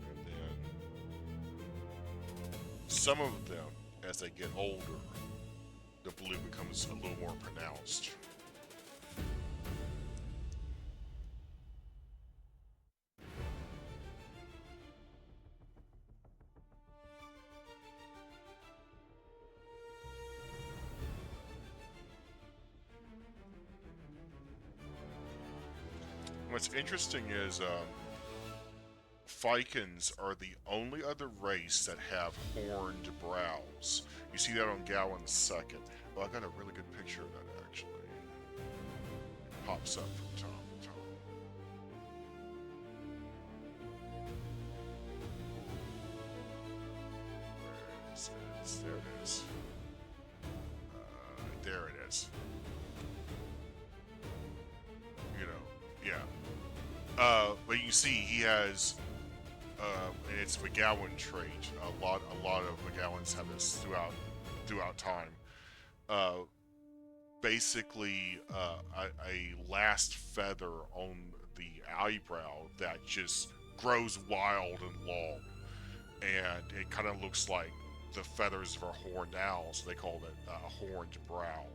And then some of them, as they get older, the blue becomes a little more pronounced. What's interesting is Vikings are the only other race that have horned brows. You see that on Gowan's second. Well, I got a really good picture of that actually. It pops up from time to time. Where is There it is. There it is. You know, yeah. But you can see he has, and it's McGowan trait. A lot of McGowans have this throughout time. Uh, Basically, a last feather on the eyebrow that just grows wild and long, and it kind of looks like the feathers of a horned owl, so they call it a horned brow.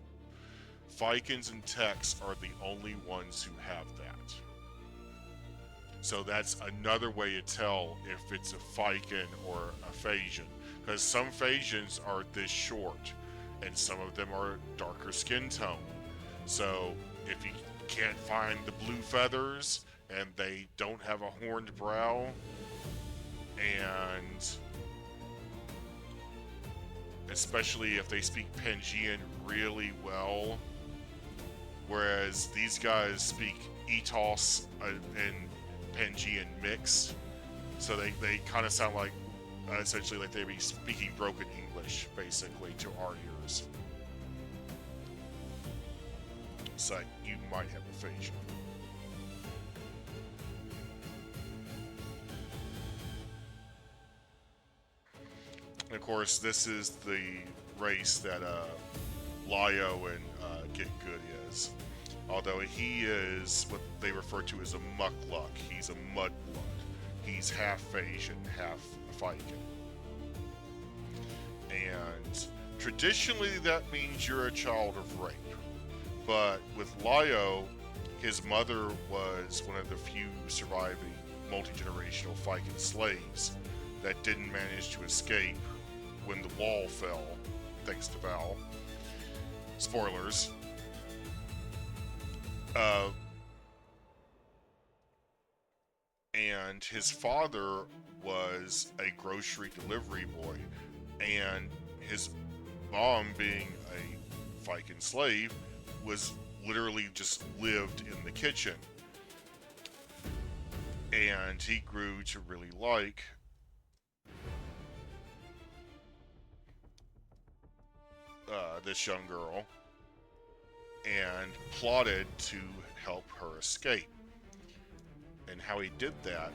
Vikings and Techs are the only ones who have that. So that's another way to tell if it's a Viking or a Phasian. Because some Phasians are this short, and some of them are darker skin tone. So if you can't find the blue feathers, and they don't have a horned brow, and especially if they speak Panjian really well, whereas these guys speak Etos and Panjian mixed, so they kind of sound like essentially like they'd be speaking broken English basically to our ears. So you might have aphasia. And of course, this is the race that Lyo and Get Good is. Although he is what they refer to as a muckluck. He's a mudblood. He's half Phasian, half Viking. And traditionally that means you're a child of rape. But with Lyo, his mother was one of the few surviving multi-generational Viking slaves that didn't manage to escape when the wall fell, thanks to Val. Spoilers. And his father was a grocery delivery boy, and his mom, being a Viking slave, was literally just lived in the kitchen. And he grew to really like this young girl and plotted to help her escape. And how he did that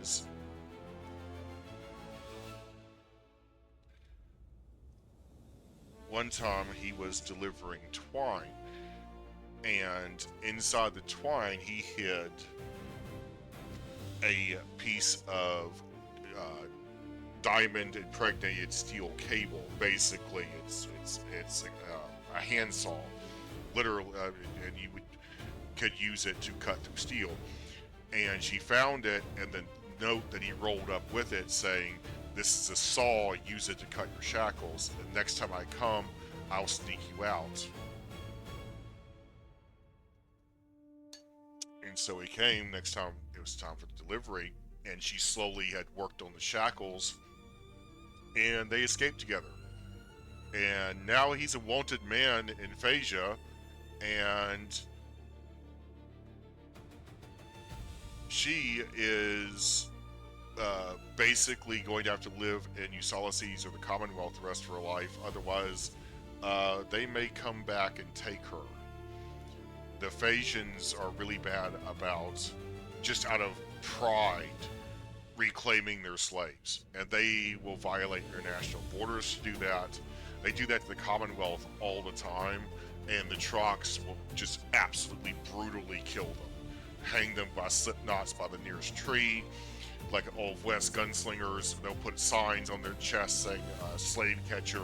is one time he was delivering twine, and inside the twine he hid a piece of diamond impregnated steel cable. Basically, it's a handsaw, literally, and you could use it to cut through steel. And she found it, and the note that he rolled up with it saying, "This is a saw. Use it to cut your shackles. And next time I come, I'll sneak you out." And so he came. Next time it was time for the delivery, and she slowly had worked on the shackles, and they escaped together. And now he's a wanted man in Phasia, and she is basically going to have to live in Ulysses or the Commonwealth the rest of her life. Otherwise, they may come back and take her. The Phasians are really bad about, just out of pride, reclaiming their slaves, and they will violate international borders to do that. They do that to the Commonwealth all the time, and the Trox will just absolutely brutally kill them. Hang them by slip knots by the nearest tree. Like old West gunslingers, they'll put signs on their chests saying slave catcher.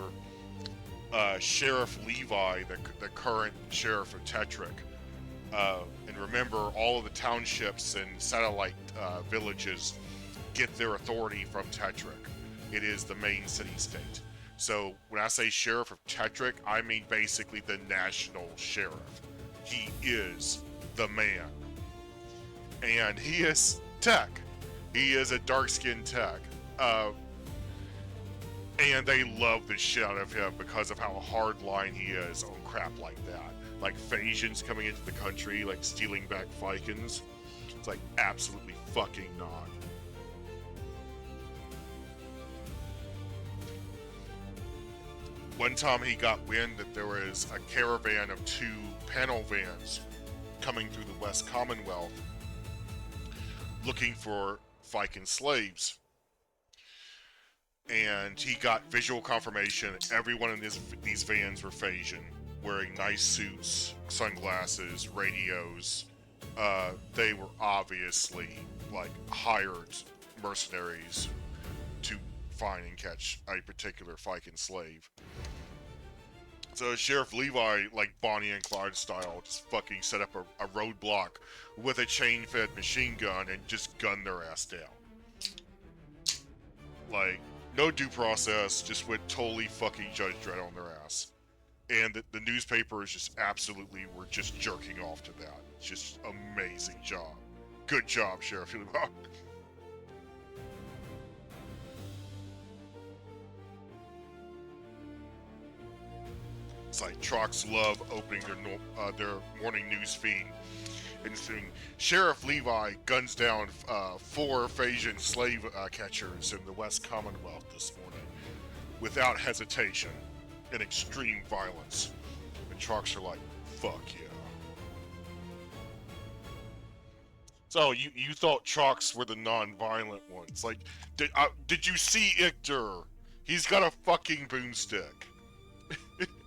Sheriff Levi, the current sheriff of Tetrick. And remember, all of the townships and satellite villages get their authority from Tetrick. It is the main city-state. So when I say sheriff of Tetrick, I mean basically the national sheriff. He is the man. And he is Tech. He is a dark-skinned Tech. And they love the shit out of him because of how hardline he is on crap like that. Like Phasians coming into the country, like stealing back Vikings. It's like, absolutely fucking not. one time he got wind that there was a caravan of 2 panel vans coming through the West Commonwealth looking for Viking slaves. And he got visual confirmation everyone in these vans were Phasian, wearing nice suits, sunglasses, radios. They were obviously like hired mercenaries to find and catch a particular Viking slave. So Sheriff Levi, like Bonnie and Clyde style, just fucking set up a roadblock with a chain-fed machine gun and just gunned their ass down. Like, no due process, just went totally fucking Judge Dredd on their ass. And the newspapers just absolutely were just jerking off to that. Just amazing job. Good job, Sheriff Levi. It's like trucks love opening their morning news feed and seeing Sheriff Levi guns down 4 Phasian slave catchers in the West Commonwealth this morning without hesitation and extreme violence. And trucks are like, fuck yeah. So you thought trucks were the non-violent ones? Like, did you see Ictor? He's got a fucking boomstick.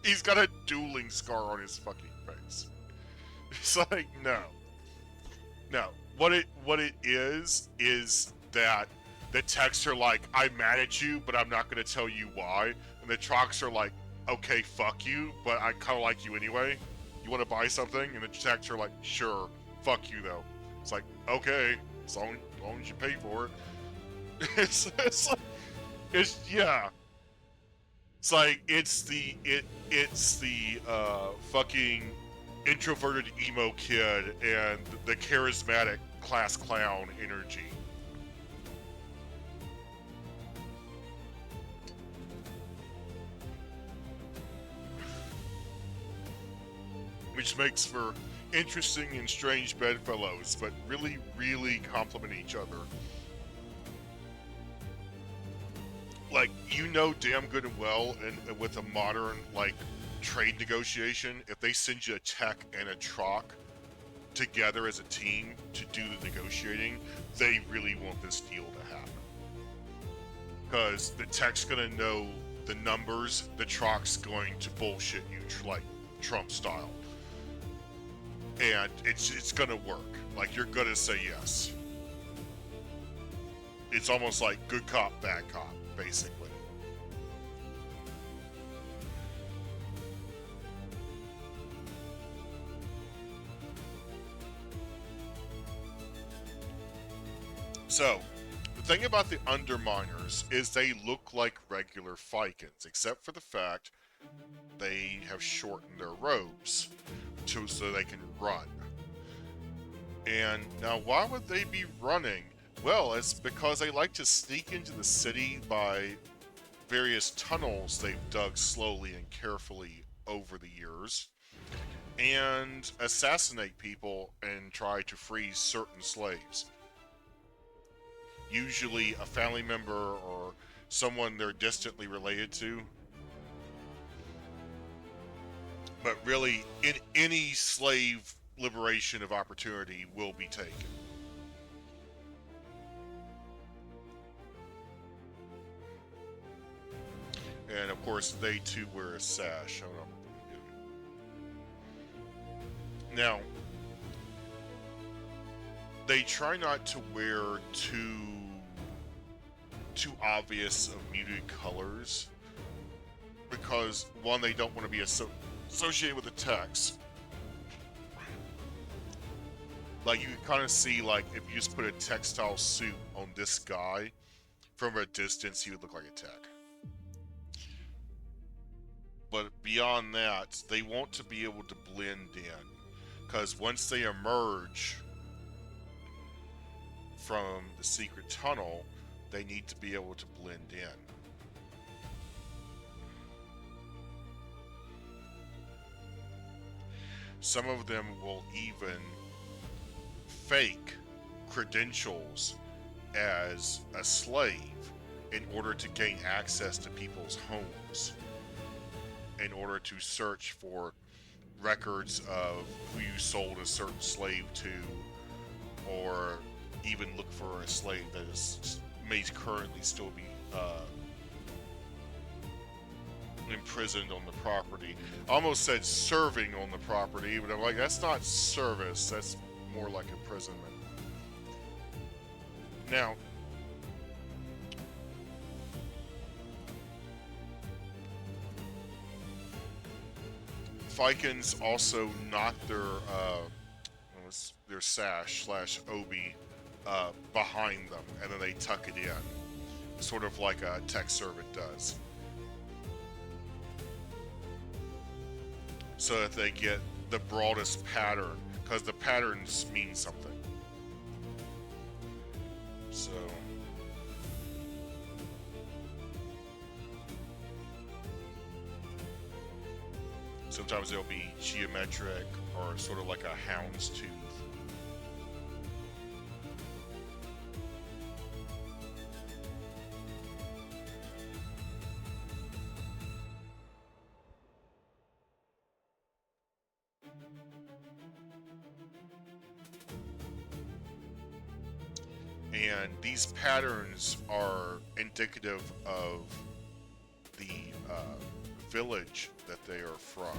He's got a dueling scar on his fucking face. It's like, no. What it is that the texts are like, I'm mad at you, but I'm not gonna tell you why. And the trucks are like, okay, fuck you, but I kinda like you anyway. You wanna buy something? And the texts are like, sure, fuck you though. It's like, okay, as long as you pay for it. It's like, yeah. It's like, it's the fucking introverted emo kid and the charismatic class clown energy. Which makes for interesting and strange bedfellows, but really, really complement each other. Like, you know damn good and well, and with a modern, like, trade negotiation, if they send you a tech and a troc together as a team to do the negotiating, they really want this deal to happen. Because the tech's gonna know the numbers, the troc's going to bullshit you, like, Trump style. And it's gonna work. Like, you're gonna say yes. It's almost like good cop, bad cop, basically. So, the thing about the Underminers is they look like regular Vikings, except for the fact they have shortened their robes so they can run. And now, why would they be running? Well, it's because they like to sneak into the city by various tunnels they've dug slowly and carefully over the years, and assassinate people and try to free certain slaves. Usually a family member or someone they're distantly related to. But really, in any slave liberation of opportunity will be taken. And of course, they too wear a sash. Now, they try not to wear too obvious of muted colors, because one, they don't want to be associated with the text. Like, you can kind of see, like, if you just put a textile suit on this guy, from a distance, he would look like a tech. But beyond that, they want to be able to blend in, because once they emerge from the secret tunnel, they need to be able to blend in. Some of them will even fake credentials as a slave in order to gain access to people's homes. in order to search for records of who you sold a certain slave to, or even look for a slave that is may currently still be imprisoned on the property. I almost said serving on the property, but I'm like, that's not service, that's more like imprisonment. Now, Vikings also knock their sash slash obi behind them, and then they tuck it in, sort of like a tech servant does, so that they get the broadest pattern, because the patterns mean something. So sometimes they'll be geometric or sort of like a hound's tooth. And these patterns are indicative of the village that they are from.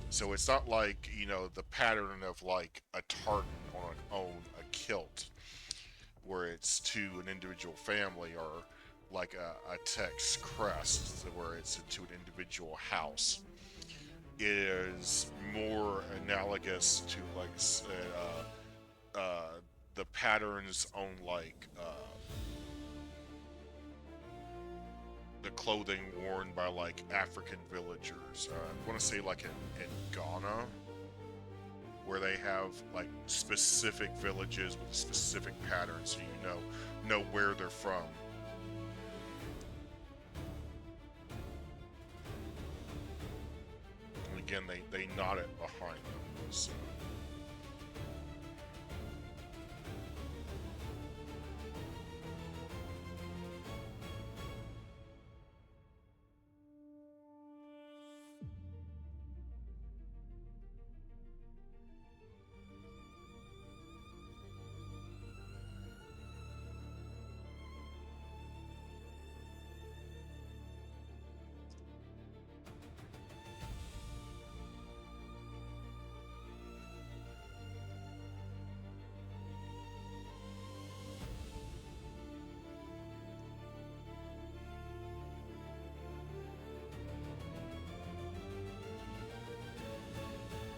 So it's not like, the pattern of like a tartan on a kilt, where it's to an individual family, or like a text crest, where it's to an individual house. It is more analogous to like the patterns on like the clothing worn by like African villagers. I want to say like in Ghana, where they have like specific villages with specific patterns, so know where they're from. And again, they knot it behind them. So.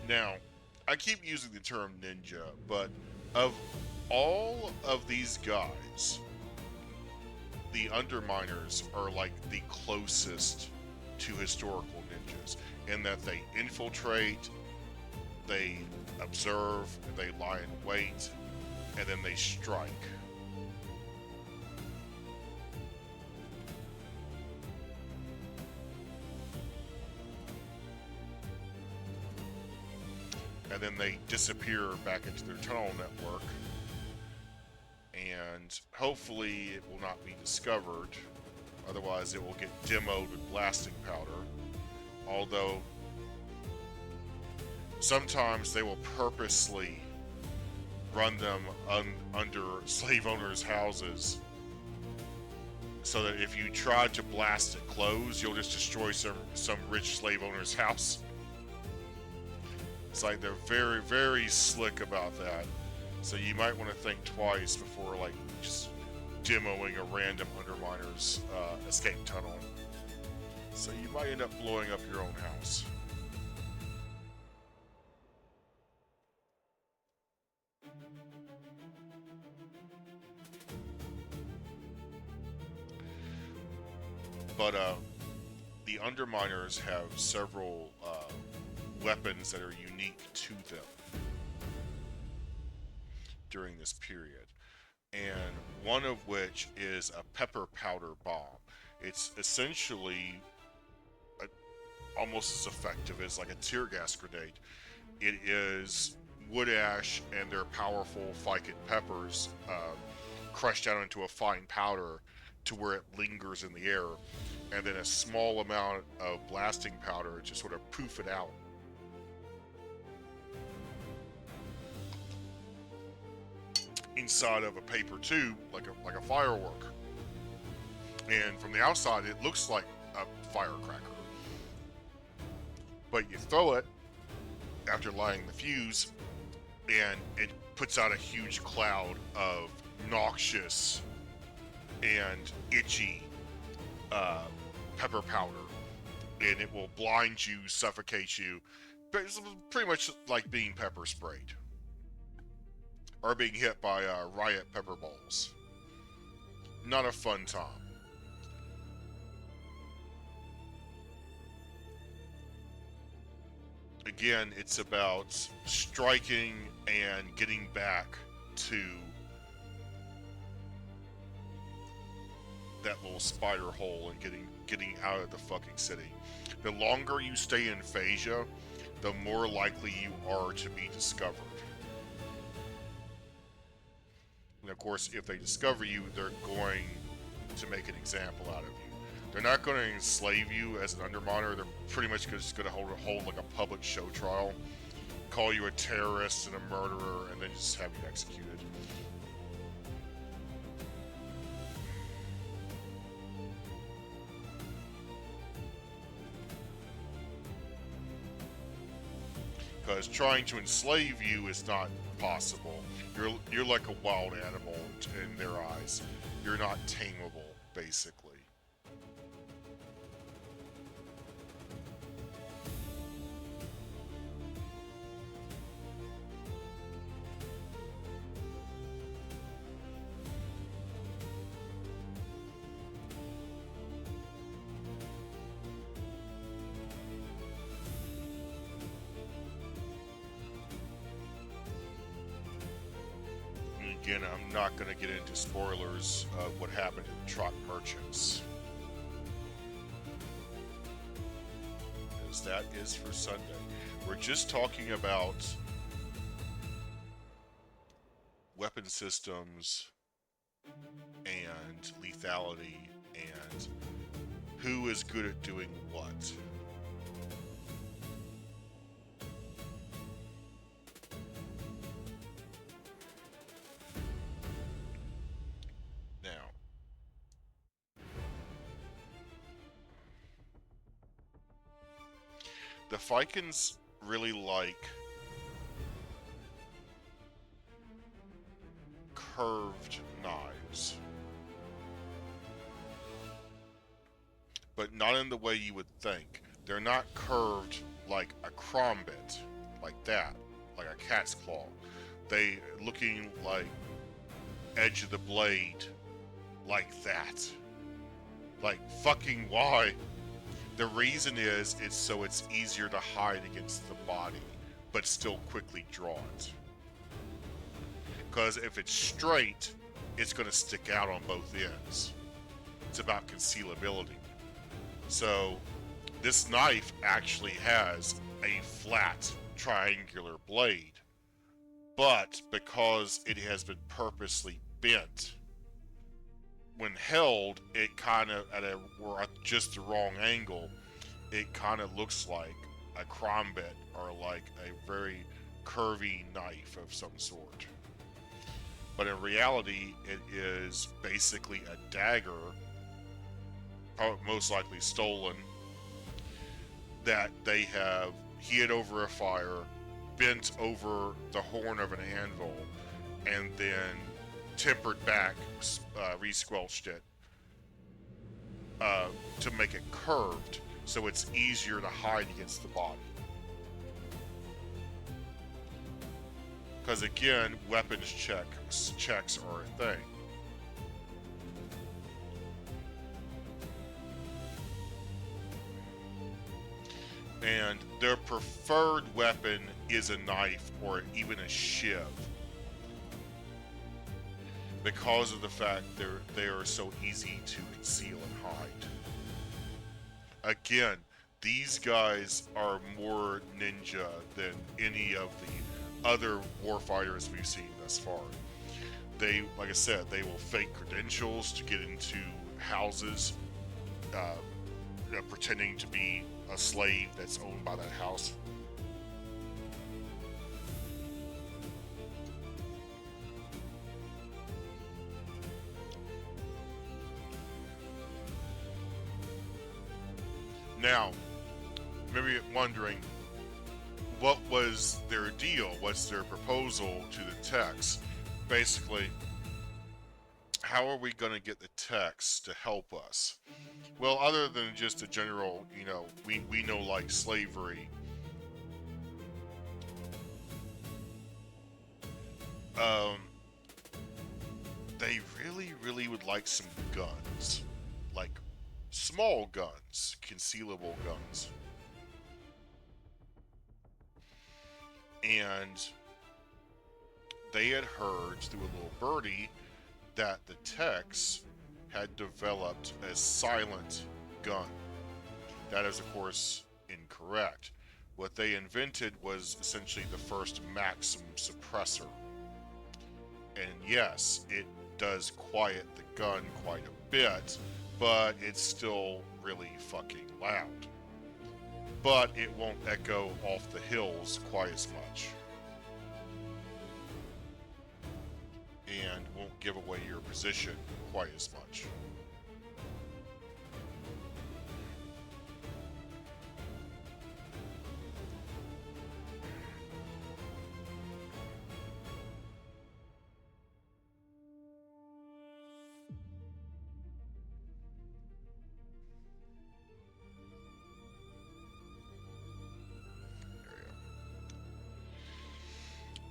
Now, I keep using the term ninja, but of all of these guys, the Underminers are like the closest to historical ninjas, in that they infiltrate, they observe, they lie in wait, and then they strike. And then they disappear back into their tunnel network, and hopefully it will not be discovered. Otherwise it will get demoed with blasting powder. Although sometimes they will purposely run them under slave owners' houses, so that if you try to blast it closed, you'll just destroy some rich slave owner's house. It's like they're very, very slick about that. So you might want to think twice before like just demoing a random Underminer's escape tunnel. So you might end up blowing up your own house. But the Underminers have several weapons that are unique to them during this period, and one of which is a pepper powder bomb. It's essentially almost as effective as like a tear gas grenade. It is wood ash and their powerful ficant peppers crushed down into a fine powder to where it lingers in the air, and then a small amount of blasting powder just sort of poof it out. Inside of a paper tube, like a firework. And from the outside, it looks like a firecracker. But you throw it after lighting the fuse, and it puts out a huge cloud of noxious and itchy pepper powder, and it will blind you, suffocate you. It's pretty much like being pepper sprayed or being hit by riot pepper balls. Not a fun time. Again, it's about striking and getting back to that little spider hole and getting out of the fucking city. The longer you stay in Phasia, the more likely you are to be discovered. And of course, if they discover you, they're going to make an example out of you. They're not going to enslave you as an underminer. They're pretty much just going to hold like a public show trial, call you a terrorist and a murderer, and then just have you executed. Because trying to enslave you is not possible. You're like a wild animal in their eyes. You're not tameable, basically. Again, I'm not going to get into spoilers of what happened to the truck merchants, because that is for Sunday. We're just talking about weapon systems and lethality and who is good at doing what. The Vikings really like curved knives, but not in the way you would think. They're not curved like a crombit, like that, like a cat's claw. They looking like edge of the blade, like that. Like fucking why? The reason is it's so it's easier to hide against the body, but still quickly draw it. Because if it's straight, it's going to stick out on both ends. It's about concealability. So this knife actually has a flat triangular blade, but because it has been purposely bent, when held, it kind of or at just the wrong angle, it kind of looks like a crombit or like a very curvy knife of some sort. But in reality, it is basically a dagger, most likely stolen, that they have hid over a fire, bent over the horn of an anvil, and then tempered back, re-squelched it to make it curved so it's easier to hide against the body. Because again, weapons checks are a thing. And their preferred weapon is a knife or even a shiv, because of the fact they are so easy to conceal and hide. Again, these guys are more ninja than any of the other warfighters we've seen thus far. They, like I said, they will fake credentials to get into houses, uh, pretending to be a slave that's owned by that house. Now, maybe wondering, what was their deal? What's their proposal to the Techs? Basically, how are we going to get the Techs to help us? Well, other than just a general, we know like slavery, um, they really would like some guns. Like small guns, concealable guns. And they had heard through a little birdie that the Techs had developed a silent gun. That is, of course, incorrect. What they invented was essentially the first Maxim suppressor. And yes, it does quiet the gun quite a bit, but it's still really fucking loud. But it won't echo off the hills quite as much. And won't give away your position quite as much.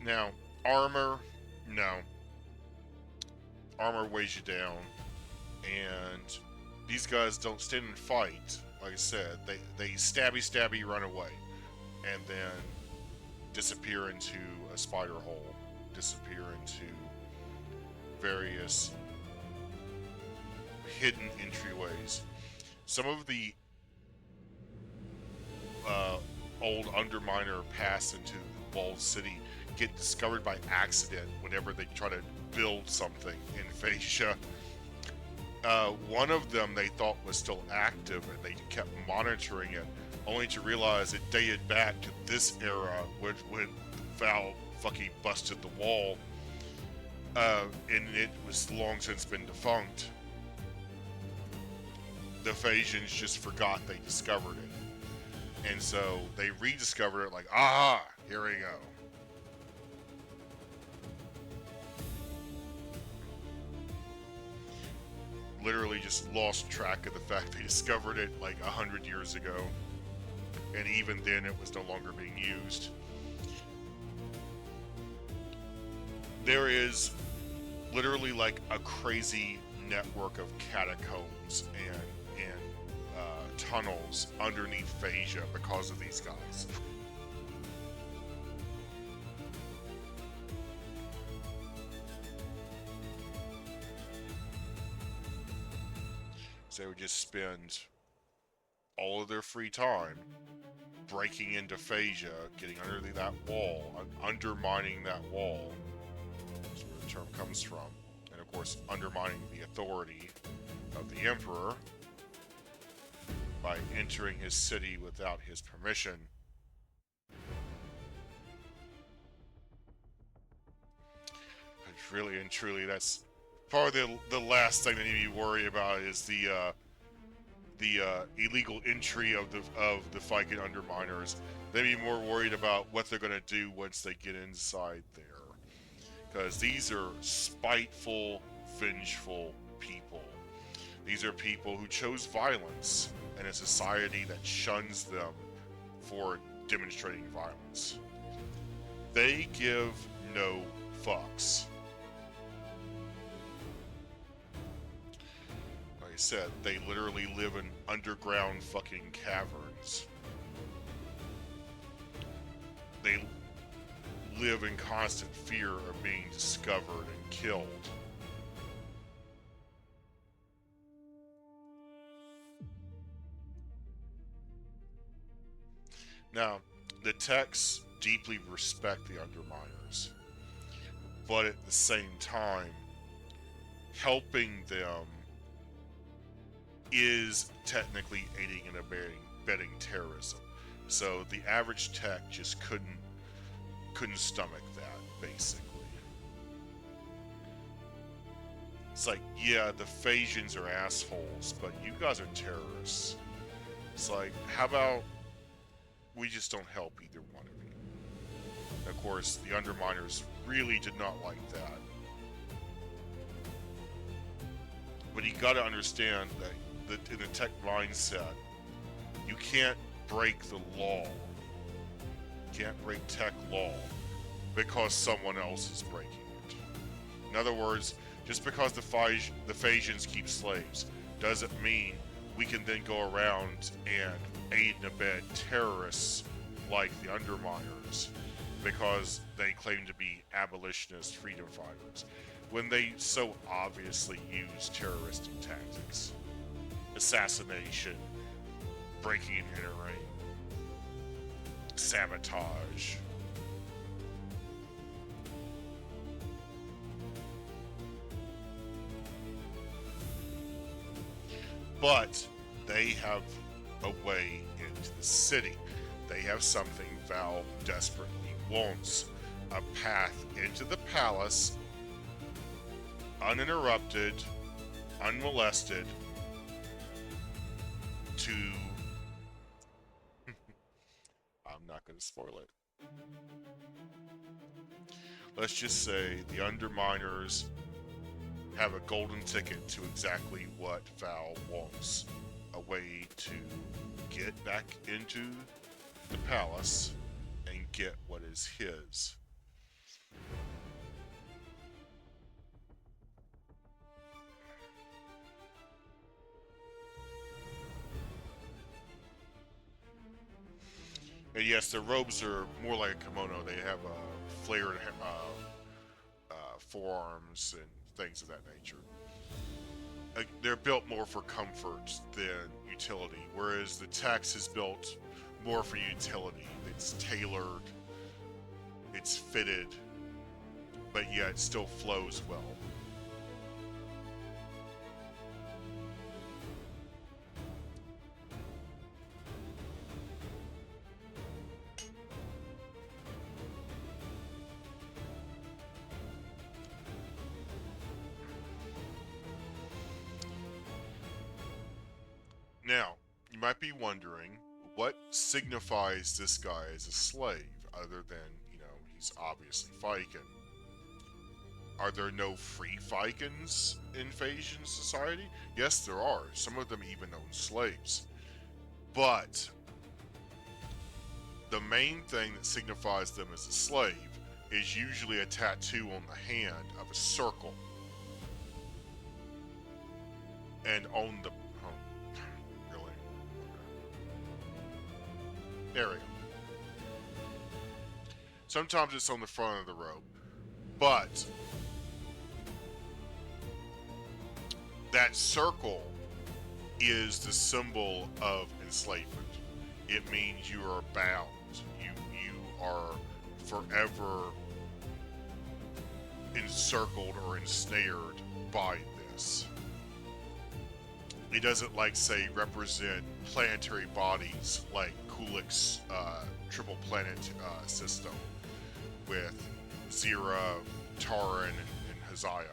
Now, armor, no. Armor weighs you down, and these guys don't stand and fight. Like I said, they stabby, run away, and then disappear into a spider hole, disappear into various hidden entryways. Some of the old Underminer pass into Walled City get discovered by accident whenever they try to build something in Phasia. One of them they thought was still active and they kept monitoring it, only to realize it dated back to this era when Val fucking busted the wall, and it was long since been defunct. The Phasians just forgot they discovered it. And so they rediscovered it like, aha, here we go. Literally just lost track of the fact they discovered it like 100 years ago. And even then it was no longer being used. There is literally like a crazy network of catacombs and tunnels underneath Phasia because of these guys. So they would just spend all of their free time breaking into Phasia, getting underneath that wall, undermining that wall. That's where the term comes from. And of course, undermining the authority of the Emperor by entering his city without his permission. But really and truly, that's probably the last thing they need to worry about is the illegal entry of the Viking Underminers. They'd be more worried about what they're going to do once they get inside there. Because these are spiteful, vengeful people. These are people who chose violence in a society that shuns them for demonstrating violence. They give no fucks. Like I said, they literally live in underground fucking caverns. They live in constant fear of being discovered and killed. Now, the Techs deeply respect the Underminers, but at the same time, helping them is technically aiding and abetting terrorism. So the average tech just couldn't stomach that, basically. It's like, yeah, the Phasians are assholes, but you guys are terrorists. It's like, how about we just don't help either one of you? Of course, the Underminers really did not like that. But you gotta understand that in the tech mindset, you can't break the law. You can't break tech law because someone else is breaking it. In other words, just because the Phasians keep slaves doesn't mean we can then go around and aid and abet terrorists like the Underminers because they claim to be abolitionist freedom fighters when they so obviously use terroristic tactics. Assassination, breaking and entering, sabotage. But they have a way into the city. They have something Val desperately wants. A path into the palace, uninterrupted, unmolested, to... I'm not going to spoil it. Let's just say the Underminers have a golden ticket to exactly what Val wants. A way to get back into the palace and get what is his. And yes, their robes are more like a kimono. They have flared forearms and things of that nature. They're built more for comfort than utility, whereas the Tex is built more for utility. It's tailored, it's fitted, but yet it still flows well. Now, you might be wondering, what signifies this guy as a slave, other than, he's obviously Viking? Are there no free Vikings in Phasian society? Yes, there are. Some of them even own slaves. But the main thing that signifies them as a slave is usually a tattoo on the hand of a circle. And on the... Oh, really? There we go. Sometimes it's on the front of the robe. But that circle is the symbol of enslavement. It means you are bound. You are forever encircled or ensnared by this. It doesn't, like, say, represent planetary bodies like Kulik's triple planet system with Zira, Taran, and Haziah.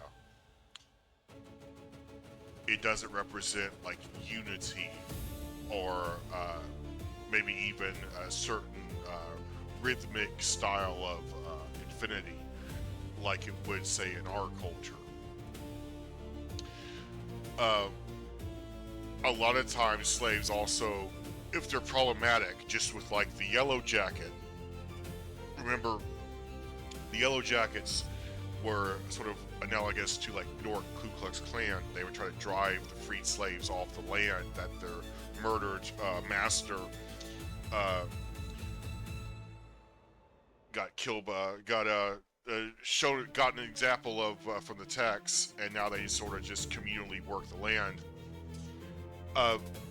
It doesn't represent, like, unity or maybe even a certain rhythmic style of infinity like it would, say, in our culture. A lot of times slaves also, if they're problematic, just with, like, the Yellow Jacket. Remember, the Yellow Jackets were sort of analogous to, like, Newark Ku Klux Klan. They would try to drive the freed slaves off the land that their murdered master got killed by, got an example of from the text, and now they sort of just communally work the land.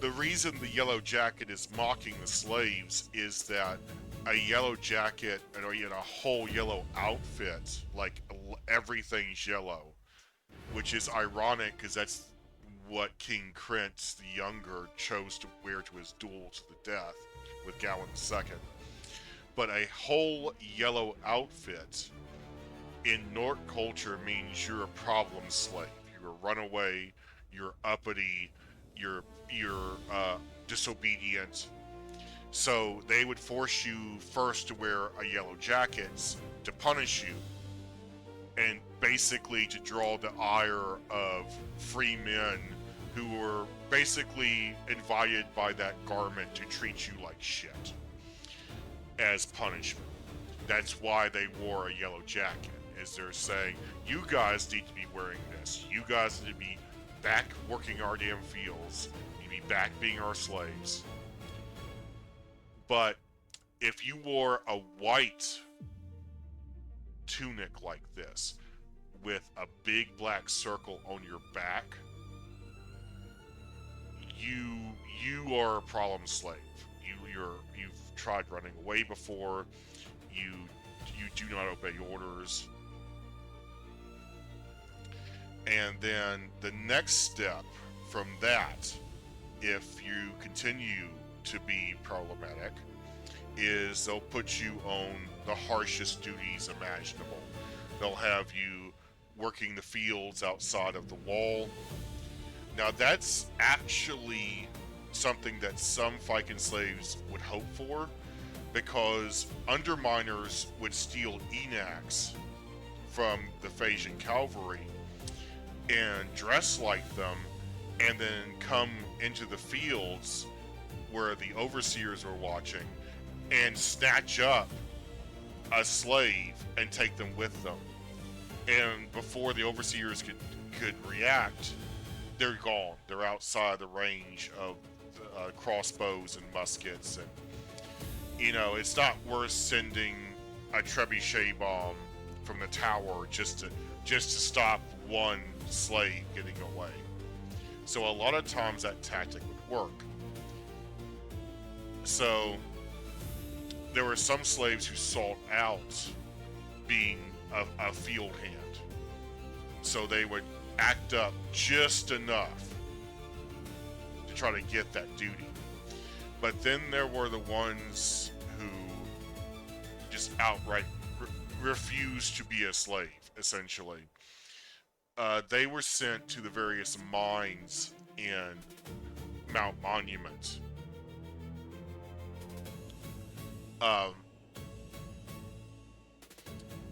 The reason the Yellow Jacket is mocking the slaves is that a yellow jacket and a whole yellow outfit, like everything's yellow, which is ironic because that's what King Krentz the Younger chose to wear to his duel to the death with Gawain II. But a whole yellow outfit in Nork culture means you're a problem slave. You're a runaway. You're uppity. You're disobedient. So they would force you first to wear a yellow jacket to punish you, and basically to draw the ire of free men who were basically invited by that garment to treat you like shit as punishment. That's why they wore a yellow jacket, is they're saying, you guys need to be wearing this. You guys need to be back working our damn fields. You need to be back being our slaves. But if you wore a white tunic like this with a big black circle on your back, you are a problem slave. You've tried running away before. You do not obey orders. And then the next step from that, if you continue to be problematic, is they'll put you on the harshest duties imaginable. They'll have you working the fields outside of the wall. Now that's actually something that some Viking slaves would hope for, because underminers would steal enacs from the Phasian cavalry and dress like them, and then come into the fields where the overseers were watching and snatch up a slave and take them with them. And before the overseers could react, they're gone. They're outside the range of crossbows and muskets, and it's not worth sending a trebuchet bomb from the tower just to stop one slave getting away. So a lot of times that tactic would work. So there were some slaves who sought out being a field hand. So they would act up just enough to try to get that duty. But then there were the ones who just outright refused to be a slave, essentially. They were sent to the various mines in Mount Monument.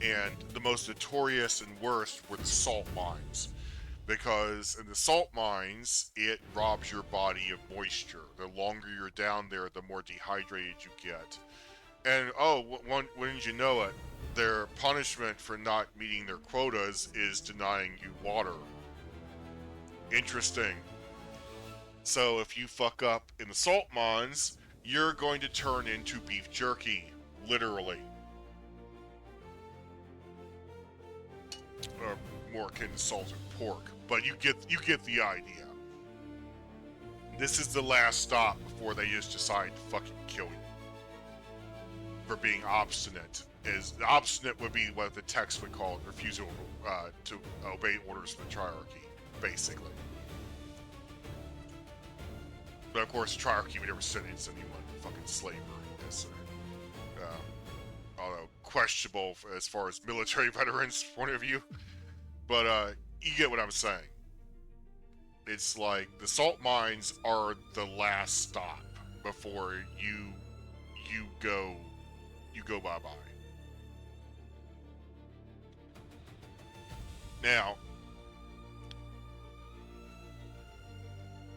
And the most notorious and worst were the salt mines, because in the salt mines, it robs your body of moisture. The longer you're down there, the more dehydrated you get. And wouldn't you know it, their punishment for not meeting their quotas is denying you water. Interesting. So if you fuck up in the salt mines, you're going to turn into beef jerky, literally. Or more akin to salted pork, but you get the idea. This is the last stop before they just decide to fucking kill you for being obstinate. Obstinate would be what the text would call it, refusal to obey orders from the triarchy, basically. But of course, the triarchy would never sentence anyone to fucking slavery. Although questionable as far as military veterans' point of view. But you get what I'm saying. It's like the salt mines are the last stop before you go bye-bye. Now,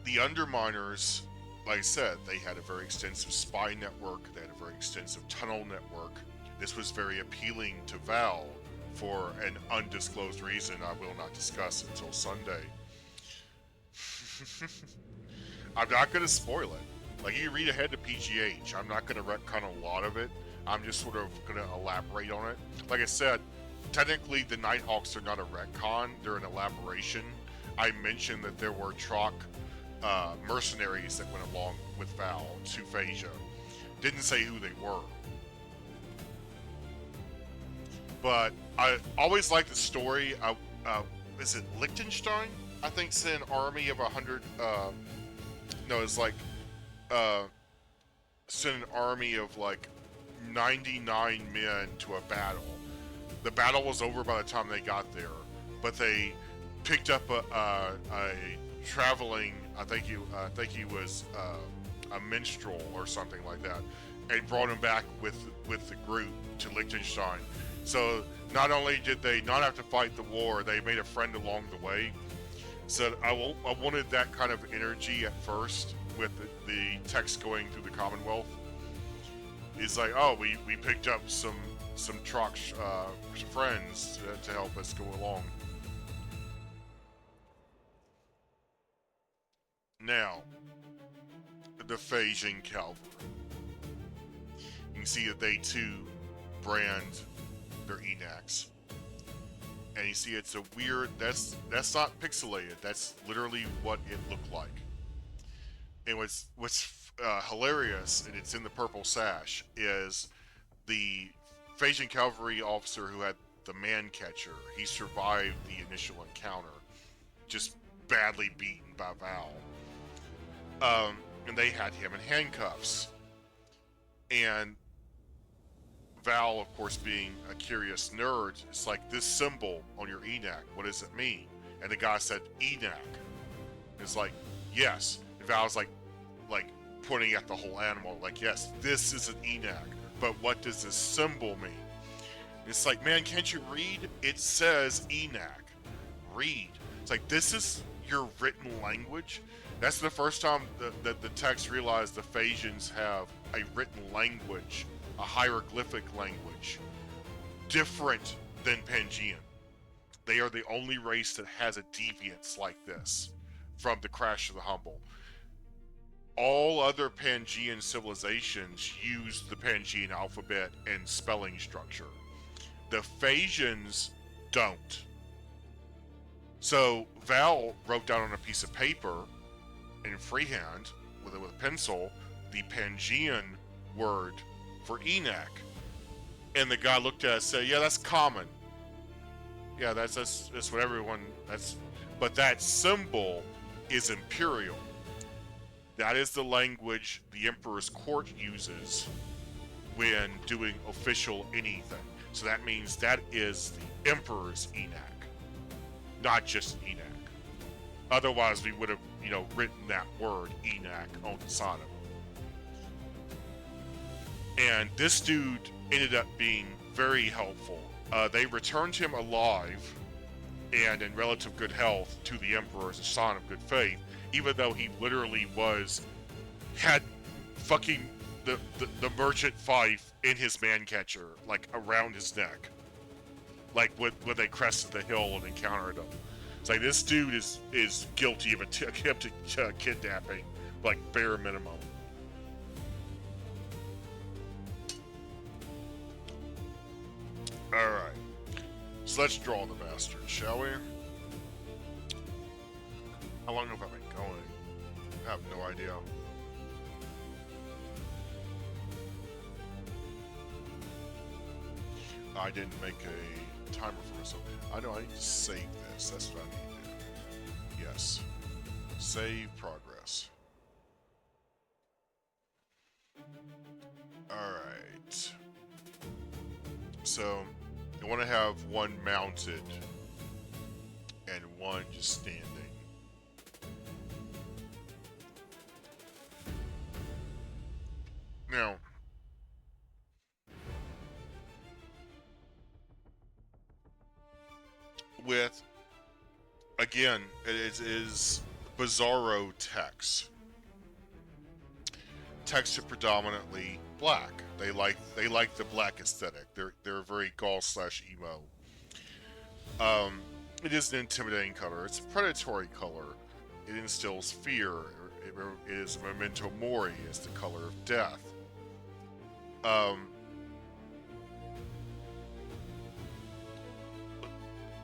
the underminers, like I said, they had a very extensive spy network, they had a very extensive tunnel network. This was very appealing to Val for an undisclosed reason I will not discuss until Sunday. I'm not going to spoil it. Like, you read ahead to PGH. I'm not going to retcon a lot of it. I'm just sort of going to elaborate on it. Like I said, technically the Nighthawks are not a retcon, they're an elaboration. I mentioned that there were Troc mercenaries that went along with Val to Phasia. Didn't say who they were. But I always liked the story of, is it Liechtenstein? I think send an army of 100. No, it's like uh, send an army of like 99 men to a battle. The battle was over by the time they got there, but they picked up a traveling. I think he was a minstrel or something like that, and brought him back with the group to Liechtenstein. So not only did they not have to fight the war, they made a friend along the way. So I wanted that kind of energy at first with the text going through the Commonwealth. It's like, oh, we picked up some Trox friends to help us go along. Now, the Phasian cavalry. You can see that they too brand their Enacs. And you see it's a weird, that's not pixelated, that's literally what it looked like. And what's hilarious, and it's in the purple sash, is the Phasian cavalry officer who had the man catcher. He survived the initial encounter, just badly beaten by Val. And they had him in handcuffs. And Val, of course, being a curious nerd, it's like, this symbol on your Enac, what does it mean? And the guy said, Enac. It's like, yes. And Val's like pointing at the whole animal, like, yes, this is an Enac, but what does this symbol mean? It's like, man, can't you read? It says Enac. Read. It's like, this is your written language? That's the first time that the text realized the Phasians have a written language, a hieroglyphic language, different than Panjian. They are the only race that has a deviance like this from the Crash of the Humble. All other Pangean civilizations use the Pangean alphabet and spelling structure. The Phasians don't. So Val wrote down on a piece of paper in freehand with a pencil the Pangean word for Enac. And the guy looked at it and said, yeah, that's common. Yeah, that's what everyone, but that symbol is imperial. That is the language the Emperor's court uses when doing official anything. So that means that is the Emperor's Enac, not just Enac. Otherwise, we would have, written that word Enac on the side of it. And this dude ended up being very helpful. They returned him alive and in relative good health to the Emperor as a sign of good faith, even though he literally had fucking the merchant fife in his man catcher, like around his neck, like when they crested the hill and encountered him. It's like, this dude is guilty of attempted kidnapping, like bare minimum. Alright, so let's draw the bastard, shall we? How long have I been going? I have no idea. I didn't make a timer for myself. I know I need to save this. That's what I need to do. Yes. Save progress. Alright. So, you want to have one mounted and one just standing. Now, with, again, it is bizarro text. Text are predominantly black. They like the black aesthetic. They're very Gaul/emo. It is an intimidating color. It's a predatory color. It instills fear. It is memento mori. It's the color of death.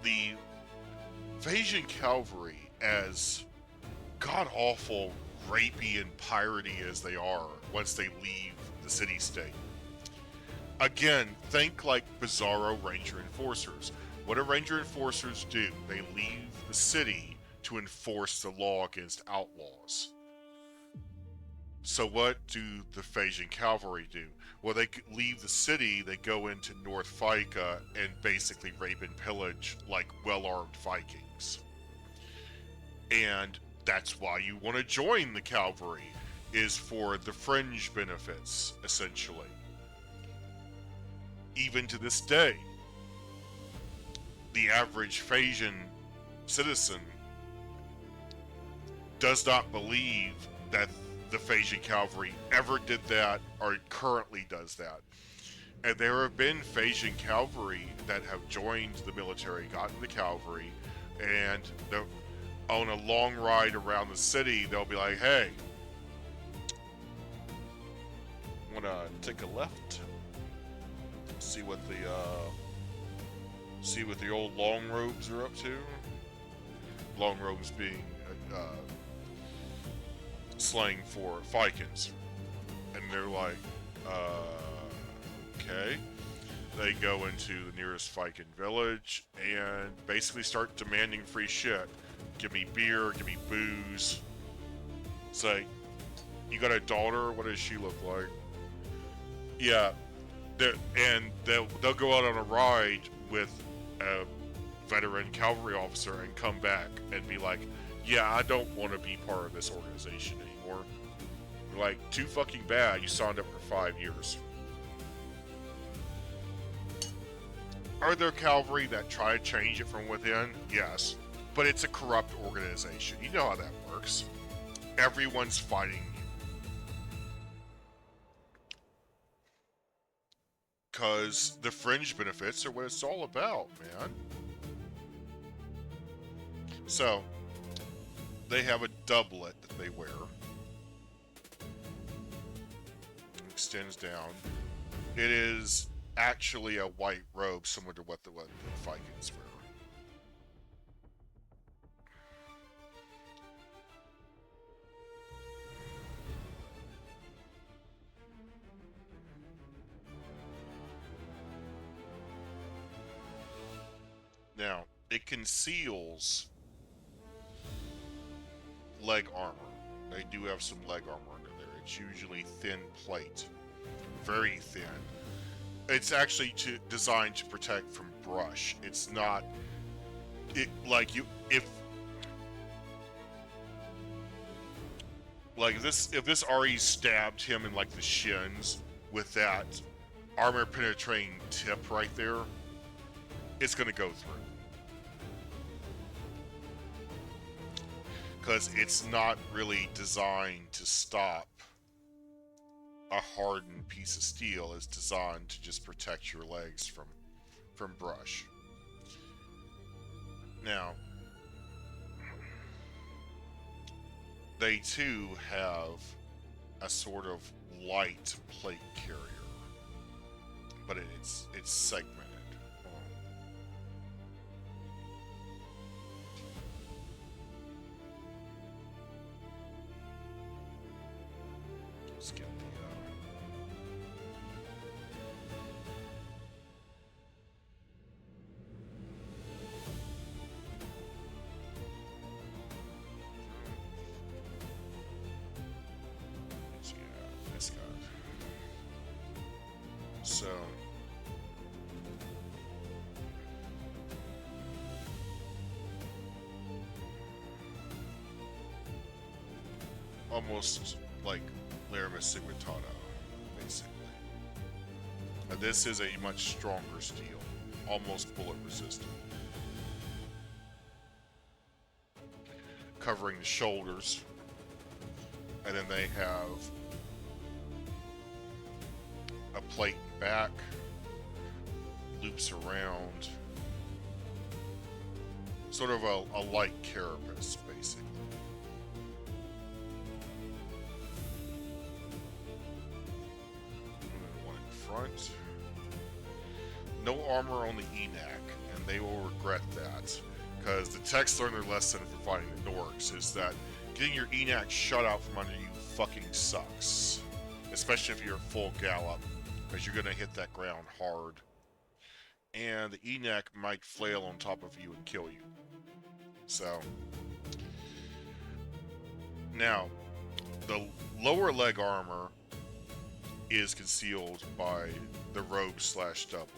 The Phasian cavalry, as god-awful, rapey, and piratey as they are once they leave the city-state. Again, think like Bizarro Ranger Enforcers. What do Ranger Enforcers do? They leave the city to enforce the law against outlaws. So what do the Phasian cavalry do? Well, they leave the city, they go into North Fica and basically rape and pillage like well-armed Vikings. And that's why you want to join the cavalry, is for the fringe benefits, essentially. Even to this day, the average Phasian citizen does not believe that the Phasian cavalry ever did that or currently does that. And there have been Phasian cavalry that have joined the military, gotten the cavalry, and on a long ride around the city, they'll be like, hey, wanna take a left? See what the old long robes are up to? Long robes being slang for Vikings. And they're like, okay. They go into the nearest Viking village and basically start demanding free shit. Give me beer, give me booze. Say, you got a daughter? What does she look like? Yeah. And they'll go out on a ride with a veteran cavalry officer and come back and be like, yeah, I don't want to be part of this organization anymore. Like, too fucking bad, you signed up for 5 years. Are there cavalry that try to change it from within? Yes. But it's a corrupt organization. You know how that works. Everyone's fighting you. Because the fringe benefits are what it's all about, man. So, they have a doublet that they wear. Extends down. It is actually a white robe, similar to what the Vikings wear. Now, it conceals leg armor. They do have some leg armor under there. It's usually thin plate. Very thin. It's actually designed to protect from brush. It's not... if this RE stabbed him in like the shins with that armor penetrating tip right there, it's gonna go through. Because it's not really designed to stop a hardened piece of steel. It's designed to just protect your legs from brush. Now, they too have a sort of light plate carrier, but it's segmented. Let's get this guy. So almost like Laramus Sigmatata, basically. Now, this is a much stronger steel, almost bullet resistant. Covering the shoulders, and then they have a plate back, loops around, sort of a light carapace, basically. One in front. No armor on the ENAC, and they will regret that, because the techs learned their lesson from fighting the Norks, is that getting your ENAC shut out from under you fucking sucks. Especially if you're at full gallop, because you're going to hit that ground hard. And the ENAC might flail on top of you and kill you. So, Now, the lower leg armor is concealed by the robe slash doublet,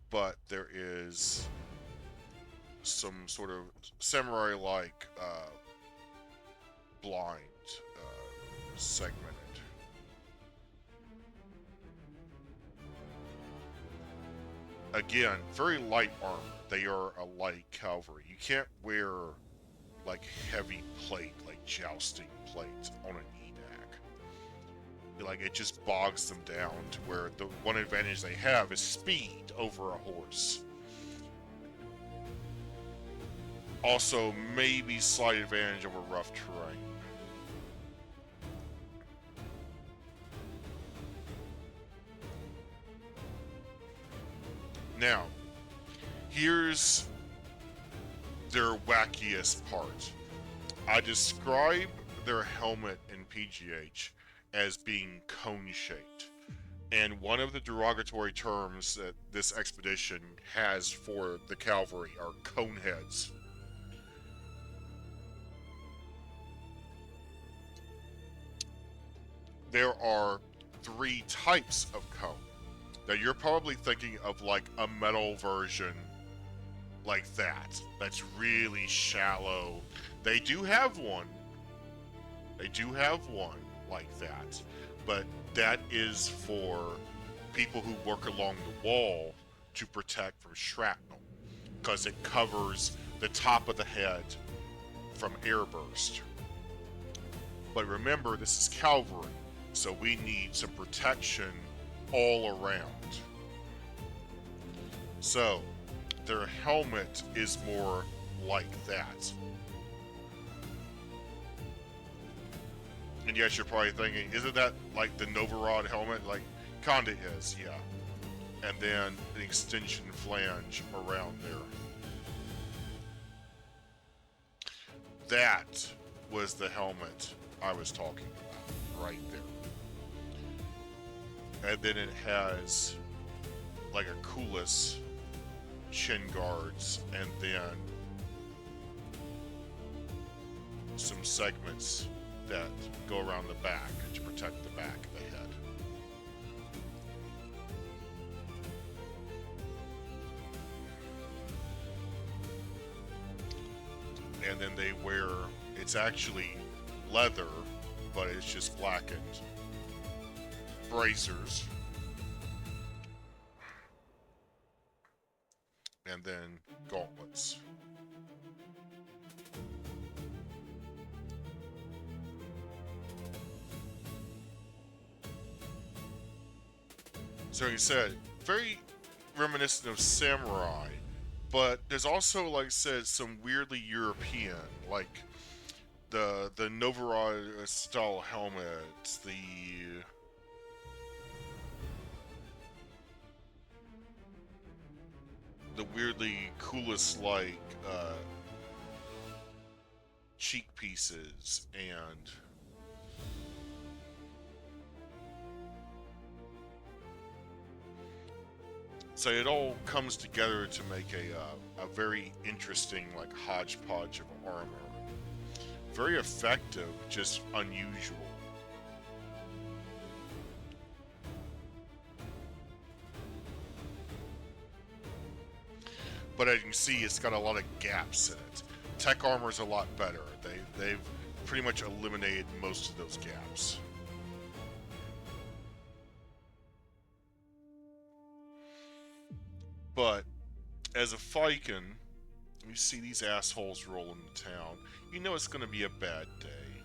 but there is some sort of samurai-like blind segmented. Again, very light armor. They are a light cavalry. You can't wear like heavy plate, like jousting plate on a knee neck. Like it just bogs them down to where the one advantage they have is speed over a horse. Also, maybe slight advantage over rough terrain. Now, here's their wackiest part. I describe their helmet in PGH as being cone-shaped. And one of the derogatory terms that this expedition has for the cavalry are cone heads. There are 3 types of cone. Now you're probably thinking of like a metal version like that. That's really shallow. They do have one. They do have one like that. But that is for people who work along the wall to protect from shrapnel. Because it covers the top of the head from airburst. But remember, this is cavalry. So we need some protection all around. So their helmet is more like that. And yes, you're probably thinking, isn't that like the Novorod helmet? Like, kinda is, yeah. And then an extension flange around there. That was the helmet I was talking about, right there. And then it has like a Kulis chin guards, and then some segments that go around the back to protect the back of the head. And then they wear, it's actually leather, but it's just blackened. Bracers, and then gauntlets. So he said, very reminiscent of samurai, but there's also, like I said, some weirdly European, like the Novorod style helmets, the weirdly Kulis-like cheek pieces, and so it all comes together to make a very interesting like hodgepodge of armor. Very effective, just unusual. But as you can see, it's got a lot of gaps in it. Tech armor's a lot better. They've pretty much eliminated most of those gaps. But as a Viking, you see these assholes roll into town, you know it's going to be a bad day.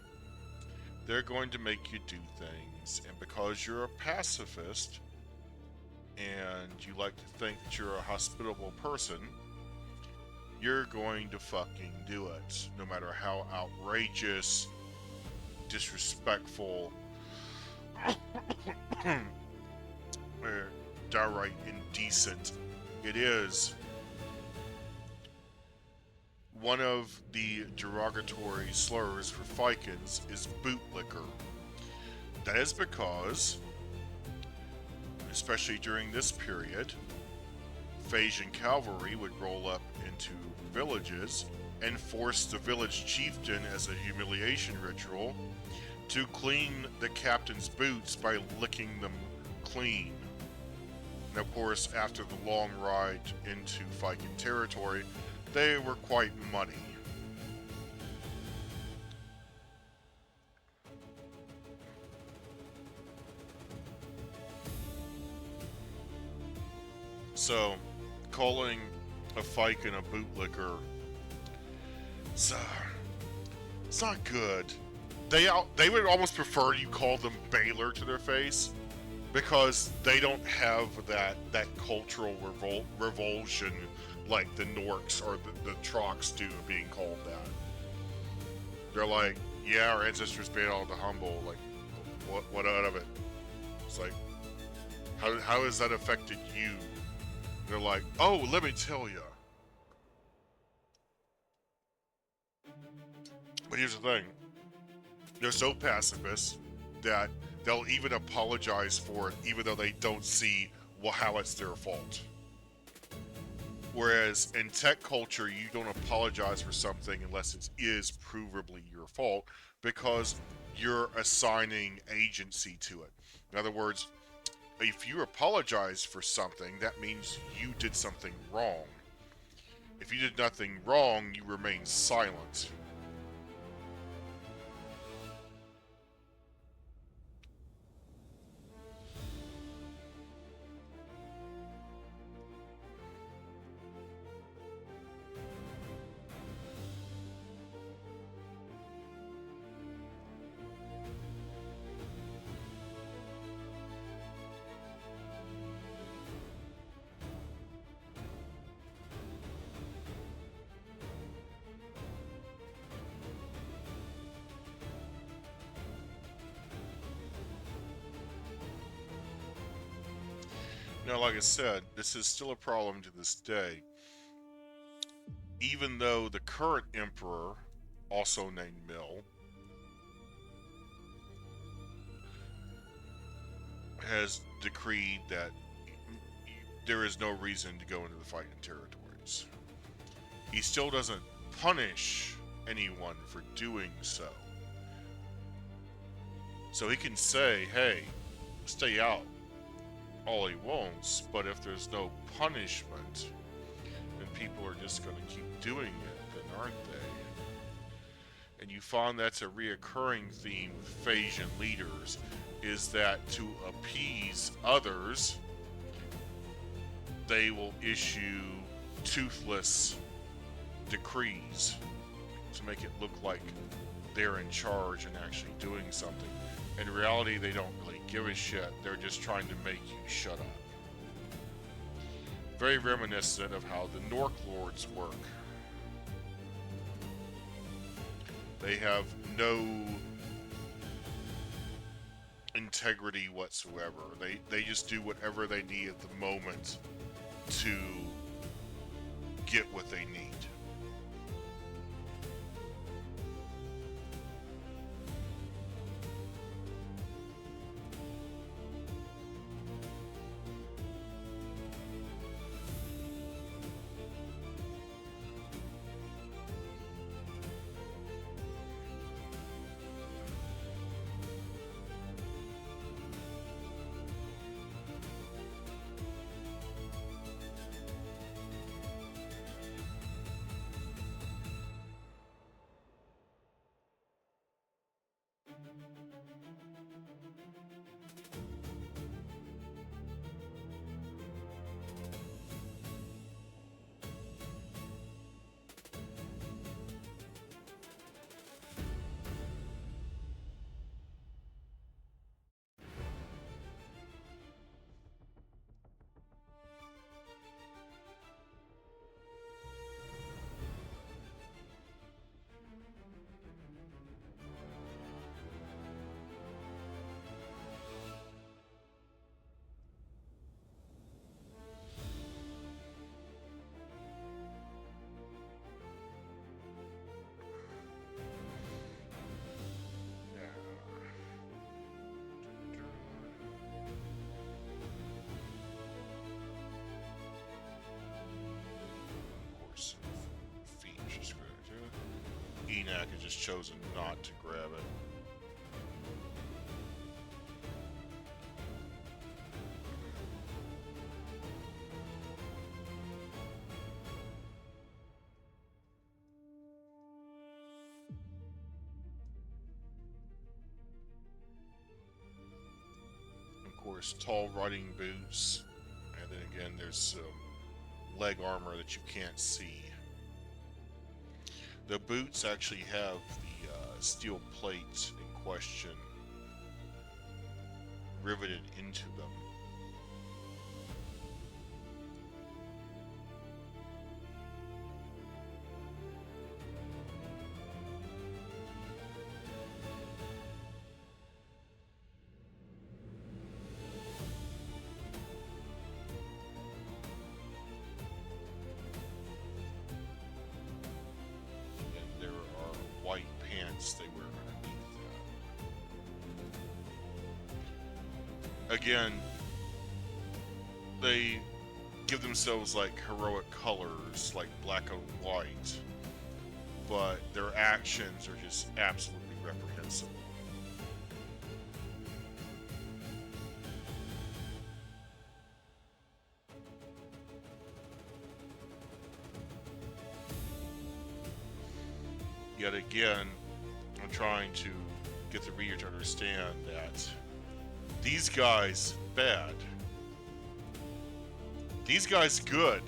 They're going to make you do things, and because you're a pacifist, and you like to think that you're a hospitable person, you're going to fucking do it, no matter how outrageous, disrespectful, or downright indecent it is. One of the derogatory slurs for Vikings is bootlicker. That is because, especially during this period, Phasian cavalry would roll up into villages and forced the village chieftain as a humiliation ritual to clean the captain's boots by licking them clean. And of course, after the long ride into Viking territory, they were quite muddy. So, calling a Viking a bootlicker, it's not good. They would almost prefer you call them Baylor to their face, because they don't have that cultural revulsion like the Norks or the Trocs do of being called that. They're like, yeah, our ancestors made all the humble. Like, what out of it? It's like, how has that affected you? And they're like, oh, let me tell you. But here's the thing: they're so pacifist that they'll even apologize for it, even though they don't see how it's their fault. Whereas in tech culture, you don't apologize for something unless it is provably your fault, because you're assigning agency to it. In other words, if you apologize for something, that means you did something wrong. If you did nothing wrong, you remain silent. Now, like I said, this is still a problem to this day. Even though the current emperor, also named Mill, has decreed that there is no reason to go into the fighting territories. He still doesn't punish anyone for doing so. So he can say, hey, stay out all he wants, but if there's no punishment, then people are just going to keep doing it, then aren't they? And you find that's a reoccurring theme with Phasian leaders, is that to appease others, they will issue toothless decrees to make it look like they're in charge and actually doing something. In reality, they don't really give a shit. They're just trying to make you shut up. Very reminiscent of how the Nork Lords work. They have no integrity whatsoever. They just do whatever they need at the moment to get what they need. Enoch has just chosen not to grab it. Of course, tall riding boots, and then again, there's some leg armor that you can't see. The boots actually have the steel plate in question riveted into them. White pants they wear underneath that. Again, they give themselves like heroic colors, like black and white, but their actions are just absolutely reprehensible. Yet again, I'm trying to get the reader to understand that these guys bad. These guys good.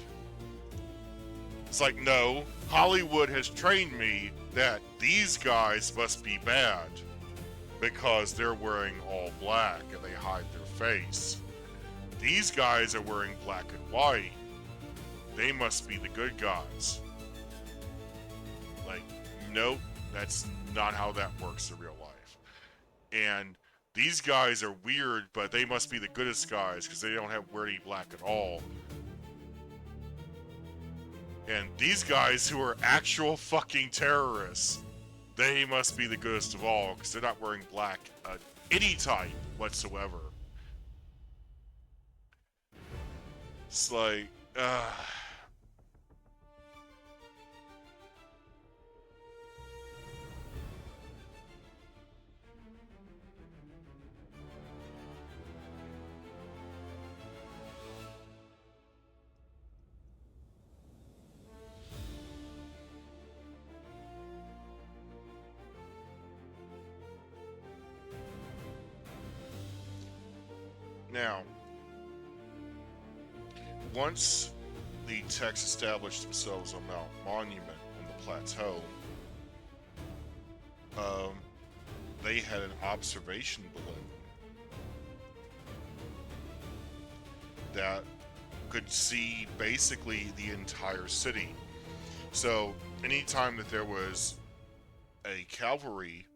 It's like, no, Hollywood has trained me that these guys must be bad because they're wearing all black and they hide their face. These guys are wearing black and white. They must be the good guys. Like, nope, that's not how that works in real life. And these guys are weird, but they must be the goodest guys because they don't wear any black at all. And these guys who are actual fucking terrorists, they must be the goodest of all because they're not wearing black any type whatsoever. It's like, now, once the Techs established themselves on Mount Monument on the plateau, they had an observation balloon that could see basically the entire city. So anytime that there was a cavalry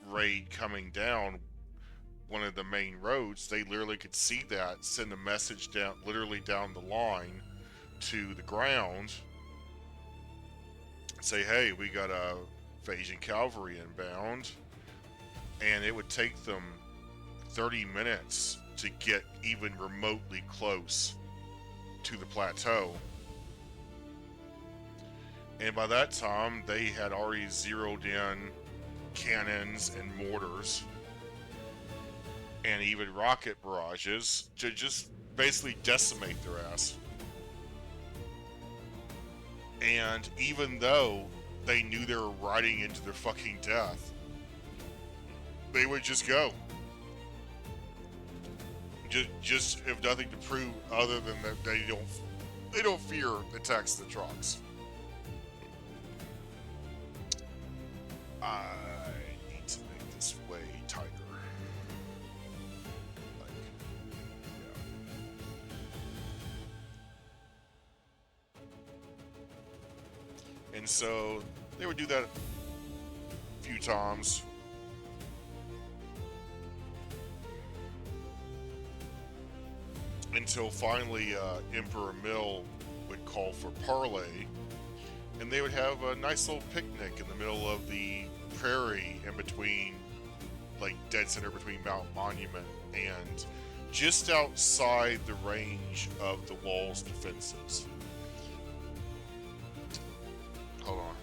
raid coming down one of the main roads, they literally could see that, send a message down, literally down the line to the ground, say, hey, we got a Phasian cavalry inbound, and it would take them 30 minutes to get even remotely close to the plateau. And by that time, they had already zeroed in cannons and mortars and even rocket barrages to just basically decimate their ass. And even though they knew they were riding into their fucking death, they would just go. Just if nothing to prove other than that they don't fear the Techs and the Trox. I need to make this way tighter. Like, yeah. And so they would do that a few times. Until finally Emperor Mill would call for parley, and they would have a nice little picnic in the middle of the prairie in between, like dead center between Mount Monument and just outside the range of the wall's defenses. Hold on.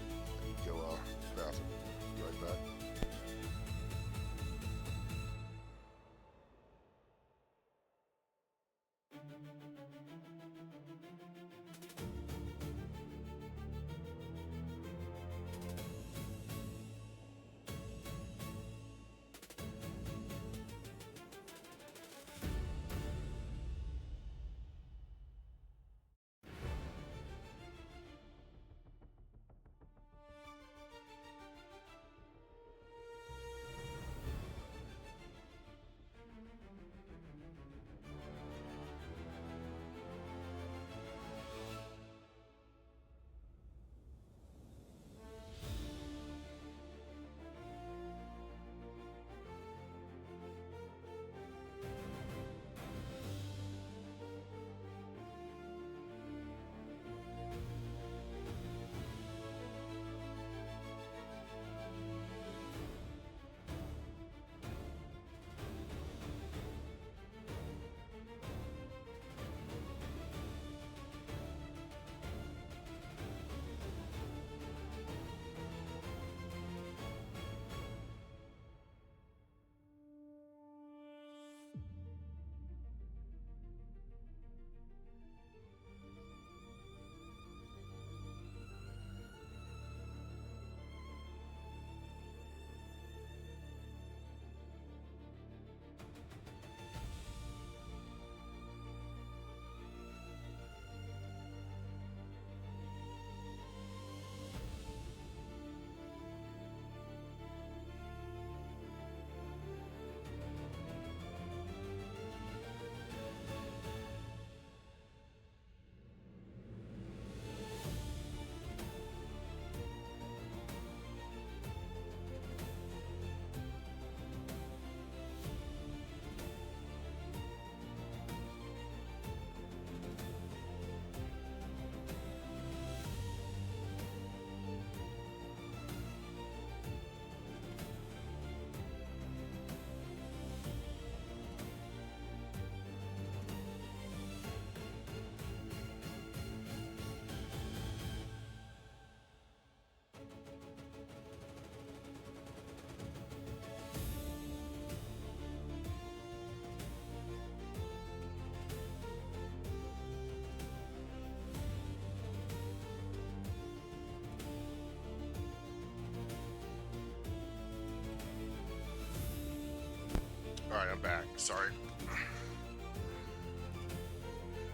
Alright, I'm back. Sorry.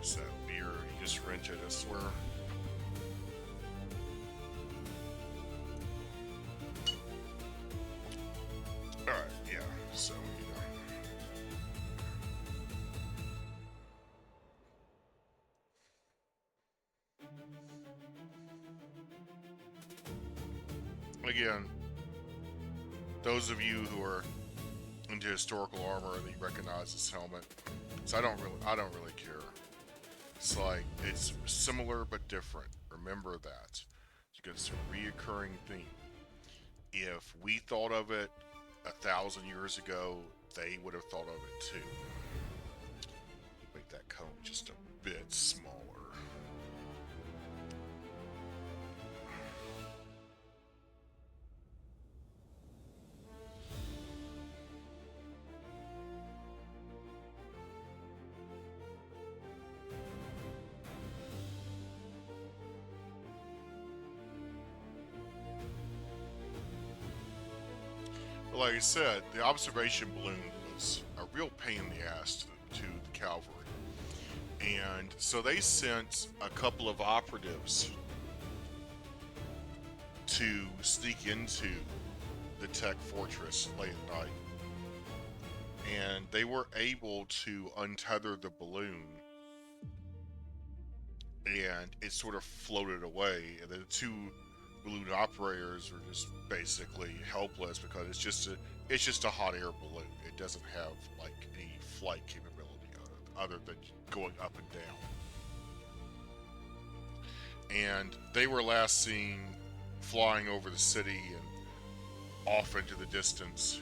So, beer, you just rented, I swear. Alright, yeah, so, Again, those of you who are into historical armor, they recognize this helmet. So I don't really care. It's like, it's similar but different. Remember that. It's a reoccurring theme. If we thought of it 1,000 years ago, they would have thought of it too. Make that cone just a bit smaller. But like I said, the observation balloon was a real pain in the ass to the cavalry. And so they sent a couple of operatives to sneak into the tech fortress late at night. And they were able to untether the balloon, and it sort of floated away. And the two balloon operators are just basically helpless because it's just a hot air balloon. It doesn't have like any flight capability other than going up and down. And they were last seen flying over the city and off into the distance.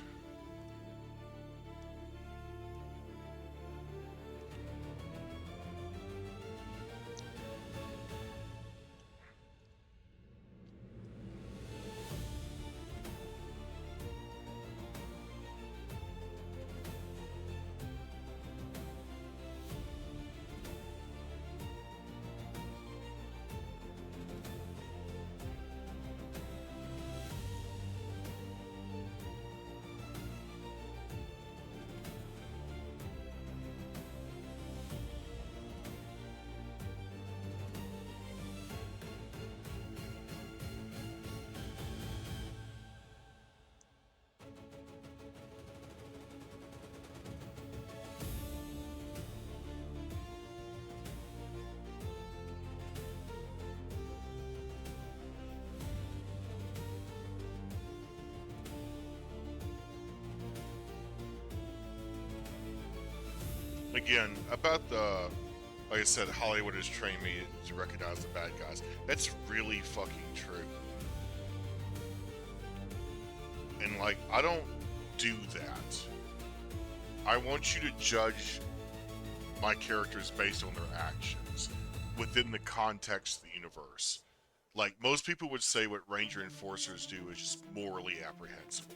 Again, about the, like I said, Hollywood has trained me to recognize the bad guys. That's really fucking true. And like, I don't do that. I want you to judge my characters based on their actions within the context of the universe. Like, most people would say what Ranger Enforcers do is just morally apprehensible.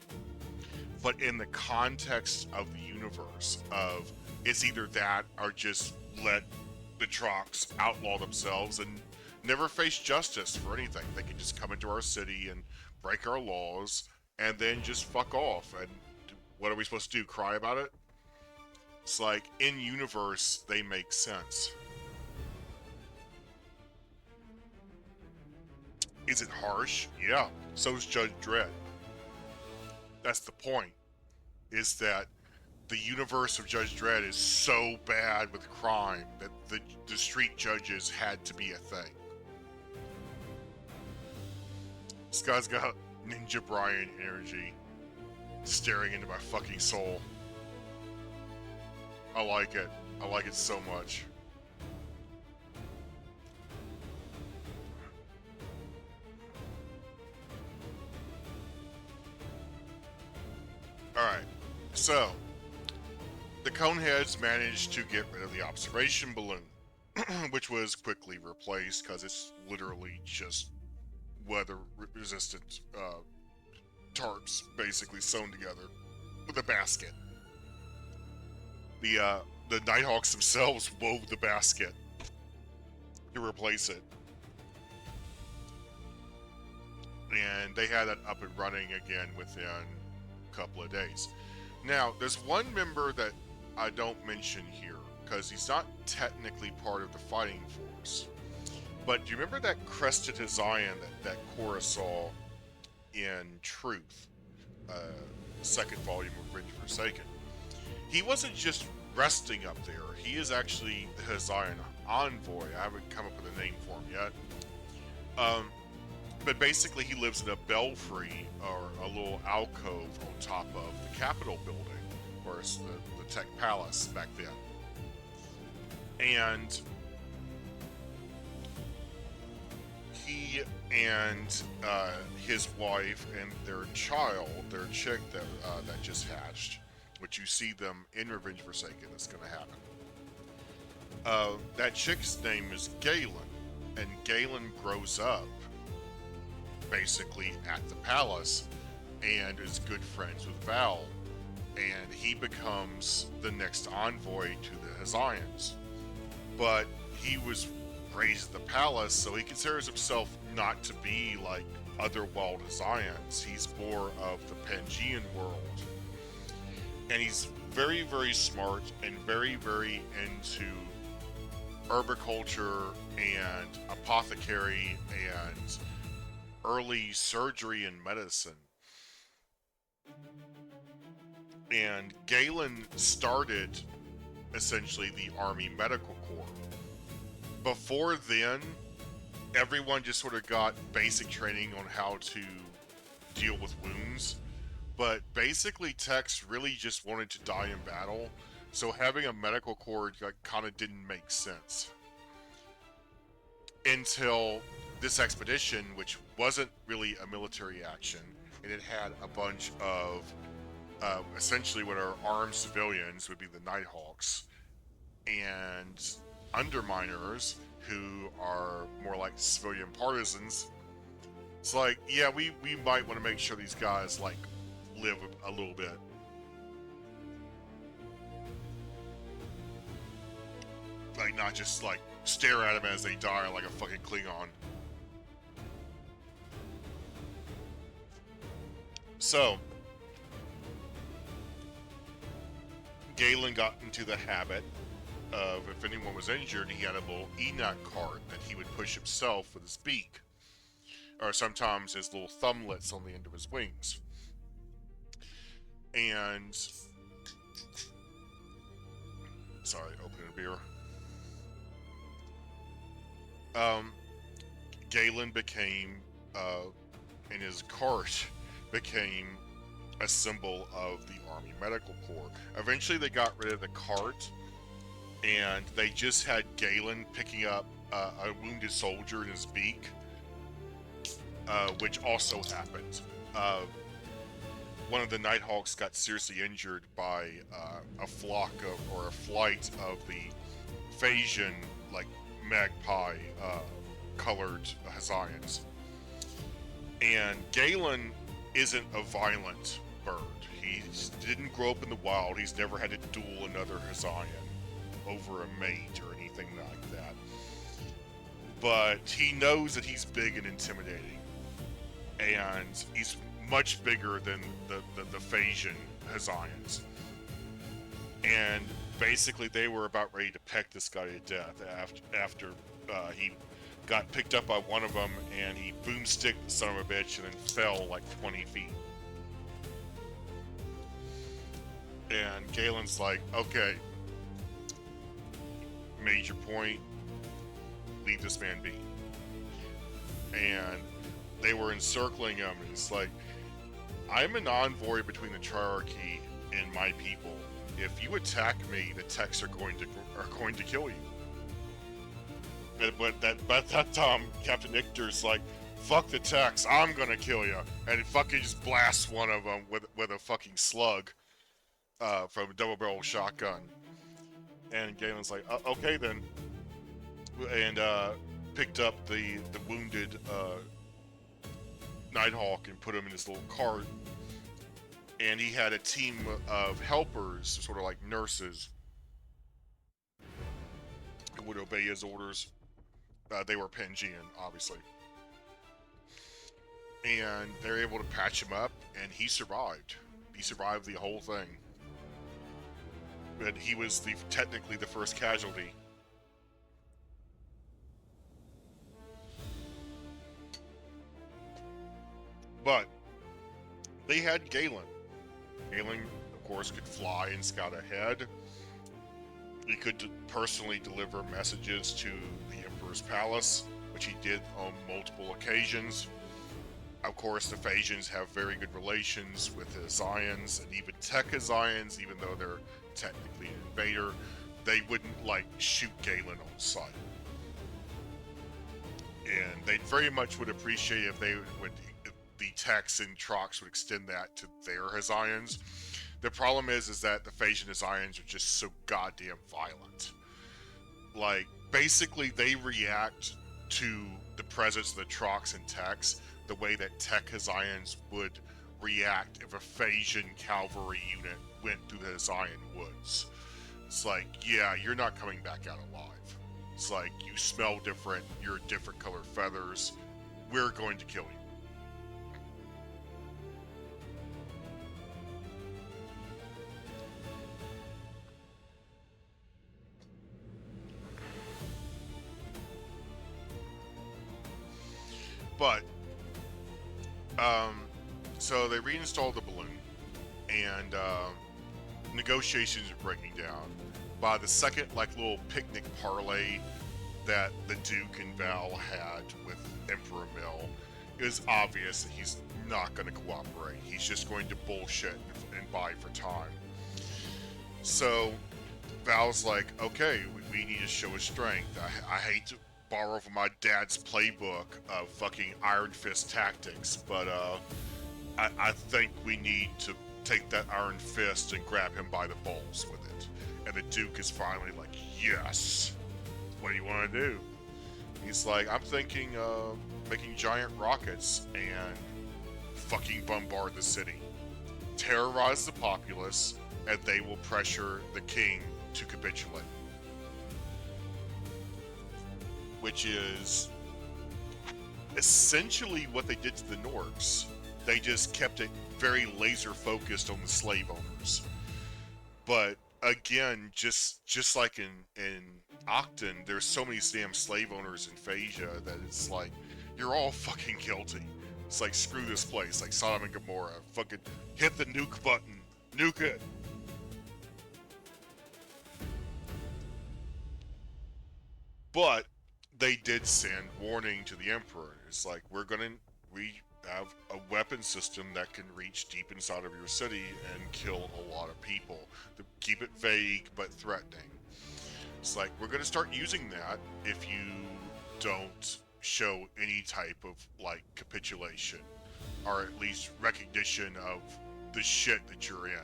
But in the context of the universe of, it's either that or just let the Trox outlaw themselves and never face justice for anything. They can just come into our city and break our laws and then just fuck off. And what are we supposed to do? Cry about it? It's like, in universe, they make sense. Is it harsh? Yeah. So's Judge Dredd. That's the point. Is that the universe of Judge Dredd is so bad with crime that the street judges had to be a thing. This guy's got Ninja Brian energy staring into my fucking soul. I like it. I like it so much. Alright, so the Coneheads managed to get rid of the observation balloon, which was quickly replaced because it's literally just weather-resistant tarps basically sewn together with a basket. The Nighthawks themselves wove the basket to replace it. And they had that up and running again within a couple of days. Now, there's one member that I don't mention here, because he's not technically part of the fighting force. But do you remember that crested Zion that Korra saw in Truth, uh, second volume of Revenge Forsaken? He wasn't just resting up there. He is actually the Zion envoy. I haven't come up with a name for him yet. But basically, he lives in a belfry or a little alcove on top of the Capitol building, or the Tech Palace back then. And he and his wife and their child, their chick that just hatched, which you see them in Revenge Forsaken, is going to happen. That chick's name is Galen, and Galen grows up basically at the palace and is good friends with Val, and he becomes the next envoy to the Hazians. But he was raised at the palace, so he considers himself not to be like other wild Hazians. He's more of the Panjian world, and he's very, very smart and very, very into herbiculture and apothecary and early surgery and medicine. And Galen started essentially the Army Medical Corps. Before then, everyone just sort of got basic training on how to deal with wounds, but basically Tex really just wanted to die in battle, so having a medical corps kind of didn't make sense. Until this expedition, which wasn't really a military action, and it had a bunch of essentially what are armed civilians, would be the Nighthawks, and underminers, who are more like civilian partisans. It's like, yeah, we might want to make sure these guys like live a little bit. Like, not just like stare at them as they die like a fucking Klingon. So Galen got into the habit of, if anyone was injured, he had a little Enoch cart that he would push himself with his beak, or sometimes his little thumblets on the end of his wings. And sorry, opening a beer. Galen became, in his cart, became a symbol of the Army Medical Corps. Eventually they got rid of the cart, and they just had Galen picking up a wounded soldier in his beak, which also happened. One of the Nighthawks got seriously injured by a flock of, or a flight of the Phasian, like magpie colored Hazians. And Galen isn't a violent bird. He didn't grow up in the wild. He's never had to duel another Hazian over a mate or anything like that. But he knows that he's big and intimidating. And he's much bigger than the Phasian Hazians. And basically they were about ready to peck this guy to death after he got picked up by one of them, and he boomsticked the son of a bitch and then fell like 20 feet. And Galen's like, okay, made your point, leave this man be. And they were encircling him, and it's like, I'm an envoy between the Triarchy and my people. If you attack me, the Techs are going to kill you. But that time, Captain Icter's like, fuck the Techs, I'm gonna kill you. And he fucking just blasts one of them with a fucking slug from a double-barrel shotgun. And Galen's like, okay then. And picked up the wounded Nighthawk and put him in his little cart. And he had a team of helpers, sort of like nurses, who would obey his orders. They were Panjian, obviously. And they're able to patch him up, and he survived. He survived the whole thing. and he was technically the first casualty. But they had Galen. Galen, of course, could fly and scout ahead. He could personally deliver messages to the Emperor's palace, which he did on multiple occasions. Of course, the Phasians have very good relations with the Zions, and even Tech Zions, even though they're technically an invader, they wouldn't, like, shoot Galen on sight. And they very much would appreciate if they would, if the Techs and Trox would extend that to their Zions. The problem is that the Phasian Zions are just so goddamn violent. Like, basically, they react to the presence of the Trox and Techs the way that Tech Zions would react if a Phasian cavalry unit went through the Zion woods. It's like, yeah, you're not coming back out alive. It's like, you smell different, you're different colored feathers, we're going to kill you. But, so they reinstalled the balloon, and negotiations are breaking down. By the second, like, little picnic parlay that the Duke and Val had with Emperor Mill, it was obvious that he's not going to cooperate. He's just going to bullshit and buy for time. So Val's like, okay, we need to show his strength. I hate to borrow from my dad's playbook of fucking Iron Fist tactics, but I think we need to take that Iron Fist and grab him by the balls with it. And the Duke is finally like, yes. What do you want to do? He's like, I'm thinking making giant rockets and fucking bombard the city. Terrorize the populace, and they will pressure the king to capitulate. Which is essentially what they did to the Norks. They just kept it very laser focused on the slave owners. But again, just like in Octon, there's so many damn slave owners in Phasia that it's like, you're all fucking guilty. It's like, screw this place, like Sodom and Gomorrah. Fucking hit the nuke button. Nuke it. But they did send warning to the Emperor. It's like, we have a weapon system that can reach deep inside of your city and kill a lot of people. To keep it vague but threatening. It's like, we're gonna start using that if you don't show any type of, like, capitulation, or at least recognition of the shit that you're in.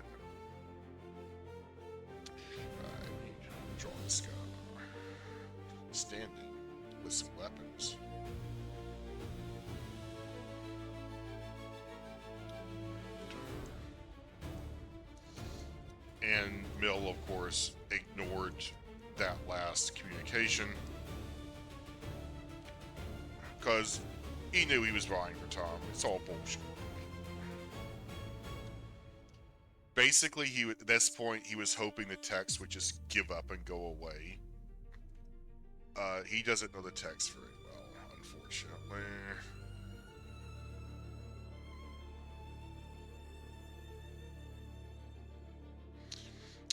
Draw this guy. Standing with some weapons. And Mill, of course, ignored that last communication because he knew he was buying for time. It's all bullshit. Basically, at this point, he was hoping the text would just give up and go away. He doesn't know the text very well, unfortunately.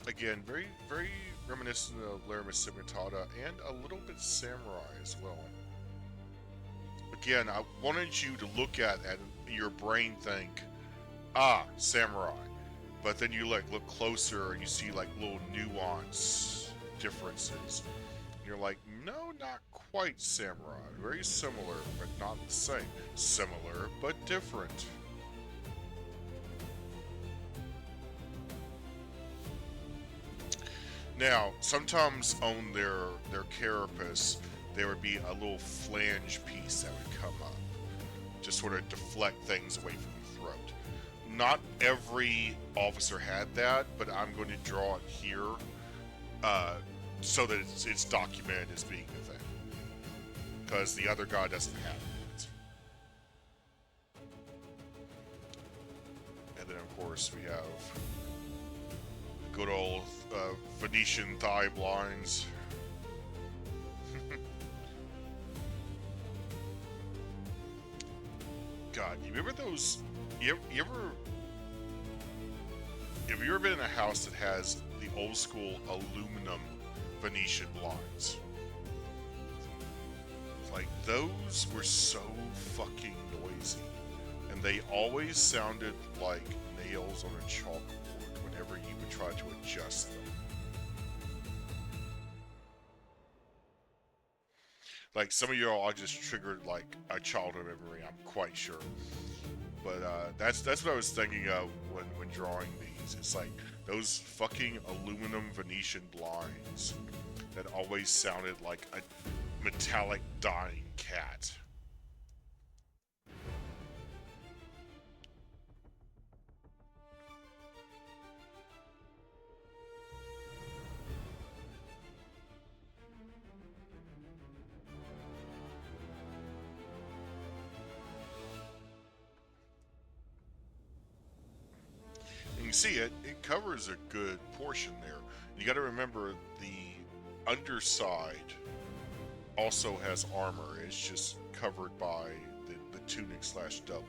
Again, very, very reminiscent of Laramis Cimentata and a little bit samurai as well. Again, I wanted you to look at your brain think, ah, samurai. But then you look closer and you see like little nuance differences. And you're like, no, not quite samurai. Very similar, but not the same. Similar, but different. Now, sometimes on their carapace, there would be a little flange piece that would come up to sort of deflect things away from the throat. Not every officer had that, but I'm going to draw it here so that it's documented as being a thing. Because the other guy doesn't have it. And then, of course, we have good old Venetian thigh blinds. God, you remember those? You ever have you ever been in a house that has the old school aluminum Venetian blinds? Like, those were so fucking noisy, and they always sounded like nails on a chalkboard whenever you would try to adjust them. Like, some of y'all, I just triggered like a childhood memory, I'm quite sure. But that's what I was thinking of when drawing these. It's like those fucking aluminum Venetian blinds that always sounded like a metallic dying cat. And you see it covers a good portion there. You got to remember the underside also has armor. It's just covered by the tunic slash doublet.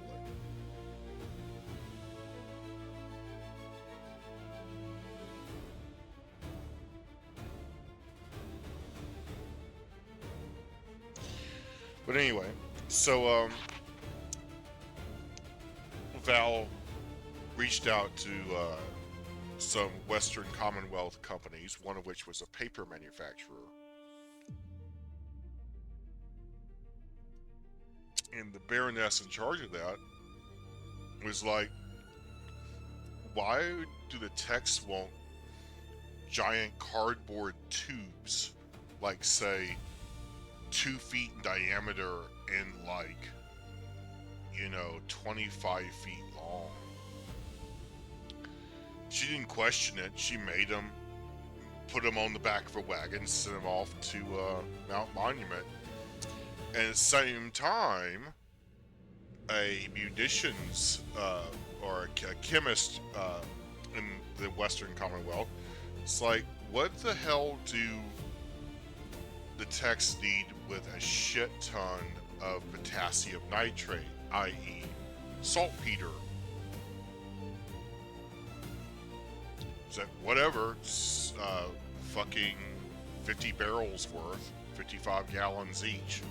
But anyway, so Val reached out to some Western Commonwealth companies, one of which was a paper manufacturer. And the Baroness in charge of that was like, why do the techs want giant cardboard tubes, like, say, 2 feet in diameter and, like, 25 feet long? She didn't question it. She made them, put them on the back of a wagon, sent them off to Mount Monument. And at the same time, a munitions or a chemist in the Western Commonwealth, it's like, what the hell do the techs need with a shit ton of potassium nitrate, i.e. saltpeter? So whatever, fucking 50 barrels worth, 55 gallons each.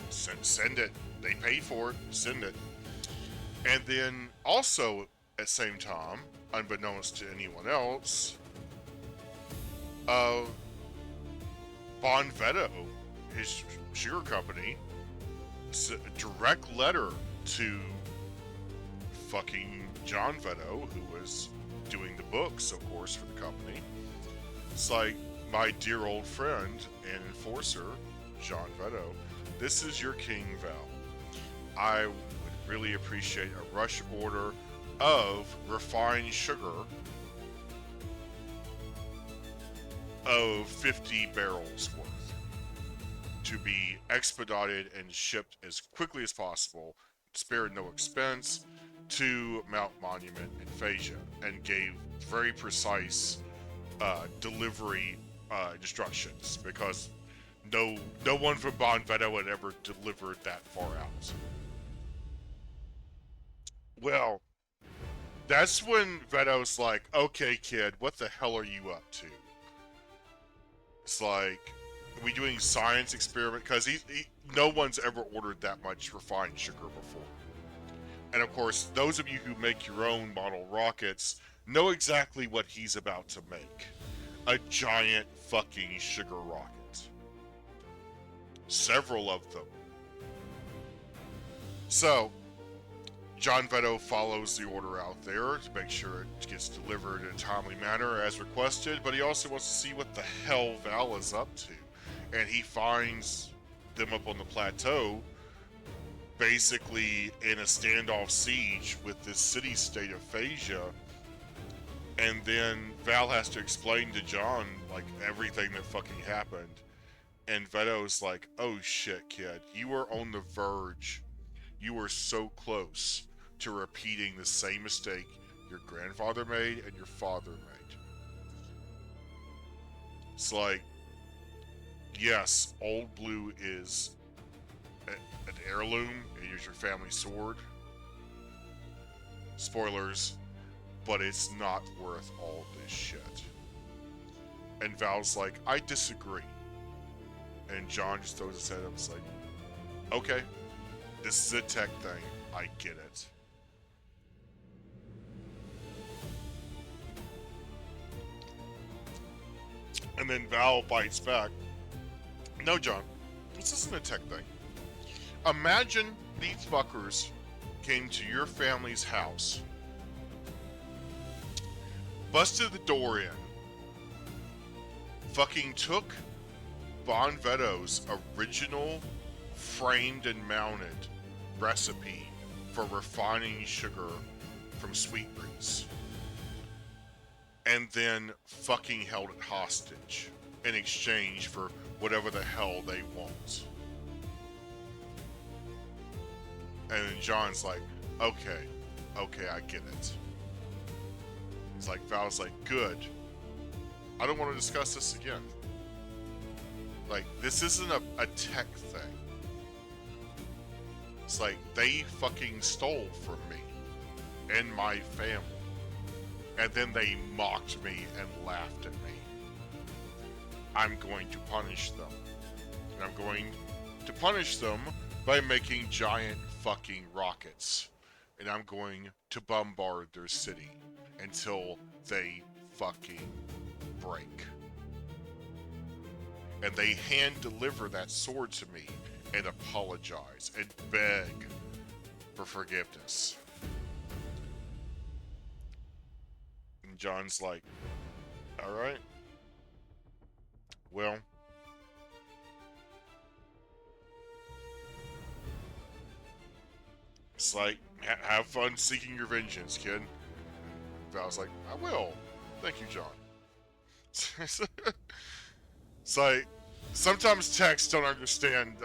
Send it. They paid for it. Send it. And then also at the same time, unbeknownst to anyone else, Bonvetto, his sugar company, a direct letter to fucking John Vetto, who was doing the books, of course, for the company. It's like, my dear old friend and enforcer, John Vetto, this is your King Val. I would really appreciate a rush order of refined sugar of 50 barrels worth to be expedited and shipped as quickly as possible, spared no expense, to Mount Monument in Phasia, and gave very precise delivery instructions, because no one from Bonvetto had ever delivered that far out. Well, that's when Vetto's like, okay, kid, what the hell are you up to? It's like, are we doing science experiment? Because no one's ever ordered that much refined sugar before. And of course, those of you who make your own model rockets know exactly what he's about to make. A giant fucking sugar rocket. Several of them. So, John Vetto follows the order out there to make sure it gets delivered in a timely manner as requested, but he also wants to see what the hell Val is up to. And he finds them up on the plateau, basically in a standoff siege with this city-state of Phasia. And then Val has to explain to John, like, everything that fucking happened. And Vetto's like, oh shit, kid, you were on the verge. You were so close to repeating the same mistake your grandfather made and your father made. It's like, yes, Old Blue is an heirloom. It is your family sword. Spoilers, but it's not worth all this shit. And Val's like, I disagree. And John just throws his head up. It's like, okay, this is a tech thing. I get it. And then Val bites back. No, John, this isn't a tech thing. Imagine these fuckers came to your family's house, busted the door in, fucking took Bon Veto's original framed and mounted recipe for refining sugar from sweetberries, and then fucking held it hostage in exchange for whatever the hell they want. And then John's like, okay, I get it. It's like, Val's like, good. I don't want to discuss this again. Like, this isn't a tech thing. It's like, they fucking stole from me and my family. And then they mocked me and laughed at me. I'm going to punish them. And I'm going to punish them by making giant fucking rockets. And I'm going to bombard their city until they fucking break. And they hand deliver that sword to me and apologize and beg for forgiveness. And John's like, alright. Well, it's like, have fun seeking your vengeance, kid. Val's like, I will. Thank you, John. It's like, sometimes texts don't understand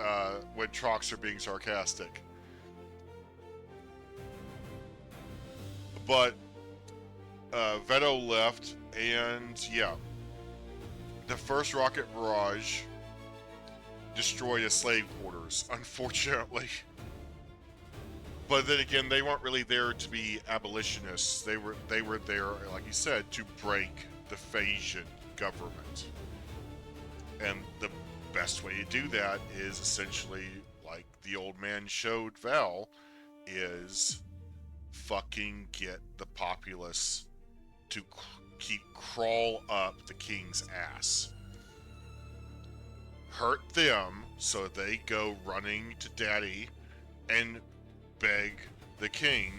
when Trox are being sarcastic. But Veto left, and yeah, the first rocket barrage destroyed a slave quarters, unfortunately. But then again, they weren't really there to be abolitionists. They were there, like you said, to break the Phasian government. And the best way to do that is essentially, like the old man showed Val, is fucking get the populace to keep crawl up the king's ass. Hurt them so they go running to daddy and beg the king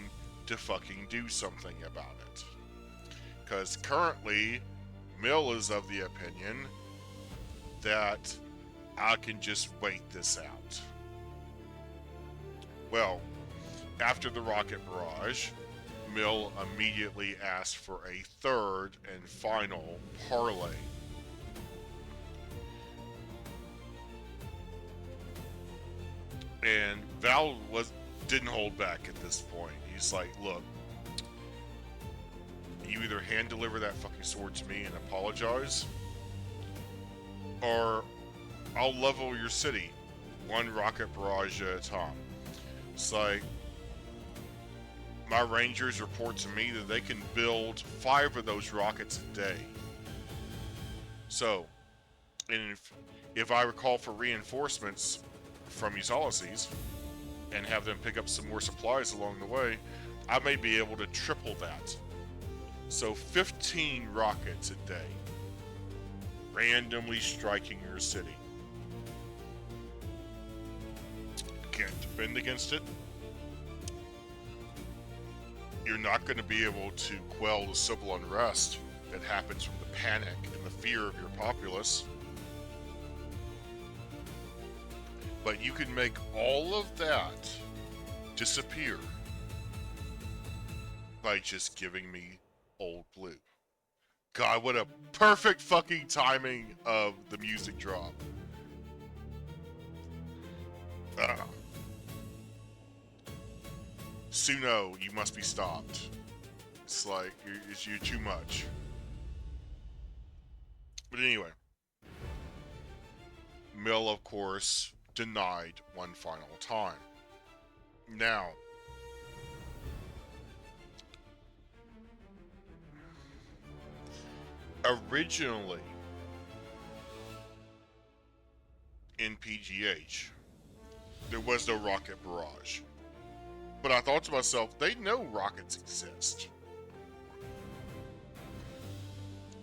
to fucking do something about it. Because currently, Mill is of the opinion that I can just wait this out. Well, after the rocket barrage, Mill immediately asked for a third and final parley. And Val didn't hold back at this point. He's like, look, you either hand deliver that fucking sword to me and apologize, or I'll level your city one rocket barrage at a time. It's like, my rangers report to me that they can build 5 of those rockets a day. So, and if I recall for reinforcements from Usalices and have them pick up some more supplies along the way, I may be able to triple that. So 15 rockets a day, randomly striking your city. Can't defend against it. You're not going to be able to quell the civil unrest that happens from the panic and the fear of your populace. But you can make all of that disappear by just giving me Old Blue. God, what a perfect fucking timing of the music drop. Suno, you must be stopped. It's like, you're too much. But anyway, Mill, of course, denied one final time. Now, originally in PGH, there was no rocket barrage. But I thought to myself, they know rockets exist.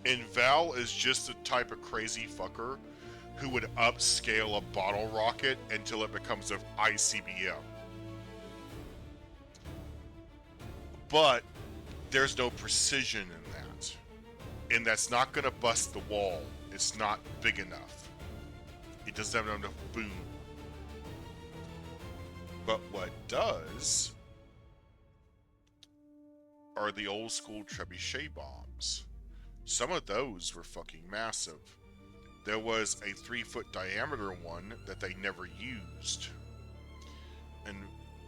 And Val is just the type of crazy fucker who would upscale a bottle rocket until it becomes an ICBM. But there's no precision in that. And that's not going to bust the wall. It's not big enough. It doesn't have enough boom. But what does are the old school trebuchet bombs. Some of those were fucking massive. There was a 3-foot diameter one that they never used. And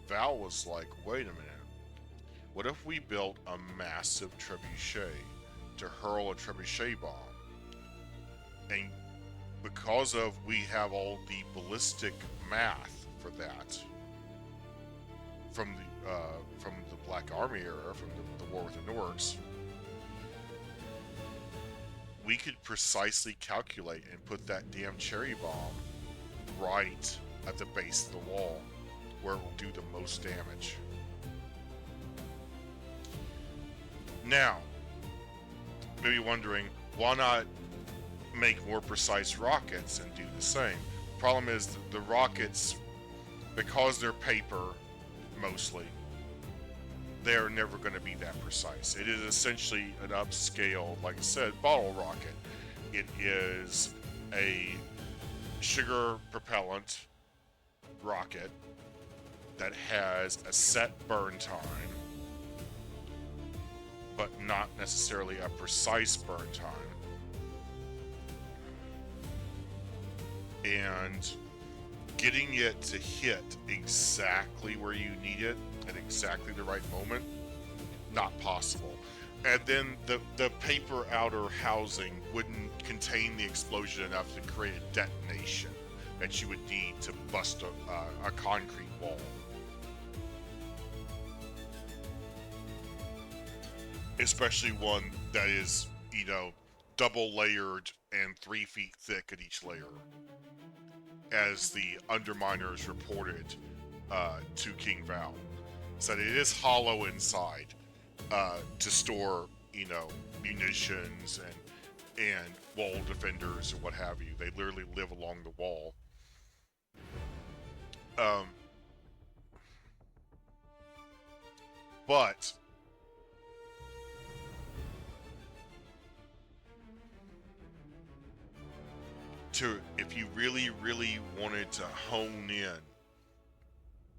Val was like, wait a minute. What if we built a massive trebuchet to hurl a trebuchet bomb? And because of we have all the ballistic math for that from the Black Army era, from the War with the Norks, we could precisely calculate and put that damn cherry bomb right at the base of the wall where it will do the most damage. Now, maybe wondering, why not make more precise rockets and do the same? Problem is, the rockets, because they're paper, mostly, they're never going to be that precise. It is essentially an upscale, like I said, bottle rocket. It is a sugar propellant rocket that has a set burn time, but not necessarily a precise burn time. And getting it to hit exactly where you need it at exactly the right moment, not possible. And then the paper outer housing wouldn't contain the explosion enough to create a detonation that you would need to bust a concrete wall. Especially one that is, double layered and 3 feet thick at each layer, as the underminers reported to King Val. So it is hollow inside to store, munitions and wall defenders and what have you. They literally live along the wall. But if you really, really wanted to hone in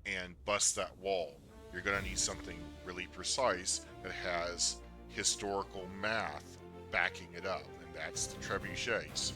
and bust that wall, you're going to need something really precise that has historical math backing it up, and that's the trebuchets.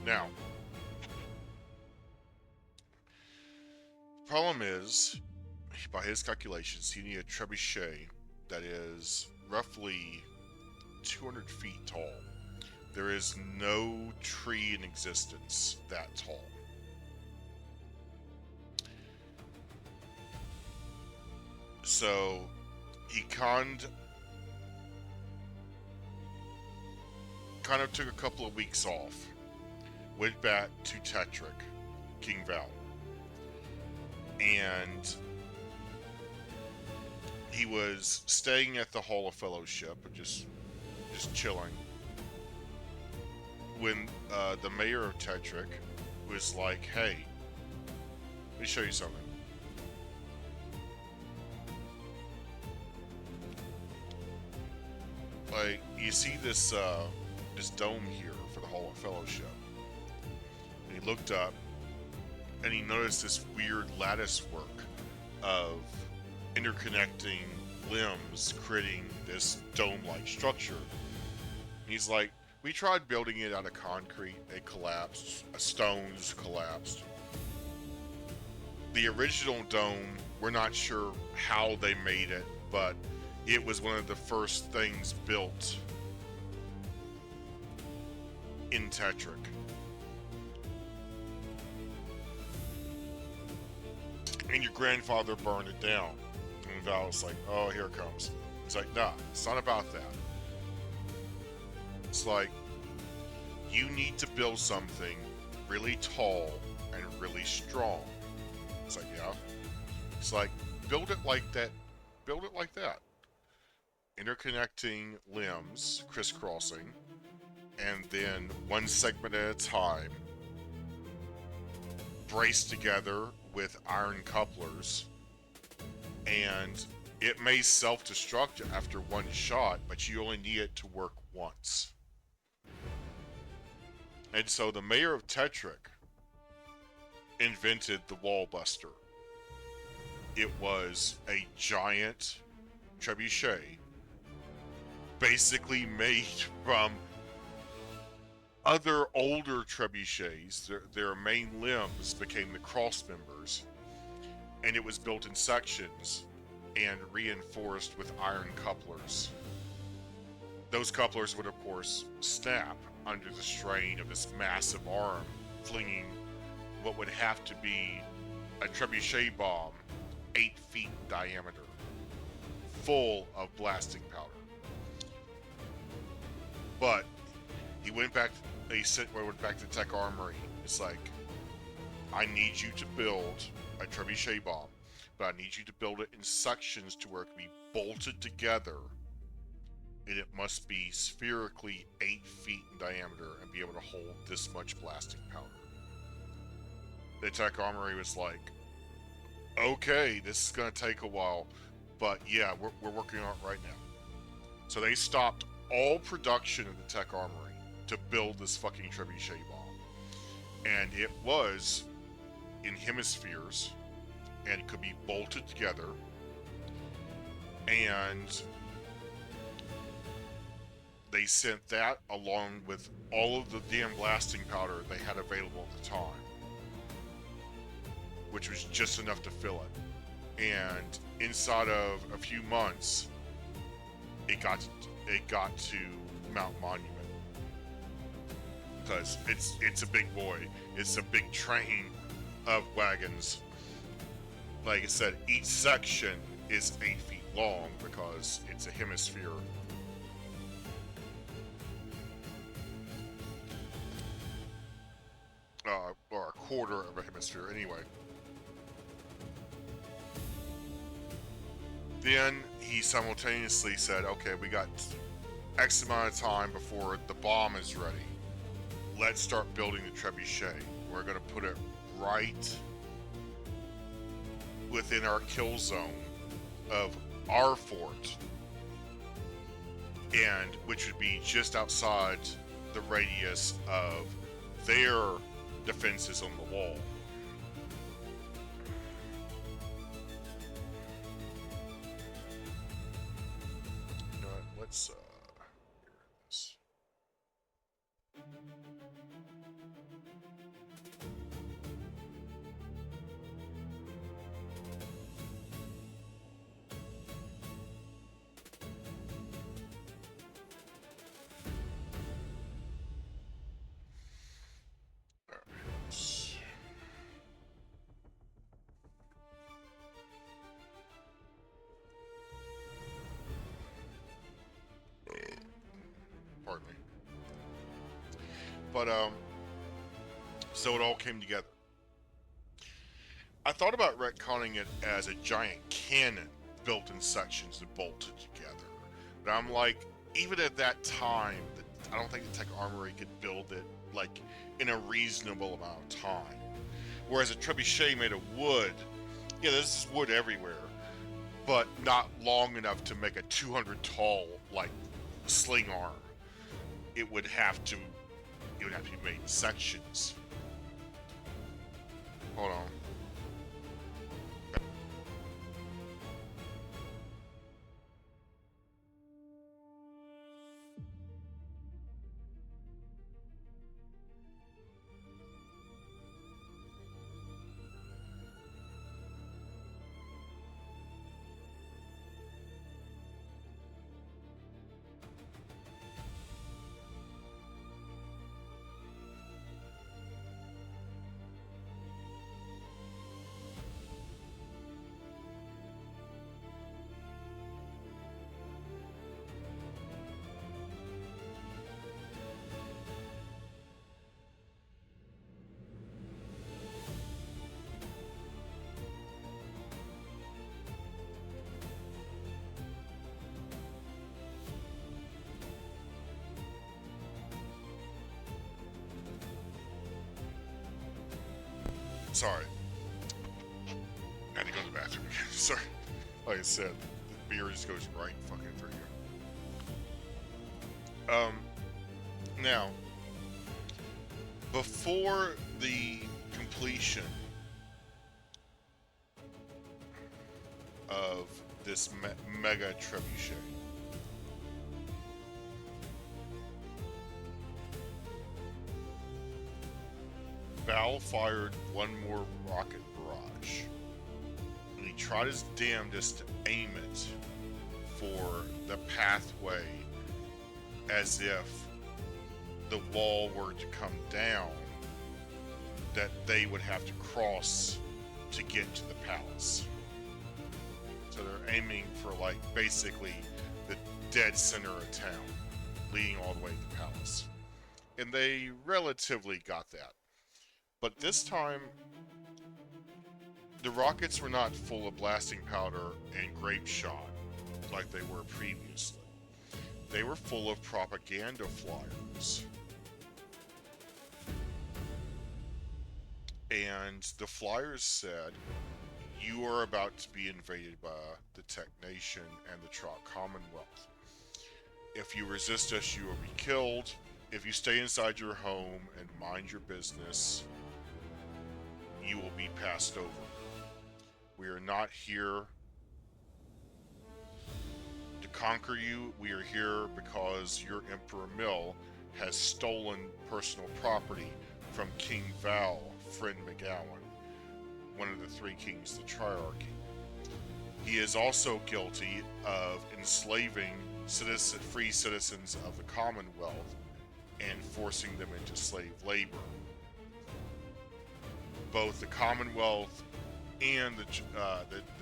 Now, the problem is, by his calculations, you need a trebuchet that is roughly 200 feet tall. There is no tree in existence that tall. So he kind of took a couple of weeks off, went back to Tetrick, King Val, and he was staying at the Hall of Fellowship, just chilling, when the mayor of Tetrick was like, hey, let me show you something. Like, you see this dome here for the Hall of Fellowship. And he looked up, and he noticed this weird lattice work of interconnecting limbs, creating this dome-like structure. And he's like, we tried building it out of concrete, it collapsed, stones collapsed. The original dome, we're not sure how they made it, but it was one of the first things built in Tetric. And your grandfather burned it down. And Val's like, oh, here it comes. It's like, nah, it's not about that. It's like, you need to build something really tall and really strong. It's like, yeah. It's like, build it like that. Build it like that. Interconnecting limbs, crisscrossing, and then one segment at a time, braced together with iron couplers, and it may self-destruct after one shot, but you only need it to work once. And so the mayor of Tetric invented the Wall Buster. It was a giant trebuchet, basically made from other older trebuchets. Their main limbs became the cross members, and it was built in sections and reinforced with iron couplers. Those couplers would, of course, snap under the strain of this massive arm, flinging what would have to be a trebuchet bomb 8 feet in diameter, full of blasting powder. But he went back. Went back to Tech Armory. It's like, I need you to build a trebuchet bomb, but I need you to build it in sections to where it can be bolted together, and it must be spherically 8 feet in diameter and be able to hold this much blasting powder. The Tech Armory was like, okay, this is going to take a while, but yeah, we're working on it right now. So they stopped all production of the Tech Armory to build this fucking trebuchet bomb. And it was in hemispheres and could be bolted together, and they sent that along with all of the damn blasting powder they had available at the time, which was just enough to fill it. And inside of a few months, it got to Mount Monument, because it's a big boy. It's a big train of wagons. Like I said, each section is 8 feet long because it's a hemisphere. Or a quarter of a hemisphere, anyway. Then he simultaneously said, okay, we got X amount of time before the bomb is ready. Let's start building the trebuchet. We're going to put it right within our kill zone of our fort, and which would be just outside the radius of their defenses on the wall. You know what? Let's hear this. Pardon me. But so it all came together. I thought about retconning it as a giant cannon built in sections and bolted together. But I'm like, even at that time, I don't think the Tech Armory could build it like in a reasonable amount of time. Whereas a trebuchet made of wood, yeah, there's wood everywhere, but not long enough to make a 200 tall like sling arm. It would have to be made in sections. Hold on. Sorry. I had to go to the bathroom again. Sorry. Like I said, the beer just goes right fucking through you. Now, before the completion of this mega trebuchet, Val fired one more rocket barrage, and he tried his damnedest to aim it for the pathway as if the wall were to come down that they would have to cross to get to the palace. So they're aiming for, like, basically the dead center of town, leading all the way to the palace. And they relatively got that. But this time, the rockets were not full of blasting powder and grape shot like they were previously. They were full of propaganda flyers. And the flyers said, "You are about to be invaded by the Tech Nation and the Trot Commonwealth. If you resist us, you will be killed. If you stay inside your home and mind your business, you will be passed over. We are not here to conquer you. We are here because your Emperor Mill has stolen personal property from King Val, Friend McGowan, one of the three kings of the Triarchy. He is also guilty of enslaving free citizens of the Commonwealth and forcing them into slave labor. Both the Commonwealth and the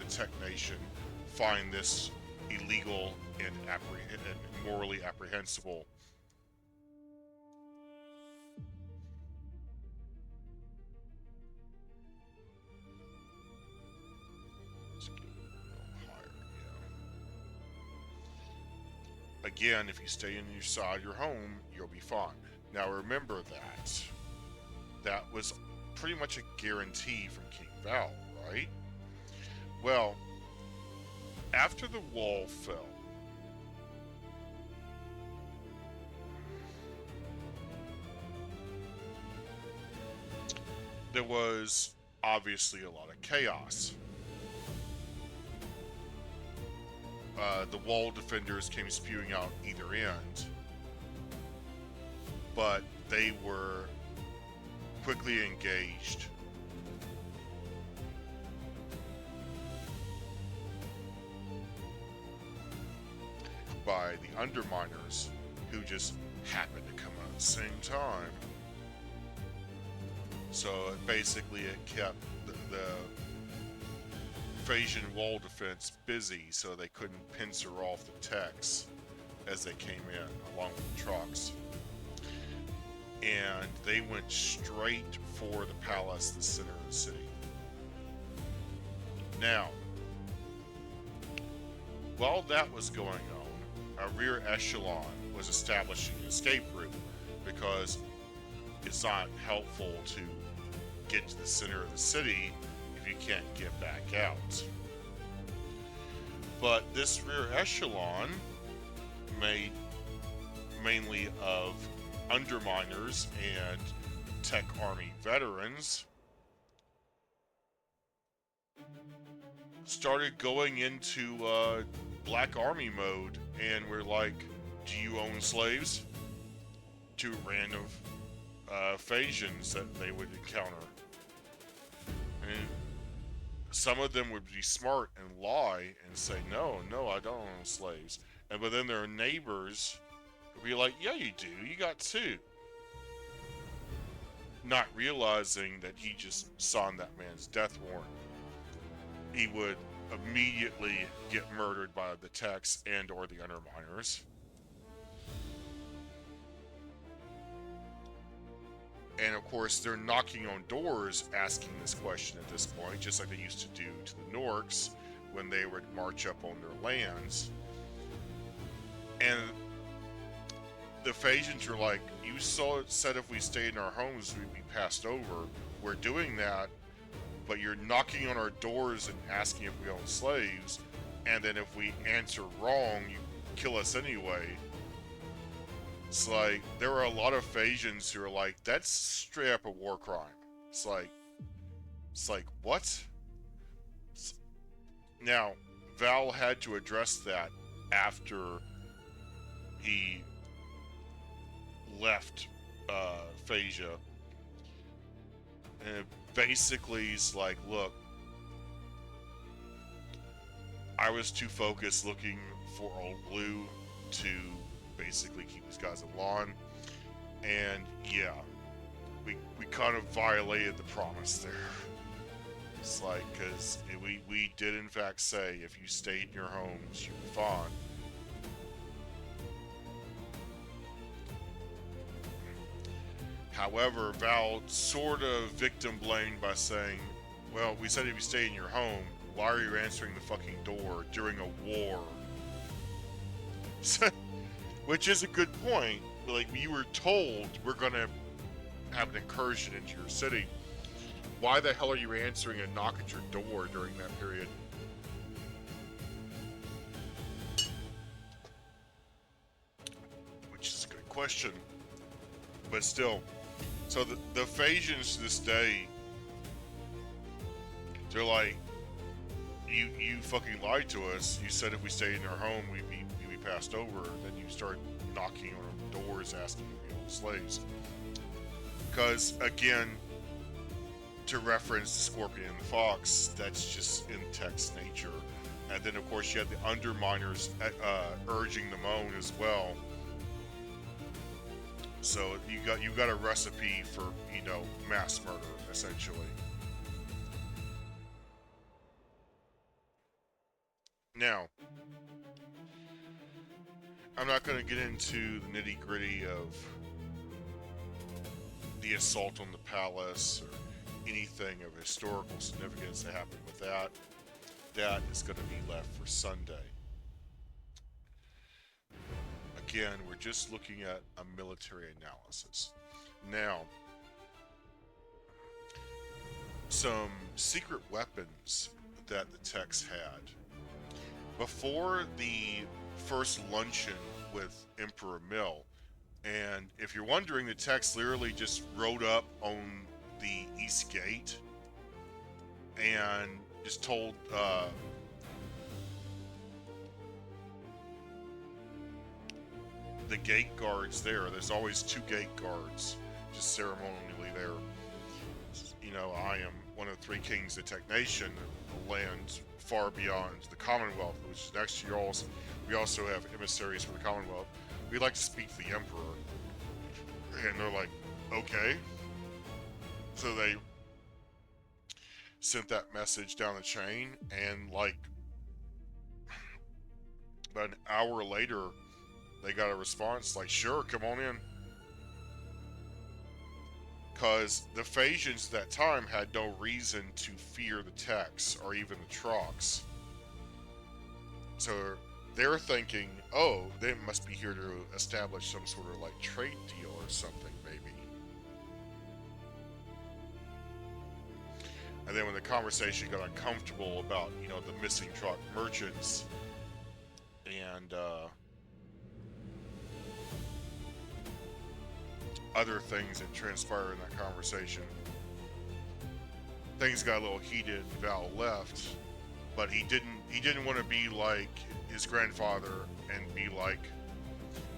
Tech Nation find this illegal and morally apprehensible. Let's get it a little higher, yeah. Again, if you stay inside your home, you'll be fine. Now remember that was pretty much a guarantee from King Val, right? Well, after the wall fell, there was obviously a lot of chaos. The wall defenders came spewing out either end, but they were quickly engaged by the underminers, who just happened to come out at the same time. So basically it kept the Phasian wall defense busy, so they couldn't pincer off the techs as they came in, along with the trucks. And they went straight for the palace, the center of the city. Now, while that was going on, a rear echelon was establishing an escape route, because it's not helpful to get to the center of the city if you can't get back out. But this rear echelon, made mainly of underminers and Tech Army veterans, started going into Black Army mode, and we're like, "Do you own slaves?" To random Phasians that they would encounter. And some of them would be smart and lie and say, no, I don't own slaves. But then their neighbors would be like, "Yeah, you do. You got two." Not realizing that he just signed that man's death warrant. He would immediately get murdered by the techs and or the underminers. And of course, they're knocking on doors asking this question at this point, just like they used to do to the Norks when they would march up on their lands. And the Phasians are like, "You said if we stayed in our homes, we'd be passed over. We're doing that but you're knocking on our doors and asking if we own slaves, and then if we answer wrong, you kill us anyway. It's like, there are a lot of Phasians who are like, that's straight up a war crime. It's like, what? Now, Val had to address that after he left Phasia. And basically, he's like, look, I was too focused looking for Old Blue to basically keep these guys in line. And yeah, we kind of violated the promise there. It's like, because we did in fact say, if you stayed in your homes, you'd be fine. However, Val sort of victim blamed by saying, well, we said if you stay in your home, why are you answering the fucking door during a war? Which is a good point. Like, you were told we're gonna have an incursion into your city. Why the hell are you answering a knock at your door during that period? Which is a good question. But still. So the Phasians to this day, they're like, you fucking lied to us. You said if we stayed in our home, we'd be passed over. Then you start knocking on doors asking if we own slaves. Because, again, to reference the Scorpion and the Fox, that's just in text nature. And then, of course, you have the Underminers urging the moan as well. So you got a recipe for, you know, mass murder, essentially. Now, I'm not going to get into the nitty-gritty of the assault on the palace or anything of historical significance that happened with that. That is going to be left for Sunday. Again, we're just looking at a military analysis. Now, some secret weapons that the text had. Before the first luncheon with Emperor Mill, and if you're wondering, the text literally just rode up on the East Gate and just told the gate guards there's always 2 gate guards just ceremonially there. You know, I am one of the 3 kings of Tech Nation, a land far beyond the Commonwealth, which is next to yours. We also have emissaries for the Commonwealth. We'd like to speak to the Emperor. And they're like, okay. So they sent that message down the chain, and like about an hour later, they got a response like, sure, come on in. Because the Phasians at that time had no reason to fear the Techs or even the Trox. So they're thinking, oh, they must be here to establish some sort of like trade deal or something, maybe. And then when the conversation got uncomfortable about, you know, the missing Trox merchants and other things that transpire in that conversation, things got a little heated. Val left, but he didn't want to be like his grandfather and be like,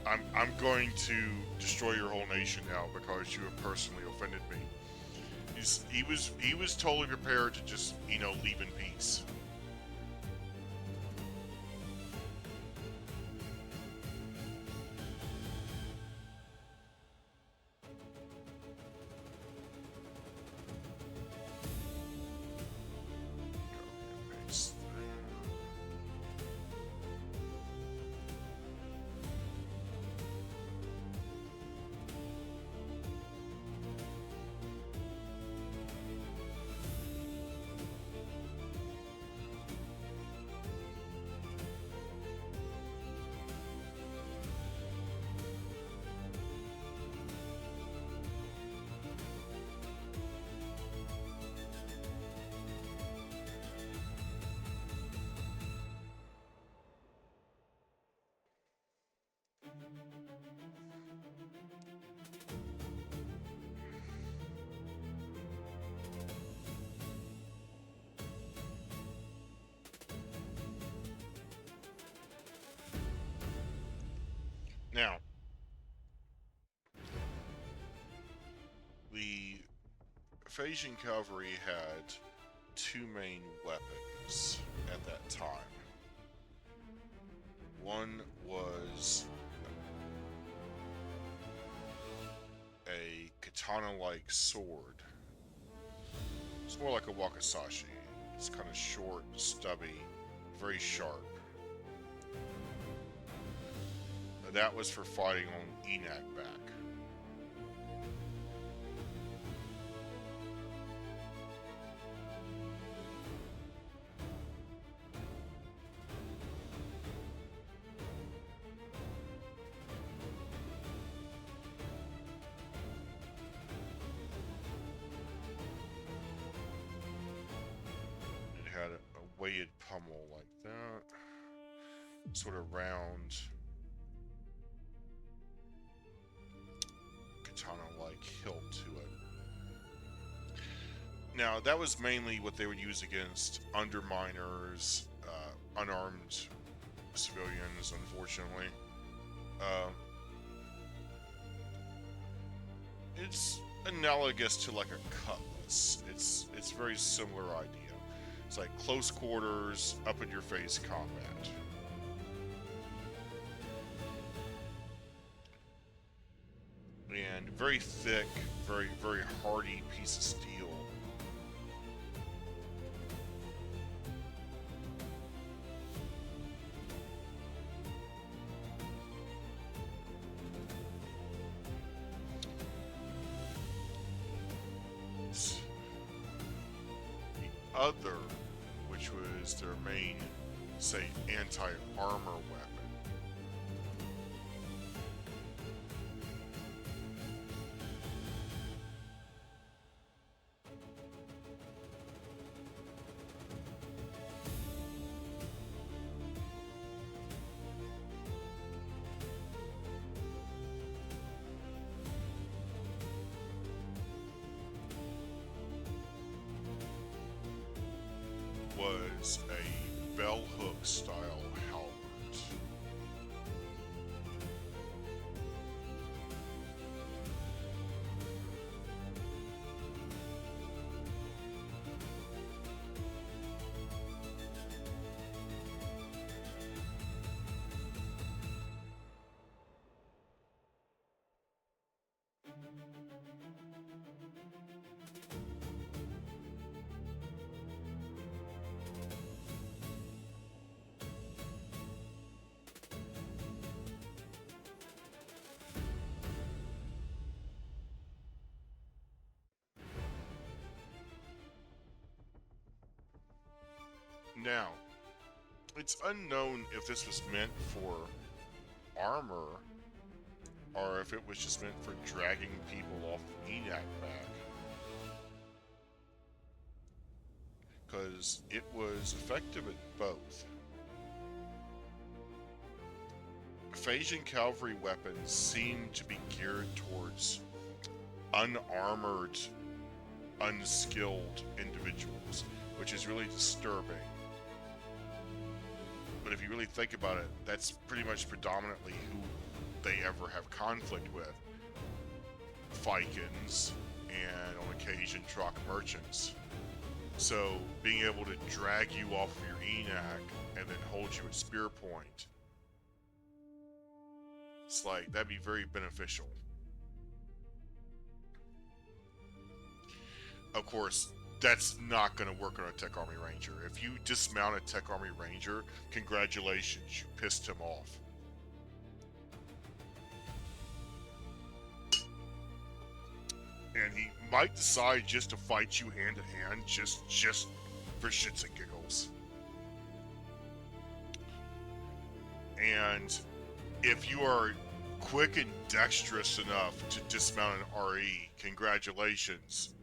I'm going to destroy your whole nation now because you have personally offended me. He was totally prepared to just, you know, leave in peace. Now, the Phasian cavalry had two main weapons at that time. One was a katana-like sword. It's more like a wakizashi. It's kind of short, stubby, very sharp. That was for fighting on Enac back. It had a weighted pommel like that, sort of round, katana-like hilt to it. Now, that was mainly what they would use against underminers, unarmed civilians, unfortunately. It's analogous to like a cutlass. It's a very similar idea. It's like close quarters, up in your face combat. And very thick, very hardy piece of steel. The other, which was their main, say, anti-armor weapon, was a bell hook style halberd. Now, it's unknown if this was meant for armor or if it was just meant for dragging people off Enac back. Because it was effective at both. Phasian cavalry weapons seem to be geared towards unarmored, unskilled individuals, which is really disturbing. But if you really think about it, that's pretty much predominantly who they ever have conflict with. Vikings, and on occasion Trock merchants. So being able to drag you off of your Enac and then hold you at spear point, it's like, that'd be very beneficial. Of course, that's not going to work on a Tech Army Ranger. If you dismount a Tech Army Ranger, congratulations, you pissed him off. And he might decide just to fight you hand to hand, just for shits and giggles. And if you are quick and dexterous enough to dismount an RE, congratulations.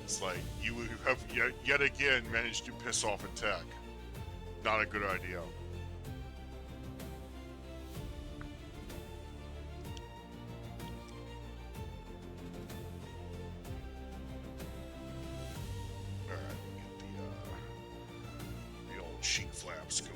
It's like, you have yet again managed to piss off a tech. Not a good idea. Alright, get the old cheek flaps going.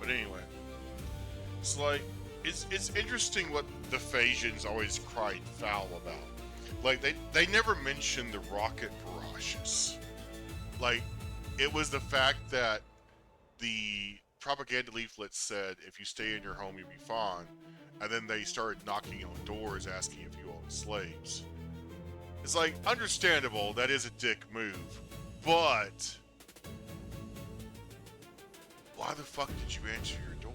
But anyway, it's like it's interesting what the Phasians always cried foul about. Like they never mentioned the rocket barrages. Like it was the fact that the propaganda leaflet said if you stay in your home you'll be fine, and then they started knocking on doors asking if you own slaves. It's like understandable, that is a dick move, but why the fuck did you answer your door?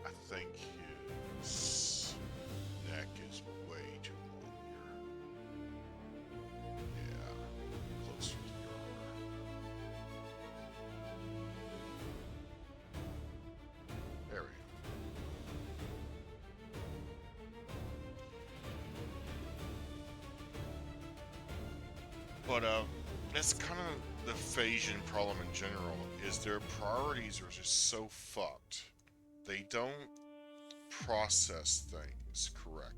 I think his neck is way too long here. Yeah, closer to the armor. There we go. But that's kind of the Phasian problem in general. Is their priorities are just so fucked. They don't process things correctly.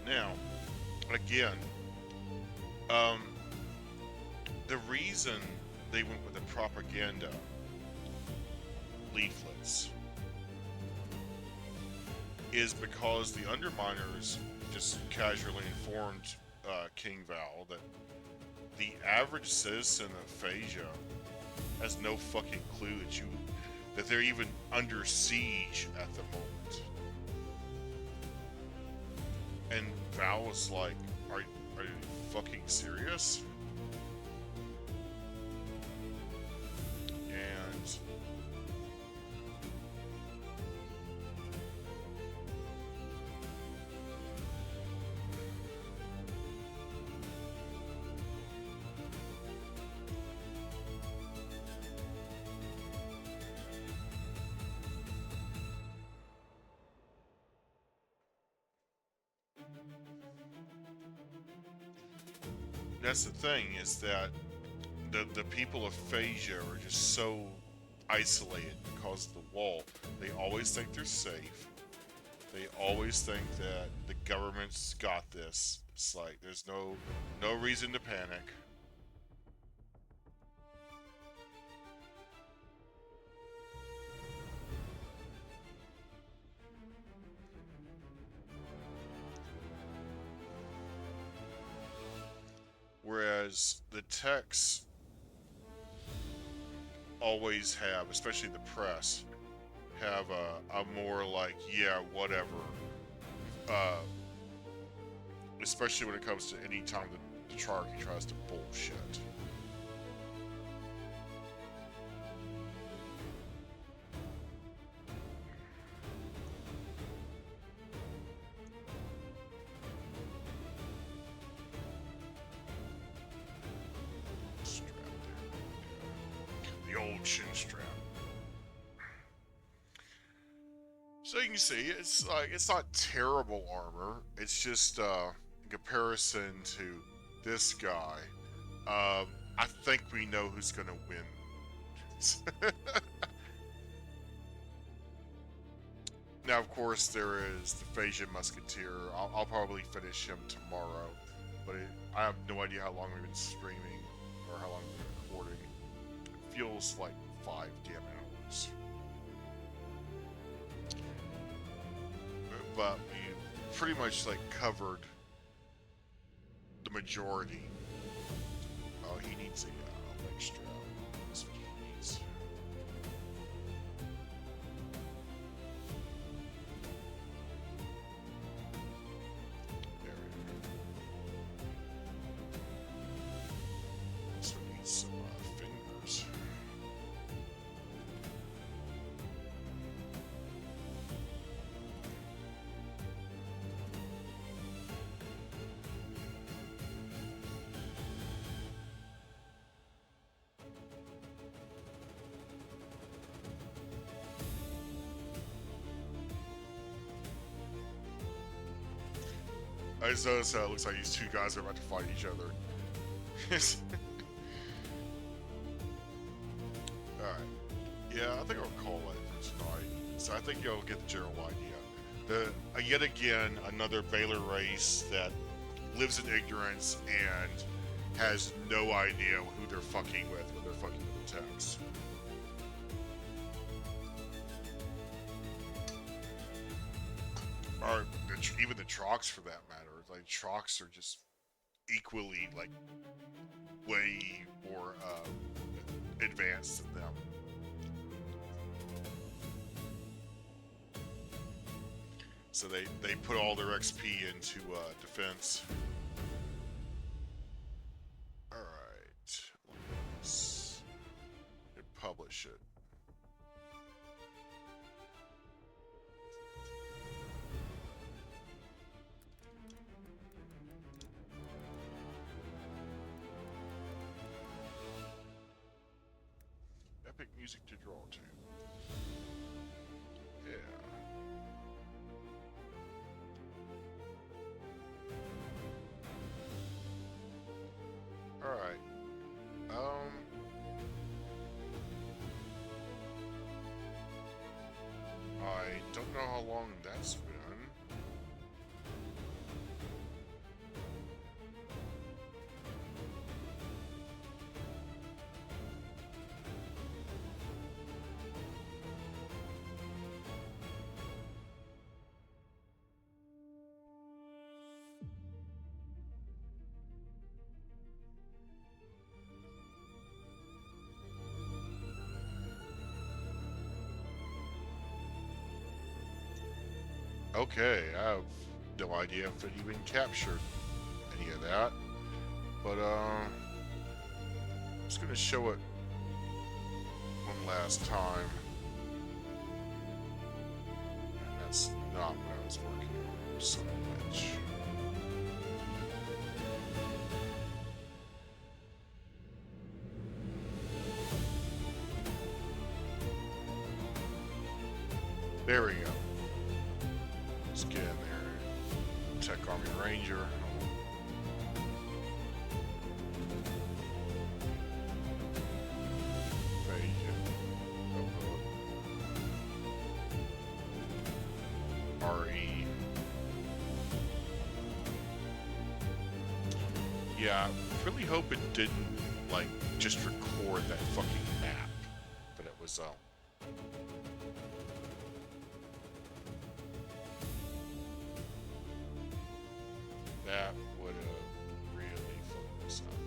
Now, again, um, the reason they went with the propaganda leaflets is because the Underminers just casually informed King Val that the average citizen of Phasia has no fucking clue that they're even under siege at the moment. And Val was like, are you fucking serious? And that's the thing, is that the people of Phasia are just so isolated because of the wall. They always think they're safe. They always think that the government's got this. It's like there's no reason to panic. Whereas the techs always have, especially the press, have a more like, yeah, whatever. Uh, Especially when it comes to any time the Tetrarchy tries to bullshit. Strap there. The old shin strap. So you can see, it's like it's not terrible armor. It's just in comparison to this guy, I think we know who's gonna win. Now, of course, there is the Phasian Musketeer. I'll probably finish him tomorrow, but I have no idea how long we've been streaming or how long we've been recording. It feels like 5 damn hours. but we pretty much like covered the majority. Oh, he needs a leg strap. That's what he needs. There we go. Also needs some fingers. I just noticed how it looks like these two guys are about to fight each other. Alright. Yeah, I think I'll call it for tonight. So I think you'll get the general idea. Yet again, another Baylor race that lives in ignorance and has no idea who they're fucking with when they're fucking with the text. Or even the Trox for that matter. Like, Trox are just equally, like, way more advanced than them. So they put all their XP into defense. Alright. Let's publish it. Epic music to draw to. Yeah. Alright. I don't know how long that's been. Okay, I have no idea if it even captured any of that, but I'm just gonna show it one last time, and that's not what I was working on so much. There we go. Let's get in there. Tech Army Ranger. RE. Yeah, I really hope it didn't, like, just record that fucking map. But it was, that would have really fucked us up.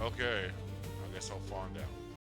Okay, I guess I'll find out.